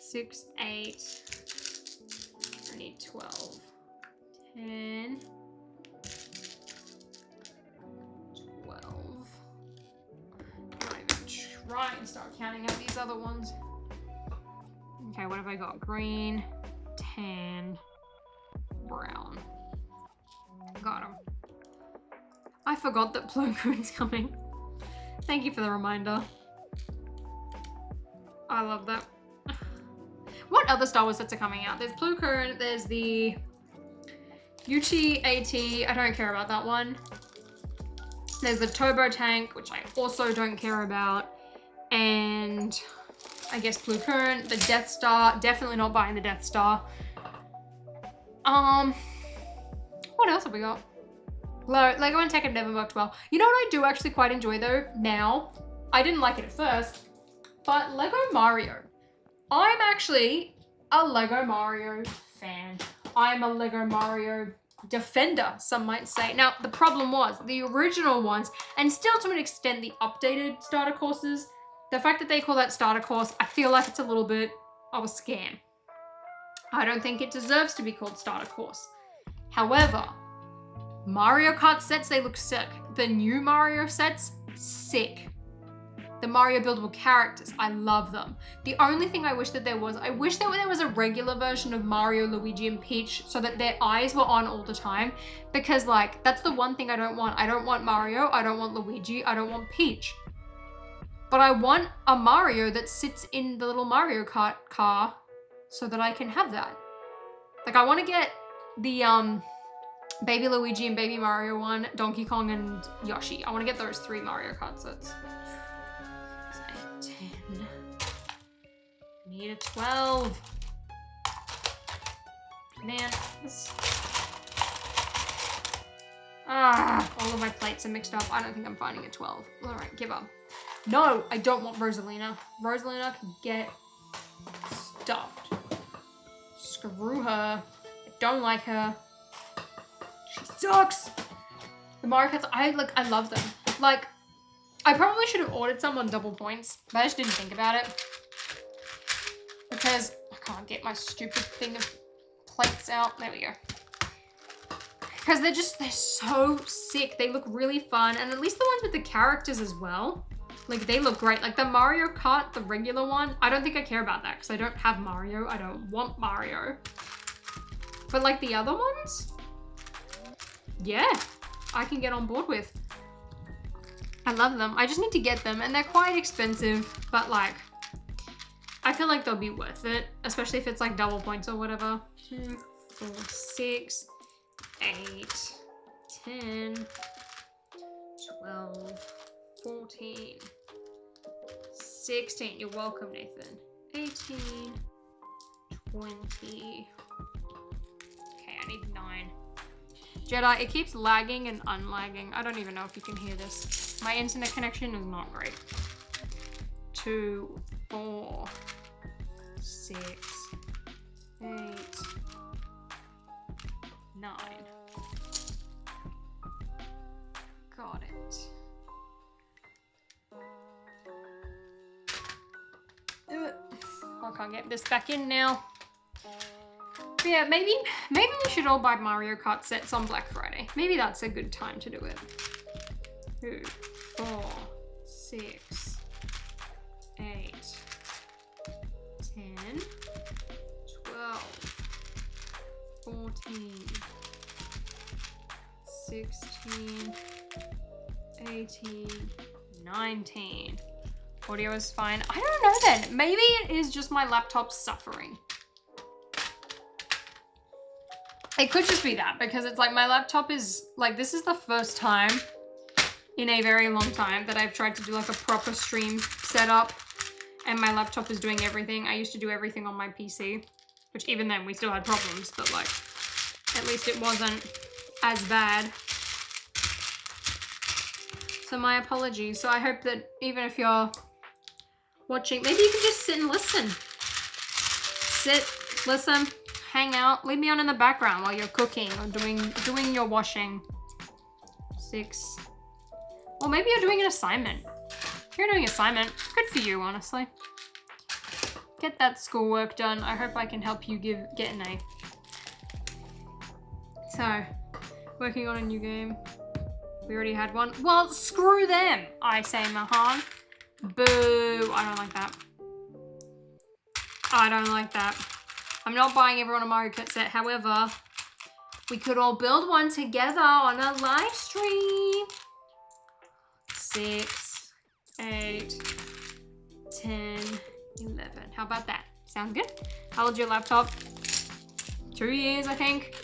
6, 8. I need 12. 10. 12. I'm not even trying to start counting out these other ones. Okay, what have I got? Green, tan, brown. Got them. I forgot that Plo Koon's coming. Thank you for the reminder. I love that. What other Star Wars sets are coming out? There's Plo Koon, there's the Yuchi AT, I don't care about that one. There's the Turbo Tank, which I also don't care about. And I guess Plo Koon, the Death Star, definitely not buying the Death Star. What else have we got? Lego and Tech have never worked well. You know what I do actually quite enjoy though now? I didn't like it at first, but Lego Mario. I'm actually a Lego Mario fan. I'm a Lego Mario defender, some might say. Now, the problem was the original ones, and still to an extent the updated starter courses, the fact that they call that starter course, I feel like it's a little bit of a scam. I don't think it deserves to be called starter course. However, Mario Kart sets, they look sick. The new Mario sets, sick. The Mario buildable characters, I love them. The only thing I wish that there was, I wish that there was a regular version of Mario, Luigi, and Peach so that their eyes were on all the time. Because like, that's the one thing I don't want. I don't want Mario, I don't want Luigi, I don't want Peach. But I want a Mario that sits in the little Mario Kart car so that I can have that. Like, I want to get the Baby Luigi and Baby Mario one, Donkey Kong and Yoshi. I want to get those 3 Mario Kart sets. 10. I need a 12. Man, this... all of my plates are mixed up. I don't think I'm finding a 12. All right, give up. No, I don't want Rosalina. Rosalina can get stuffed. Screw her. I don't like her. She sucks. The Mario Karts, I love them. Like, I probably should have ordered some on double points, but I just didn't think about it. Because I can't get my stupid thing of plates out. There we go. Because they're so sick. They look really fun. And at least the ones with the characters as well. Like, they look great. Like, the Mario Kart, the regular one, I don't think I care about that because I don't have Mario. I don't want Mario. But, like, the other ones, yeah, I can get on board with. I love them. I just need to get them. And they're quite expensive, but, like, I feel like they'll be worth it. Especially if it's, like, double points or whatever. 2, 4, 6. 8, 10, 12, 14, 16. You're welcome, Nathan. 18, 20. Okay, I need 9. Jedi, it keeps lagging and unlagging. I don't even know if you can hear this. My internet connection is not great. 2, 4, 6, 8, 9. Got it. I can't get this back in now. But yeah, maybe we should all buy Mario Kart sets on Black Friday. Maybe that's a good time to do it. 2, 4, 6, 8, 10, 12, 14, 16, 18, 19. Audio is fine. I don't know then. Maybe it is just my laptop suffering. It could just be that, because it's like my laptop is like, this is the first time in a very long time that I've tried to do like a proper stream setup and my laptop is doing everything. I used to do everything on my PC, which even then we still had problems, but like at least it wasn't as bad. So my apologies. So I hope that even if you're watching, maybe you can just sit and listen. Sit, listen, hang out, leave me on in the background while you're cooking or doing your washing. 6. Or maybe you're doing an assignment. If you're doing an assignment, good for you, honestly. Get that schoolwork done. I hope I can help you get an A. So, working on a new game. We already had one. Well, screw them, I say, Mahan. Boo. I don't like that. I don't like that. I'm not buying everyone a Mario Kart set. However, we could all build one together on a live stream. 6, 8, 10, 11. How about that? Sounds good? How old's your laptop? 2 years, I think.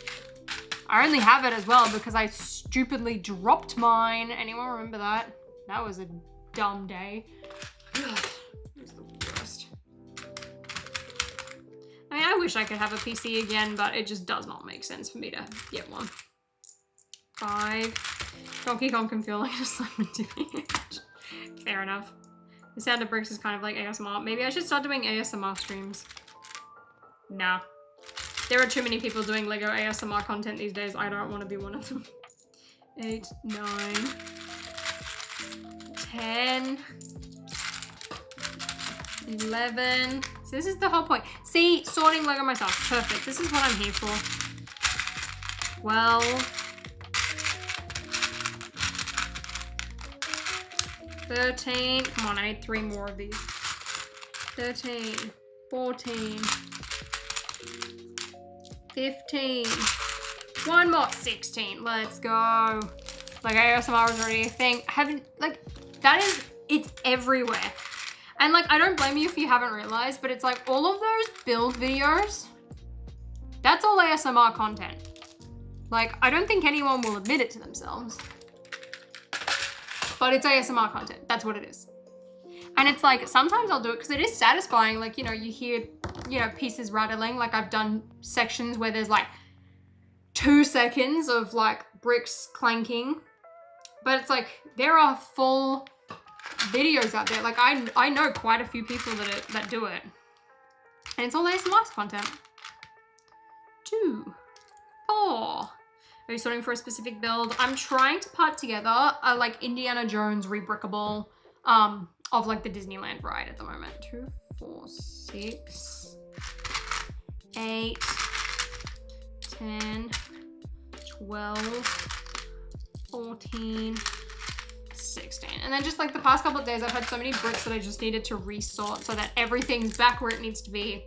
I only have it as well because I stupidly dropped mine. Anyone remember that? That was a dumb day. It was the worst. I mean, I wish I could have a PC again, but it just does not make sense for me to get one. 5. Donkey Kong can feel like a Simon doing it. Fair enough. The sound of bricks is kind of like ASMR. Maybe I should start doing ASMR streams. Nah. There are too many people doing Lego ASMR content these days. I don't want to be one of them. 8, 9, 10, 11. So this is the whole point. See, sorting Lego myself. Perfect. This is what I'm here for. 12. 13. Come on, I need 3 more of these. 13. 14. 15. 1 more. 16. Let's go. Like, ASMR is already a thing. It's everywhere. And like, I don't blame you if you haven't realized, but it's like all of those build videos, that's all ASMR content. Like, I don't think anyone will admit it to themselves, but it's ASMR content. That's what it is. And it's like, sometimes I'll do it because it is satisfying. Like, you know, you hear, you know, pieces rattling. Like, I've done sections where there's like 2 seconds of like bricks clanking, but it's like, there are full videos out there. Like, I know quite a few people that do it, and it's all ASMR content. 2, 4. Are you sorting for a specific build? I'm trying to part together a like Indiana Jones rebrickable of like the Disneyland ride at the moment. 2, 4, 6, 8, 10, 12, 14, 16. And then just like the past couple of days, I've had so many bricks that I just needed to resort so that everything's back where it needs to be,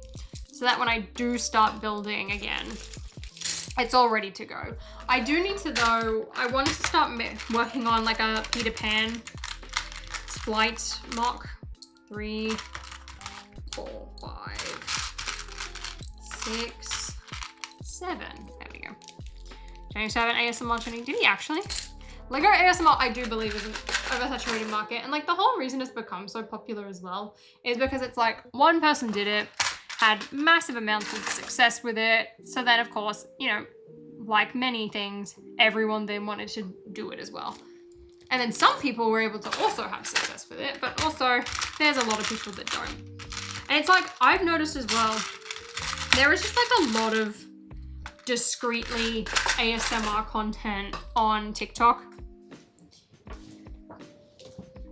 so that when I do start building again, it's all ready to go. I do need to though, I wanted to start working on like a Peter Pan flight mock. 3, 4, 5, 6, 7. There we go. 27 ASMR training. Did he actually? Lego ASMR, I do believe, is an oversaturated market. And like the whole reason it's become so popular as well is because it's like one person did it, had massive amounts of success with it. So then of course, you know, like many things, everyone then wanted to do it as well. And then some people were able to also have success with it, but also there's a lot of people that don't. And it's like, I've noticed as well, there is just like a lot of discreetly ASMR content on TikTok.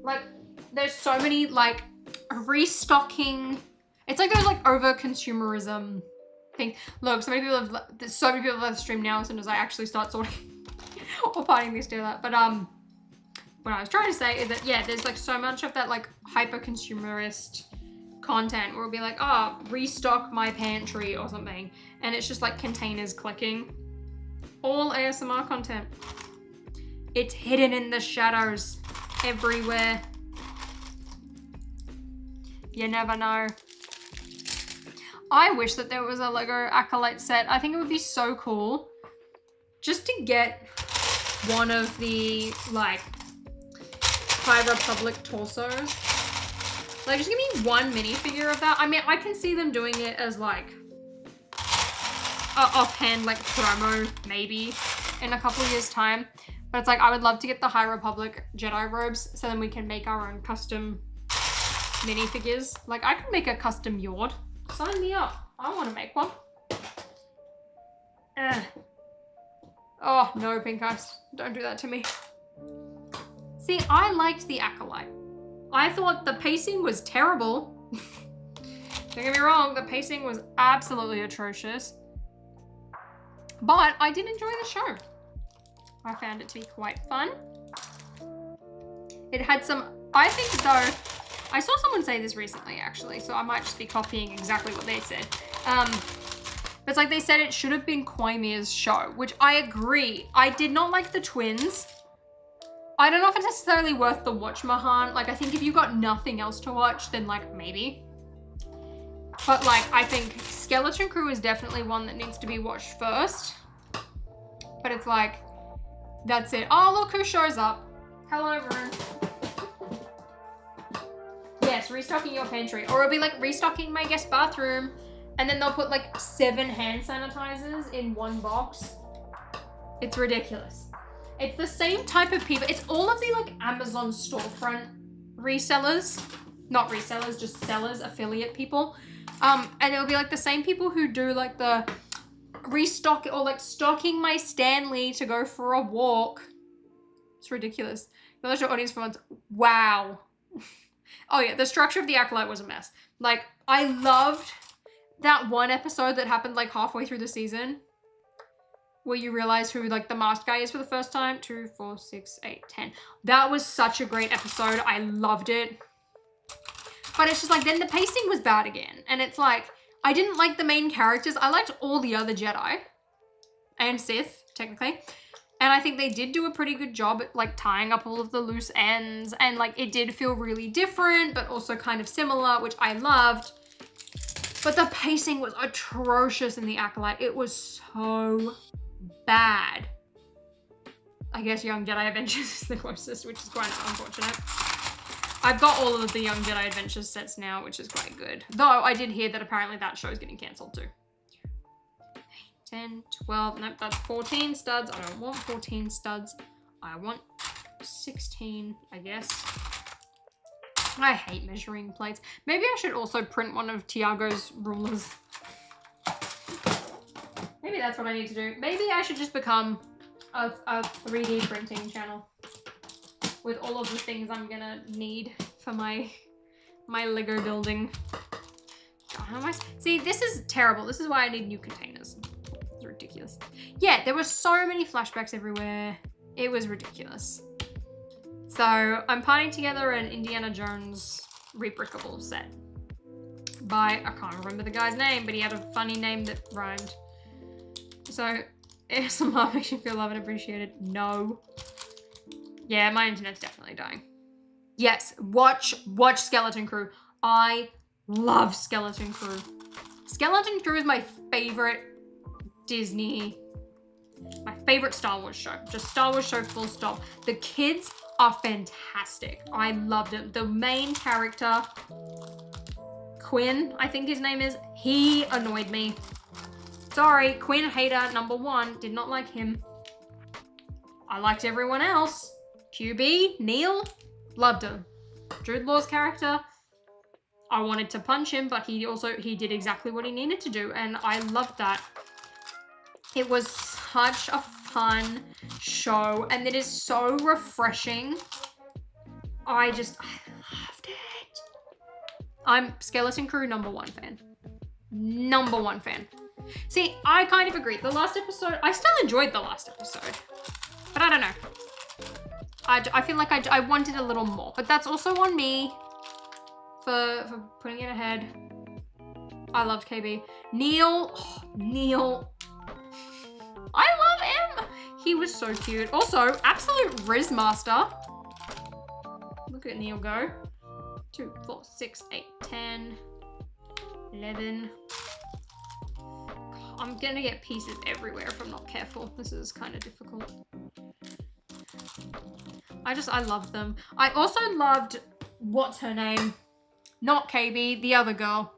Like, there's so many like restocking. It's like those like over consumerism things. Look, so many people have left the stream now as soon as I actually start sorting or parting this together. But what I was trying to say is that, yeah, there's like so much of that like hyper consumerist content where it'll be like, oh, restock my pantry or something. And it's just like containers clicking. All ASMR content. It's hidden in the shadows everywhere. You never know. I wish that there was a Lego Acolyte set. I think it would be so cool just to get one of the like High Republic torsos. Like, just give me one minifigure of that. I mean, I can see them doing it as like offhand like promo maybe in a couple years time. But it's like, I would love to get the High Republic Jedi robes so then we can make our own custom minifigures. Like, I could make a custom Yord. Sign me up. I want to make one. Oh, no, Pink Eyes. Don't do that to me. See, I liked the Acolyte. I thought the pacing was terrible. Don't get me wrong, the pacing was absolutely atrocious. But I did enjoy the show. I found it to be quite fun. It had some, I think though, I saw someone say this recently actually, so I might just be copying exactly what they said. It's like they said it should have been Quaimir's show, which I agree. I did not like the twins. I don't know if it's necessarily worth the watch, Mahan. Like, I think if you've got nothing else to watch, then like maybe. But like, I think Skeleton Crew is definitely one that needs to be watched first. But it's like, that's it. Oh, look who shows up. Hello, Rune. Yes, restocking your pantry. Or it'll be like restocking my guest bathroom. And then they'll put like 7 hand sanitizers in one box. It's ridiculous. It's the same type of people. It's all of the like Amazon storefront resellers. Not resellers, just sellers, affiliate people. And it'll be like the same people who do like the restock or like stocking my Stanley to go for a walk. It's ridiculous. You'll let your audience for once. Wow. Oh yeah, the structure of the Acolyte was a mess. Like, I loved that one episode that happened like halfway through the season where you realize who like the masked guy is for the first time. 2, 4, 6, 8, 10. That was such a great episode. I loved it. But it's just like, then the pacing was bad again. And it's like, I didn't like the main characters. I liked all the other Jedi and Sith, technically. And I think they did do a pretty good job at like tying up all of the loose ends. And like, it did feel really different, but also kind of similar, which I loved. But the pacing was atrocious in the Acolyte. It was so bad. I guess Young Jedi Adventures is the closest, which is quite unfortunate. I've got all of the Young Jedi Adventures sets now, which is quite good. Though I did hear that apparently that show is getting cancelled too. 10, 12, nope, that's 14 studs. I don't want 14 studs. I want 16, I guess. I hate measuring plates. Maybe I should also print one of Tiago's rulers. Maybe that's what I need to do. Maybe I should just become a 3D printing channel with all of the things I'm gonna need for my Lego building. See, this is terrible. This is why I need new containers. It's ridiculous. Yeah, there were so many flashbacks everywhere. It was ridiculous. So I'm putting together an Indiana Jones rebrickable set by, I can't remember the guy's name, but he had a funny name that rhymed. So ASMR makes you feel loved and appreciated. No. Yeah, my internet's definitely dying. Yes, watch Skeleton Crew. I love Skeleton Crew. Skeleton Crew is my favorite Disney My favorite Star Wars show. Just Star Wars show, full stop. The kids are fantastic. I loved it. The main character, Quinn, I think his name is, he annoyed me. Sorry, Quinn hater #1. Did not like him. I liked everyone else. QB, Neil, loved him. Jude Law's character, I wanted to punch him, but he did exactly what he needed to do, and I loved that. It was such a fun show, and it is so refreshing. I loved it. I'm Skeleton Crew #1 fan. #1 fan. See, I kind of agree. The last episode, I still enjoyed the last episode, but I don't know. I feel like I wanted a little more, but that's also on me for putting it ahead. I loved KB. Neil, I love him. He was so cute. Also, absolute Riz master. Look at Neil go. 2, 4, 6, 8, 10, 11. I'm gonna get pieces everywhere if I'm not careful. This is kind of difficult. I loved them. I also loved, what's her name? Not KB, the other girl.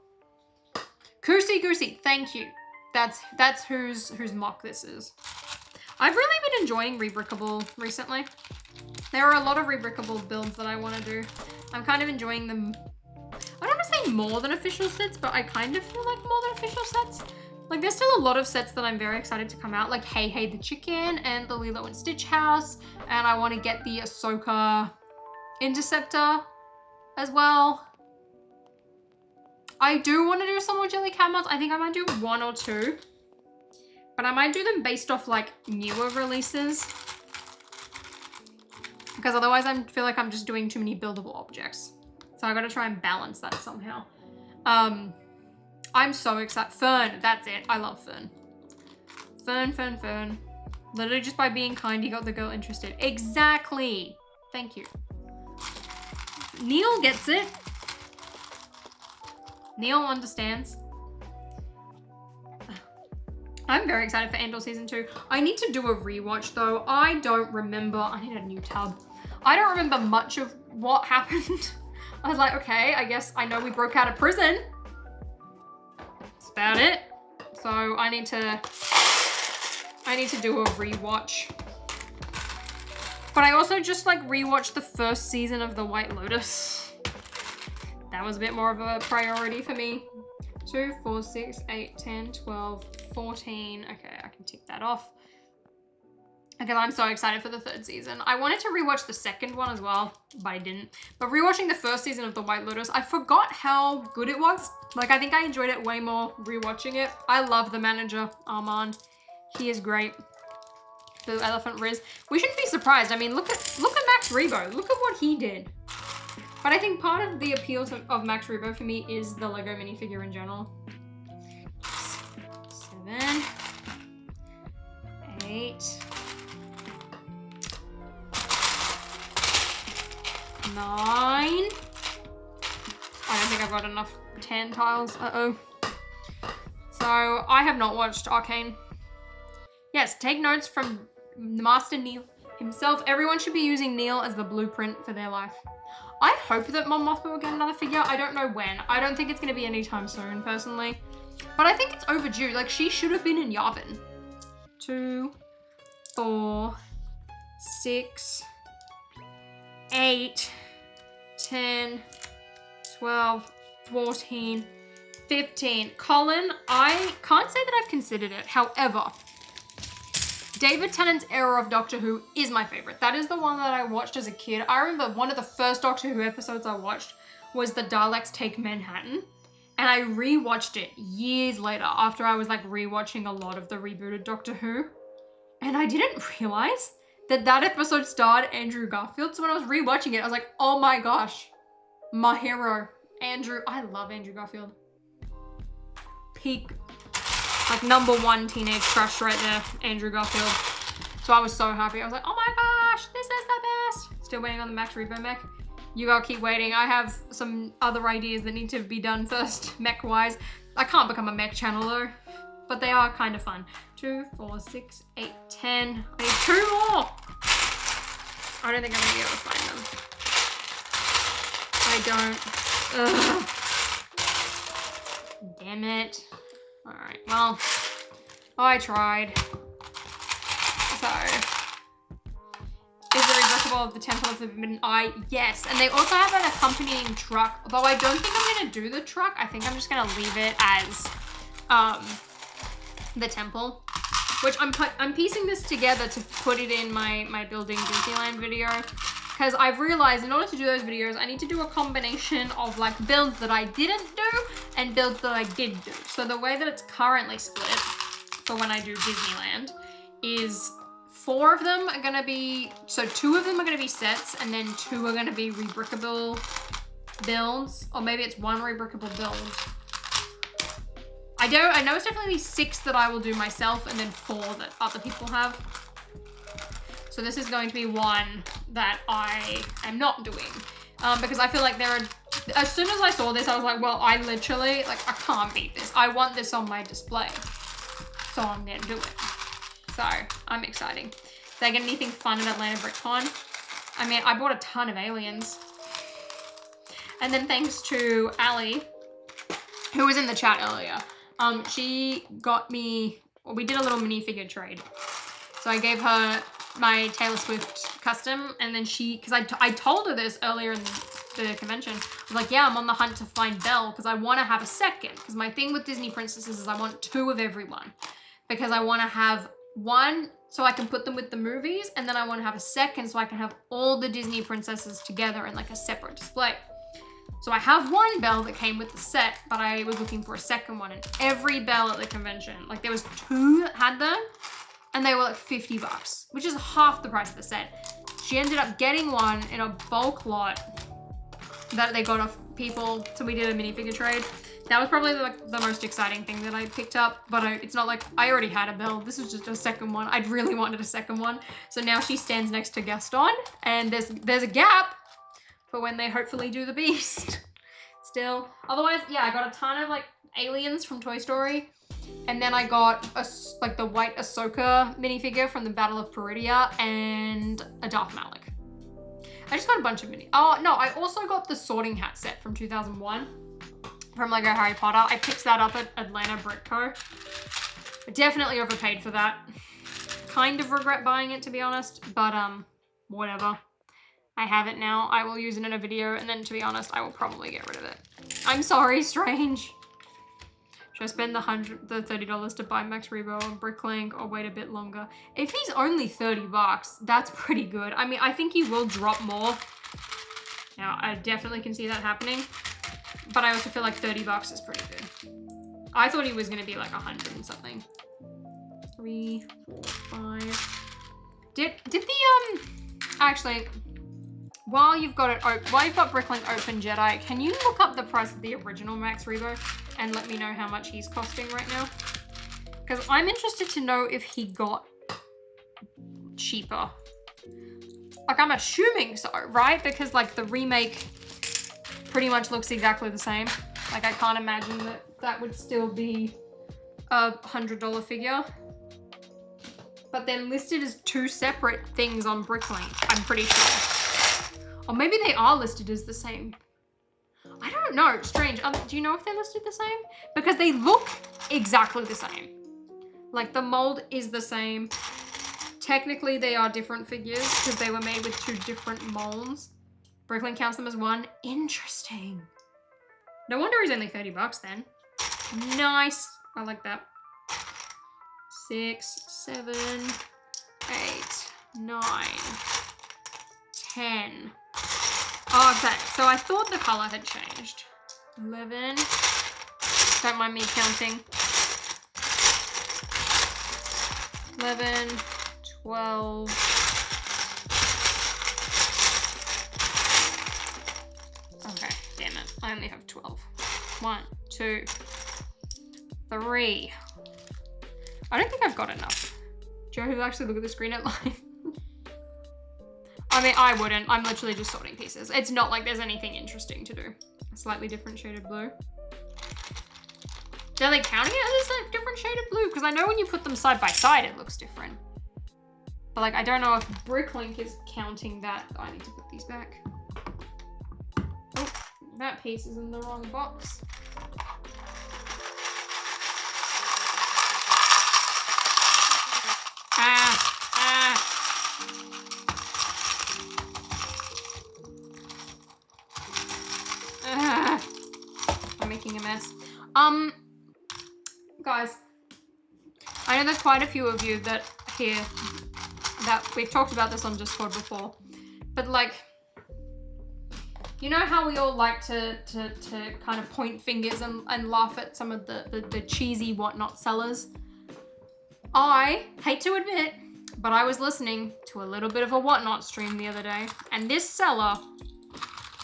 Goosey, thank you. That's whose mock this is. I've really been enjoying Rebrickable recently. There are a lot of Rebrickable builds that I want to do. I'm kind of enjoying them. I don't want to say more than official sets, but I kind of feel like more than official sets. Like, there's still a lot of sets that I'm very excited to come out, like Hey the Chicken and the Lilo and Stitch house, and I want to get the Ahsoka Interceptor as well. I do want to do some more Jelly Cat mods. I think I might do 1 or 2, but I might do them based off like newer releases, because otherwise I feel like I'm just doing too many buildable objects. So I got to try and balance that somehow. I'm so excited. Fern, that's it. I love Fern. Fern. Literally just by being kind, he got the girl interested. Exactly. Thank you. Neil gets it. Neil understands. I'm very excited for Andor Season 2. I need to do a rewatch though. I don't remember. I need a new tab. I don't remember much of what happened. I was like, okay, I guess I know we broke out of prison. That's about it. So I need to do a rewatch. But I also just like rewatched the first season of The White Lotus. That was a bit more of a priority for me. 2, 4, 6, 8, 10, 12, 14. Okay, I can tick that off. Because I'm so excited for the 3rd season. I wanted to rewatch the 2nd one as well, but I didn't. But rewatching the 1st season of The White Lotus, I forgot how good it was. Like, I think I enjoyed it way more rewatching it. I love the manager, Armand. He is great. The Elephant Riz. We shouldn't be surprised. I mean, look at Max Rebo. Look at what he did. But I think part of the appeal of Max Rebo for me is the Lego minifigure in general. 7, 8, 9. I don't think I've got enough 10 tiles. Uh-oh. So I have not watched Arcane. Yes, take notes from Master Neil himself. Everyone should be using Neil as the blueprint for their life. I hope that Mon Mothma will get another figure. I don't know when. I don't think it's going to be anytime soon, personally. But I think it's overdue. Like, she should have been in Yavin. 2, 4, 6, 8, 10, 12, 14, 15. Colin, I can't say that I've considered it. However, David Tennant's era of Doctor Who is my favorite. That is the one that I watched as a kid. I remember one of the first Doctor Who episodes I watched was the Daleks Take Manhattan. And I rewatched it years later after I was like rewatching a lot of the rebooted Doctor Who. And I didn't realize that that episode starred Andrew Garfield. So when I was rewatching it, I was like, oh my gosh, my hero, Andrew. I love Andrew Garfield. Peak, like #1 teenage crush right there, Andrew Garfield. So I was so happy. I was like, oh my gosh, this is the best. Still waiting on the Max Rebo mech. You gotta keep waiting. I have some other ideas that need to be done first, mech-wise. I can't become a mech channel though. but they are kind of fun. 2, 4, 6, 8, 10. I need 2 more. I don't think I'm gonna be able to find them. I don't. Ugh. Damn it. All right, well, I tried. So, is the reversible of the Temple of the Forbidden Eye? Yes, and they also have an accompanying truck, although I don't think I'm gonna do the truck. I think I'm just gonna leave it as the temple, which I'm piecing this together to put it in my building Disneyland video, because I've realized in order to do those videos, I need to do a combination of like builds that I didn't do and builds that I did do. So the way that it's currently split for when I do Disneyland is 4 of them are gonna be, so 2 of them are gonna be sets and then 2 are gonna be rebrickable builds, or maybe it's 1 rebrickable build. I know it's definitely 6 that I will do myself and then 4 that other people have. So this is going to be 1 that I am not doing because I feel like there are, as soon as I saw this, I was like, well, I literally, like, I can't beat this. I want this on my display. So I'm gonna do it. So I'm excited. Did I get anything fun at Atlanta BrickCon? I mean, I bought a ton of aliens. And then thanks to Ali, who was in the chat earlier, she got me, well, we did a little minifigure trade. So I gave her my Taylor Swift custom, and then she, because I told her this earlier in the convention, I was like, yeah, I'm on the hunt to find Belle, because I want to have a second, because my thing with Disney princesses is I want 2 of everyone, because I want to have 1 so I can put them with the movies, and then I want to have a second so I can have all the Disney princesses together in like a separate display. So I have 1 Belle that came with the set, but I was looking for a second one, and every Belle at the convention, like there was 2 that had them, and they were like $50, which is half the price of the set. She ended up getting 1 in a bulk lot that they got off people, so we did a minifigure trade. That was probably the most exciting thing that I picked up, but it's not like I already had a Belle. This was just a second one. I'd really wanted a second one. So now she stands next to Gaston, and there's a gap for when they hopefully do the Beast. Still, otherwise, yeah, I got a ton of like aliens from Toy Story, and then I got like the white Ahsoka minifigure from the Battle of Peridia and a Darth Malik. I just got a bunch of oh no, I also got the Sorting Hat set from 2001 from Lego Harry Potter. I picked that up at Atlanta BrickCon. I definitely overpaid for that. Kind of regret buying it, to be honest, but whatever. I have it now. I will use it in a video, and then to be honest, I will probably get rid of it. I'm sorry, Strange. Should I spend the $30 to buy Max Rebo and Bricklink, or wait a bit longer? If he's only $30, that's pretty good. I mean, I think he will drop more. Now, I definitely can see that happening, but I also feel like $30 is pretty good. I thought he was gonna be like 100 and something. 3, 4, 5. Did the actually, while you've got Bricklink open, Jedi, can you look up the price of the original Max Rebo and let me know how much he's costing right now? Because I'm interested to know if he got cheaper. Like, I'm assuming so, right? Because like the remake pretty much looks exactly the same. Like, I can't imagine that would still be a $100 figure. But they're listed as 2 separate things on Bricklink, I'm pretty sure. Or maybe they are listed as the same. I don't know, Strange. Do you know if they're listed the same? Because they look exactly the same. Like, the mold is the same. Technically, they are different figures because they were made with 2 different molds. Bricklink counts them as 1. Interesting. No wonder he's only $30 then. Nice. I like that. 6, 7, 8, 9, 10. Oh, okay, so I thought the color had changed. 11. Don't mind me counting. 11, 12. Okay, damn it. I only have 12. 1, 2, 3. I don't think I've got enough. Joe, who actually look at the screen at live? I mean, I wouldn't. I'm literally just sorting pieces. It's not like there's anything interesting to do. A slightly different shade of blue. Are they counting it as a different shade of blue? Because I know when you put them side by side, it looks different. But like, I don't know if Bricklink is counting that. I need to put these back. Oh, that piece is in the wrong box. I'm making a mess. Guys, I know there's quite a few of you that here that we've talked about this on Discord before, but like, you know how we all like to kind of point fingers and laugh at some of the cheesy whatnot sellers? I hate to admit, but I was listening to a little bit of a whatnot stream the other day, and this seller,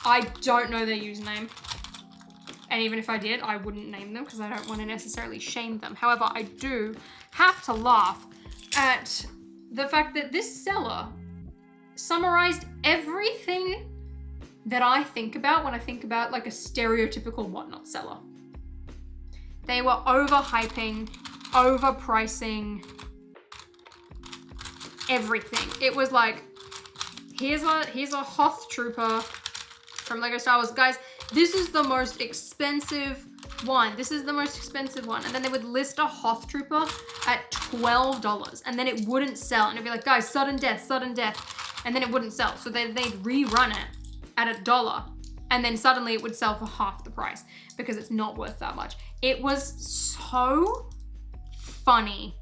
I don't know their username. And even if I did, I wouldn't name them because I don't want to necessarily shame them. However, I do have to laugh at the fact that this seller summarized everything that I think about when I think about like a stereotypical whatnot seller. They were overhyping, overpricing everything. It was like, here's a Hoth Trooper from Lego Star Wars. Guys, this is the most expensive one. This is the most expensive one. And then they would list a Hoth Trooper at $12 and then it wouldn't sell. And it'd be like, guys, sudden death. And then it wouldn't sell. So they'd rerun it at $1 and then suddenly it would sell for half the price because it's not worth that much. It was so funny.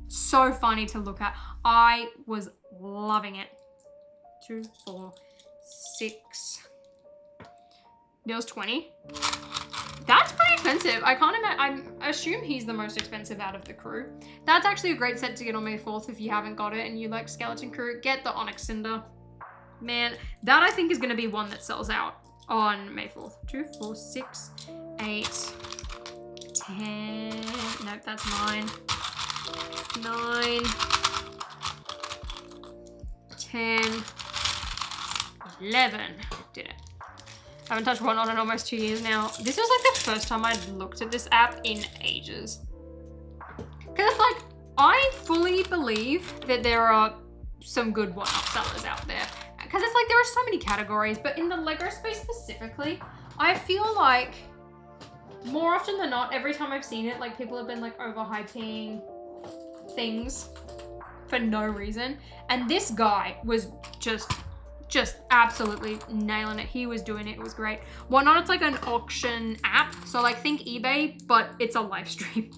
So funny to look at. I was loving it. 2, 4, 6. Neil's 20. That's pretty expensive. I can't imagine. I assume he's the most expensive out of the crew. That's actually a great set to get on May 4th if you haven't got it and you like Skeleton Crew. Get the Onyx Cinder. Man, that I think is going to be one that sells out on May 4th. 2, 4, 6, 8, 10. Nope, that's 9. 9. 10. 11. Did it. I haven't touched Whatnot in almost 2 years now. This was like the first time I'd looked at this app in ages. Because like, I fully believe that there are some good Whatnot sellers out there. Because it's like, there are so many categories, but in the Lego space specifically, I feel like more often than not, every time I've seen it, like people have been like overhyping things for no reason. And this guy was just absolutely nailing it. He was doing it. It was great. Whatnot, it's like an auction app. So like think eBay, but it's a live stream.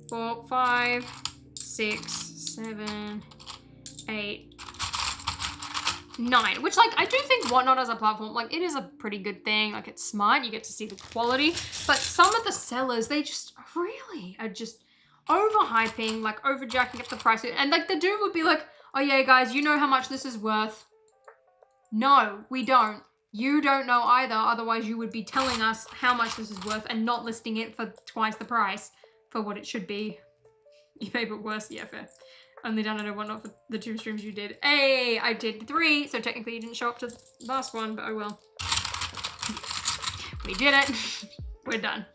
4, 5, 6, 7, 8, 9. Which like, I do think Whatnot as a platform, like it is a pretty good thing. Like it's smart. You get to see the quality. But some of the sellers, they just really are just overhyping, like overjacking up the price. And like the dude would be like, oh yeah, guys, you know how much this is worth? No, we don't. You don't know either, otherwise you would be telling us how much this is worth and not listing it for twice the price for what it should be. eBay but worse, yeah, fair. Only done it at Whatnot for the 2 streams you did. Hey, I did 3, so technically you didn't show up to the last one, but oh well. We did it. We're done.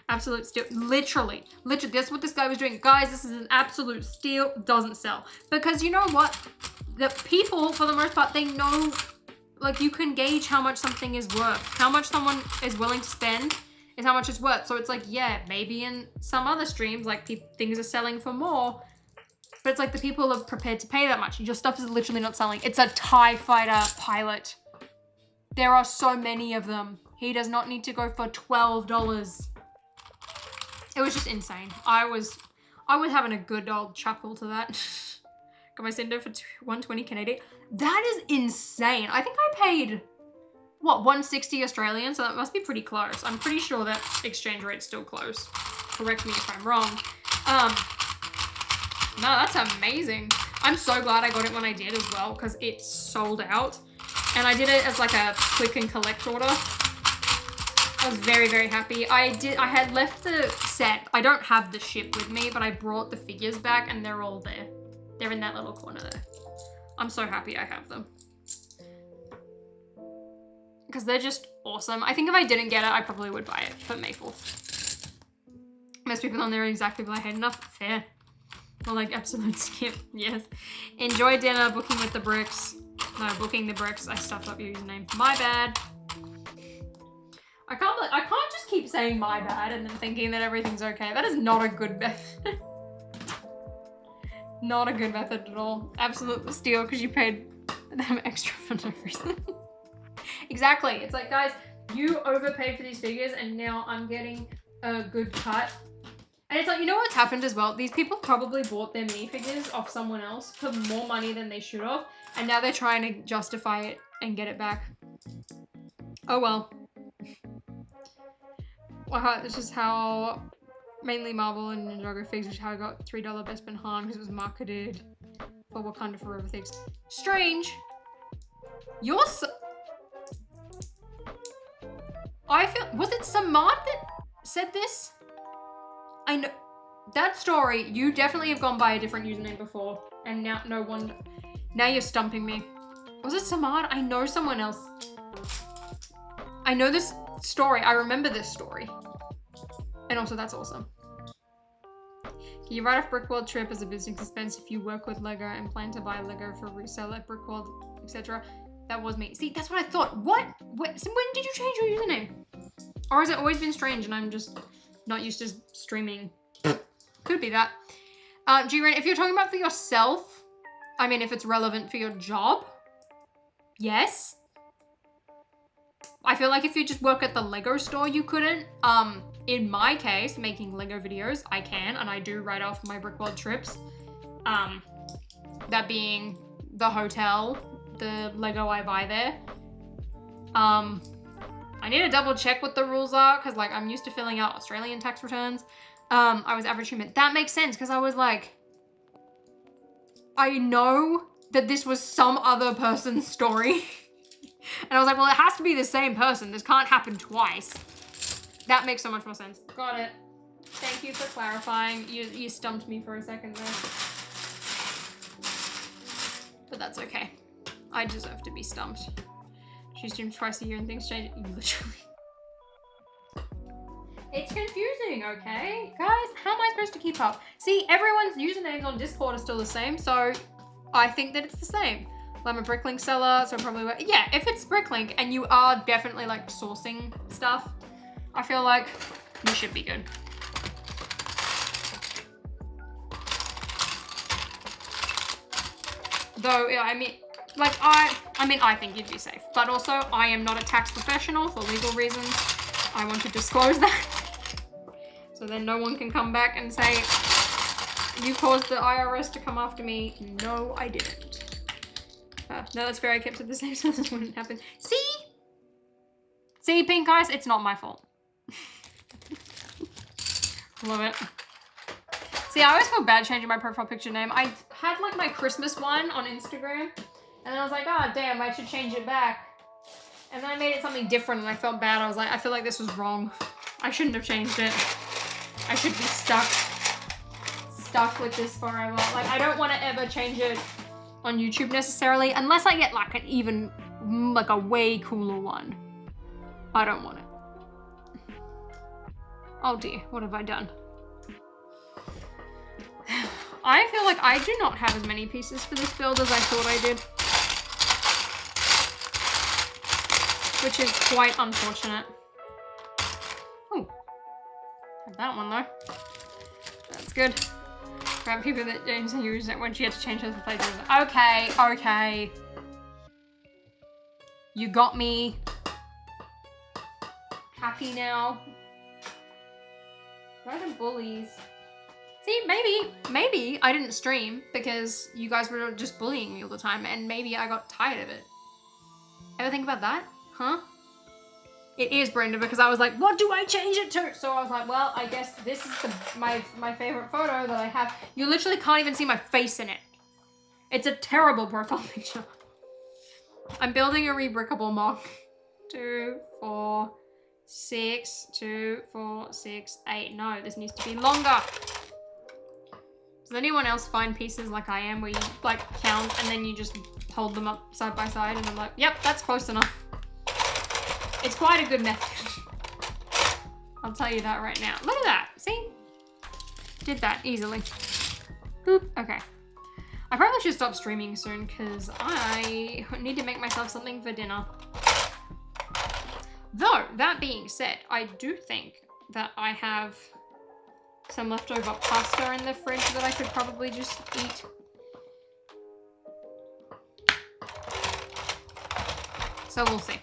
Absolute steal. Literally, that's what this guy was doing. Guys, this is an absolute steal. Doesn't sell. Because you know what? The people, for the most part, they know, like, you can gauge how much something is worth. How much someone is willing to spend is how much it's worth. So it's like, yeah, maybe in some other streams, like, things are selling for more. But it's like the people are prepared to pay that much. Your stuff is literally not selling. It's a TIE Fighter pilot. There are so many of them. He does not need to go for $12. It was just insane. I was having a good old chuckle to that. Got my Cinder for 120 Canadian. That is insane. I think I paid, what, 160 Australian? So that must be pretty close. I'm pretty sure that exchange rate's still close. Correct me if I'm wrong. No, that's amazing. I'm so glad I got it when I did as well because it sold out. And I did it as like a click and collect order. I was very, very happy. I had left the set. I don't have the ship with me, but I brought the figures back and they're all there. They're in that little corner there. I'm so happy I have them. because they're just awesome. I think if I didn't get it, I probably would buy it for May 4th. Most people on there are exactly what I hate enough. Fair. Or like absolute skip. Yes. Enjoy dinner, booking with the bricks. No, booking the bricks. I stuffed up your username. My bad. I can't just keep saying my bad and then thinking that everything's okay. That is not a good method. Not a good method at all. Absolute steal because you paid them extra for no reason. Exactly. It's like, guys, you overpaid for these figures and now I'm getting a good cut. And it's like, you know what's happened as well? These people probably bought their minifigures off someone else for more money than they should have. And now they're trying to justify it and get it back. Oh well. Wow, it's just how mainly Marvel and Ninjago figs, which is how I got $3 Best Han because it was marketed for Wakanda Forever things. Strange. You're so... I feel... Was it Samad that said this? I know that story, you definitely have gone by a different username before and now no one, now you're stumping me. Was it Samad? I know someone else. I know this story. I remember this story. And also that's awesome. Can you write off Brickworld trip as a business expense if you work with Lego and plan to buy Lego for resale at Brickworld, etc.? That was me. See, that's what I thought. What? So when did you change your username? Or has it always been strange and I'm just not used to streaming? Could be that. G-Ren, if you're talking about for yourself, I mean, if it's relevant for your job, yes. I feel like if you just work at the Lego store, you couldn't. In my case, making Lego videos, I can, and I do write off my Brickworld trips. That being the hotel, the Lego I buy there. I need to double check what the rules are because like I'm used to filling out Australian tax returns. I was average human. That makes sense because I was like, I know that this was some other person's story. And I was like, well, it has to be the same person. This can't happen twice. That makes so much more sense. Got it. Thank you for clarifying. You stumped me for a second there. But that's okay. I deserve to be stumped. She streams twice a year and things change. Literally. It's confusing, okay? Guys, how am I supposed to keep up? See, everyone's usernames on Discord are still the same, so I think that it's the same. I'm a Bricklink seller, so probably, yeah, if it's Bricklink and you are definitely like sourcing stuff, I feel like you should be good. Though, yeah, I mean, like, I think you'd be safe, but also I am not a tax professional for legal reasons. I want to disclose that. So then no one can come back and say, you caused the IRS to come after me. No, I didn't. No, that's fair. I kept it the same so this wouldn't happen. See? See, pink eyes? It's not my fault. Love it. See, I always feel bad changing my profile picture name. I had like my Christmas one on Instagram and then I was like, oh damn, I should change it back. And then I made it something different and I felt bad. I was like, I feel like this was wrong. I shouldn't have changed it. I should be stuck with this forever. Like, I don't want to ever change it on YouTube necessarily, unless I get like an even, like a way cooler one. I don't want it. Oh dear, what have I done? I feel like I do not have as many pieces for this build as I thought I did. Which is quite unfortunate. Oh, have that one though. That's good. Grab people that James used it when she had to change her places. Okay, okay. You got me. Happy now. Where are the bullies? See, maybe I didn't stream because you guys were just bullying me all the time and maybe I got tired of it. Ever think about that? Huh? It is Brenda because I was like, what do I change it to? So I was like, well, I guess this is my favorite photo that I have. You literally can't even see my face in it. It's a terrible profile picture. I'm building a rebrickable mock. 2, 4, 6, 2, 4, 6, 8. No, this needs to be longer. Does anyone else find pieces like I am where you like count and then you just hold them up side by side and I'm like, yep, that's close enough. It's quite a good method. I'll tell you that right now. Look at that. See? Did that easily. Boop. Okay. I probably should stop streaming soon because I need to make myself something for dinner. Though, that being said, I do think that I have some leftover pasta in the fridge that I could probably just eat. So we'll see.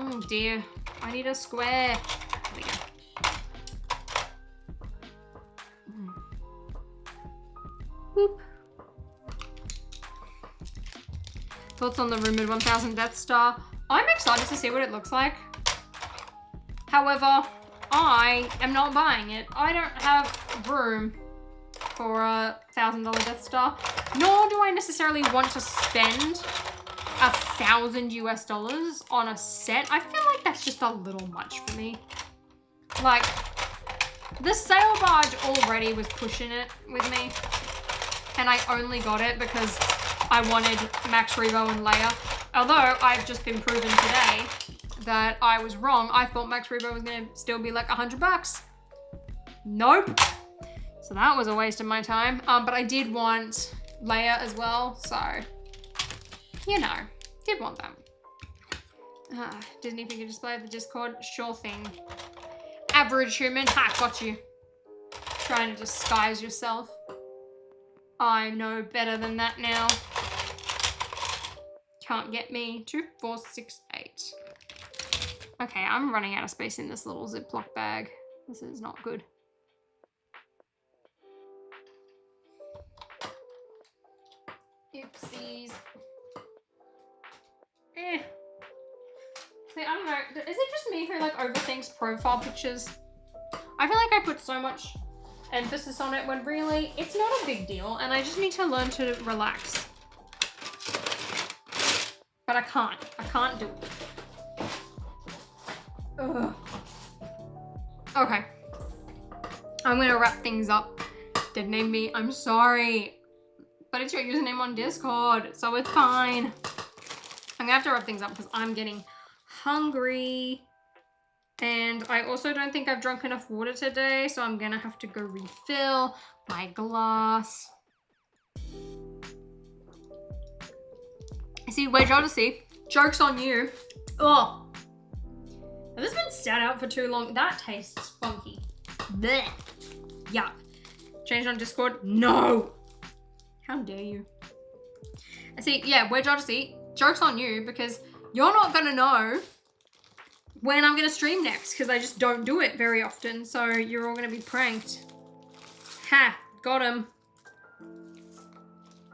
Oh dear, I need a square. There we go. Boop. Thoughts on the rumored 1000 Death Star? I'm excited to see what it looks like. However, I am not buying it. I don't have room for a $1,000 Death Star, nor do I necessarily want to spend $1,000 US on a set. I feel like that's just a little much for me. Like, the sail barge already was pushing it with me, and I only got it because I wanted Max Rebo and Leia. Although I've just been proven today that I was wrong. I thought Max Rebo was gonna still be like $100. Nope. So that was a waste of my time. But I did want Leia as well, so you know, did want them. Disney figure display of the Discord, sure thing. Average human, ha, got you. Trying to disguise yourself. I know better than that now. Can't get me. 2, 4, 6, 8. Okay, I'm running out of space in this little Ziploc bag. This is not good. Oopsies. See, I don't know. Is it just me who like overthinks profile pictures? I feel like I put so much emphasis on it when really it's not a big deal and I just need to learn to relax. But I can't do it. Ugh. Okay. I'm gonna wrap things up. Didn't name me, I'm sorry. But it's your username on Discord, so it's fine. I'm gonna have to wrap things up because I'm getting hungry. And I also don't think I've drunk enough water today, so I'm gonna have to go refill my glass. See, wait, Odyssey. Joke's on you. Oh. Has this been sat out for too long? That tastes funky. Blech. Yuck. Changed on Discord? No. How dare you? And see, yeah, Wedge Odyssey, joke's on you because you're not gonna know when I'm gonna stream next because I just don't do it very often. So you're all gonna be pranked. Ha, got him.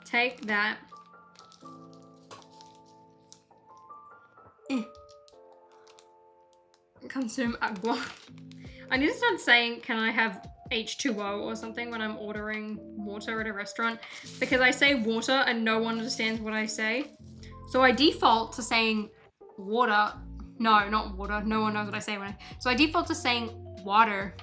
Take that. Consume agua. I need to start saying, can I have H2O or something when I'm ordering water at a restaurant? Because I say water and no one understands what I say. So I default to saying water. No, not water. No one knows what I say when so I default to saying water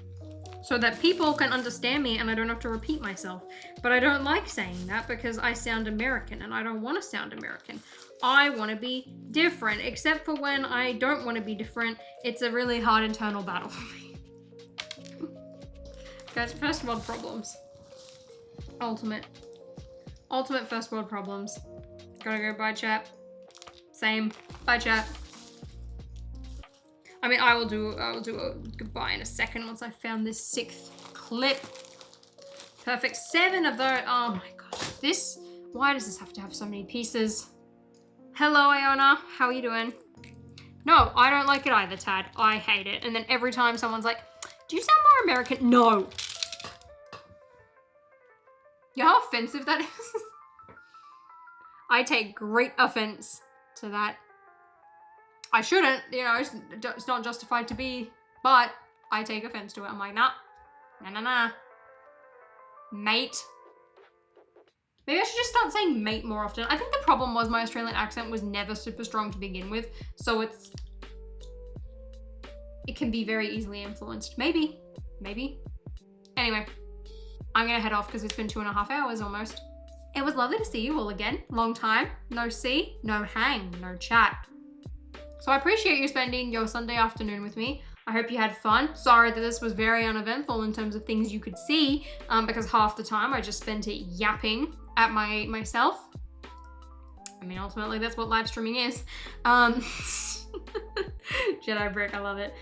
so that people can understand me and I don't have to repeat myself. But I don't like saying that because I sound American and I don't want to sound American. I want to be different, except for when I don't want to be different. It's a really hard internal battle for me. Guys, first world problems. Ultimate first world problems. Gotta go, bye chat. Same, bye chat. I mean, I will do a goodbye in a second once I found this 6th clip. Perfect, 7 of those. Oh my gosh, why does this have to have so many pieces? Hello, Iona, how are you doing? No, I don't like it either, Tad. I hate it. And then every time someone's like, do you sound more American? No. You know how offensive that is? I take great offense to that. I shouldn't, you know, it's not justified to be, but I take offense to it. I'm like, nah, nah. Mate. Maybe I should just start saying mate more often. I think the problem was my Australian accent was never super strong to begin with, so it can be very easily influenced. Maybe. Anyway, I'm gonna head off because it's been 2.5 hours almost. It was lovely to see you all again. Long time. No see, no hang, no chat. So I appreciate you spending your Sunday afternoon with me. I hope you had fun. Sorry that this was very uneventful in terms of things you could see, because half the time I just spent it yapping at myself. I mean, ultimately that's what live streaming is. Jedi Brick, I love it.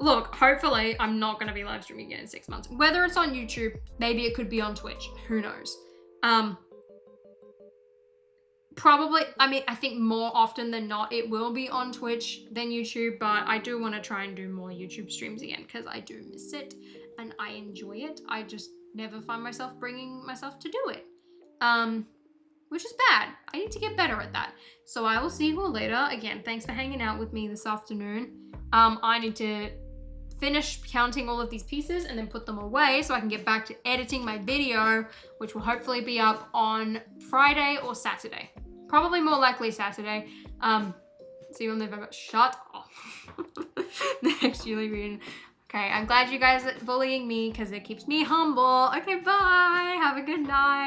Look, hopefully I'm not gonna be live streaming again in 6 months. Whether it's on YouTube, maybe it could be on Twitch, who knows? Probably, I mean, I think more often than not, it will be on Twitch than YouTube, but I do want to try and do more YouTube streams again because I do miss it and I enjoy it. I just never find myself bringing myself to do it, which is bad. I need to get better at that. So I will see you all later. Again, thanks for hanging out with me this afternoon. I need to finish counting all of these pieces and then put them away so I can get back to editing my video, which will hopefully be up on Friday or Saturday. Probably more likely Saturday. See you on November. Shut off. Next Julie reading. Okay, I'm glad you guys are bullying me because it keeps me humble. Okay, bye. Have a good night.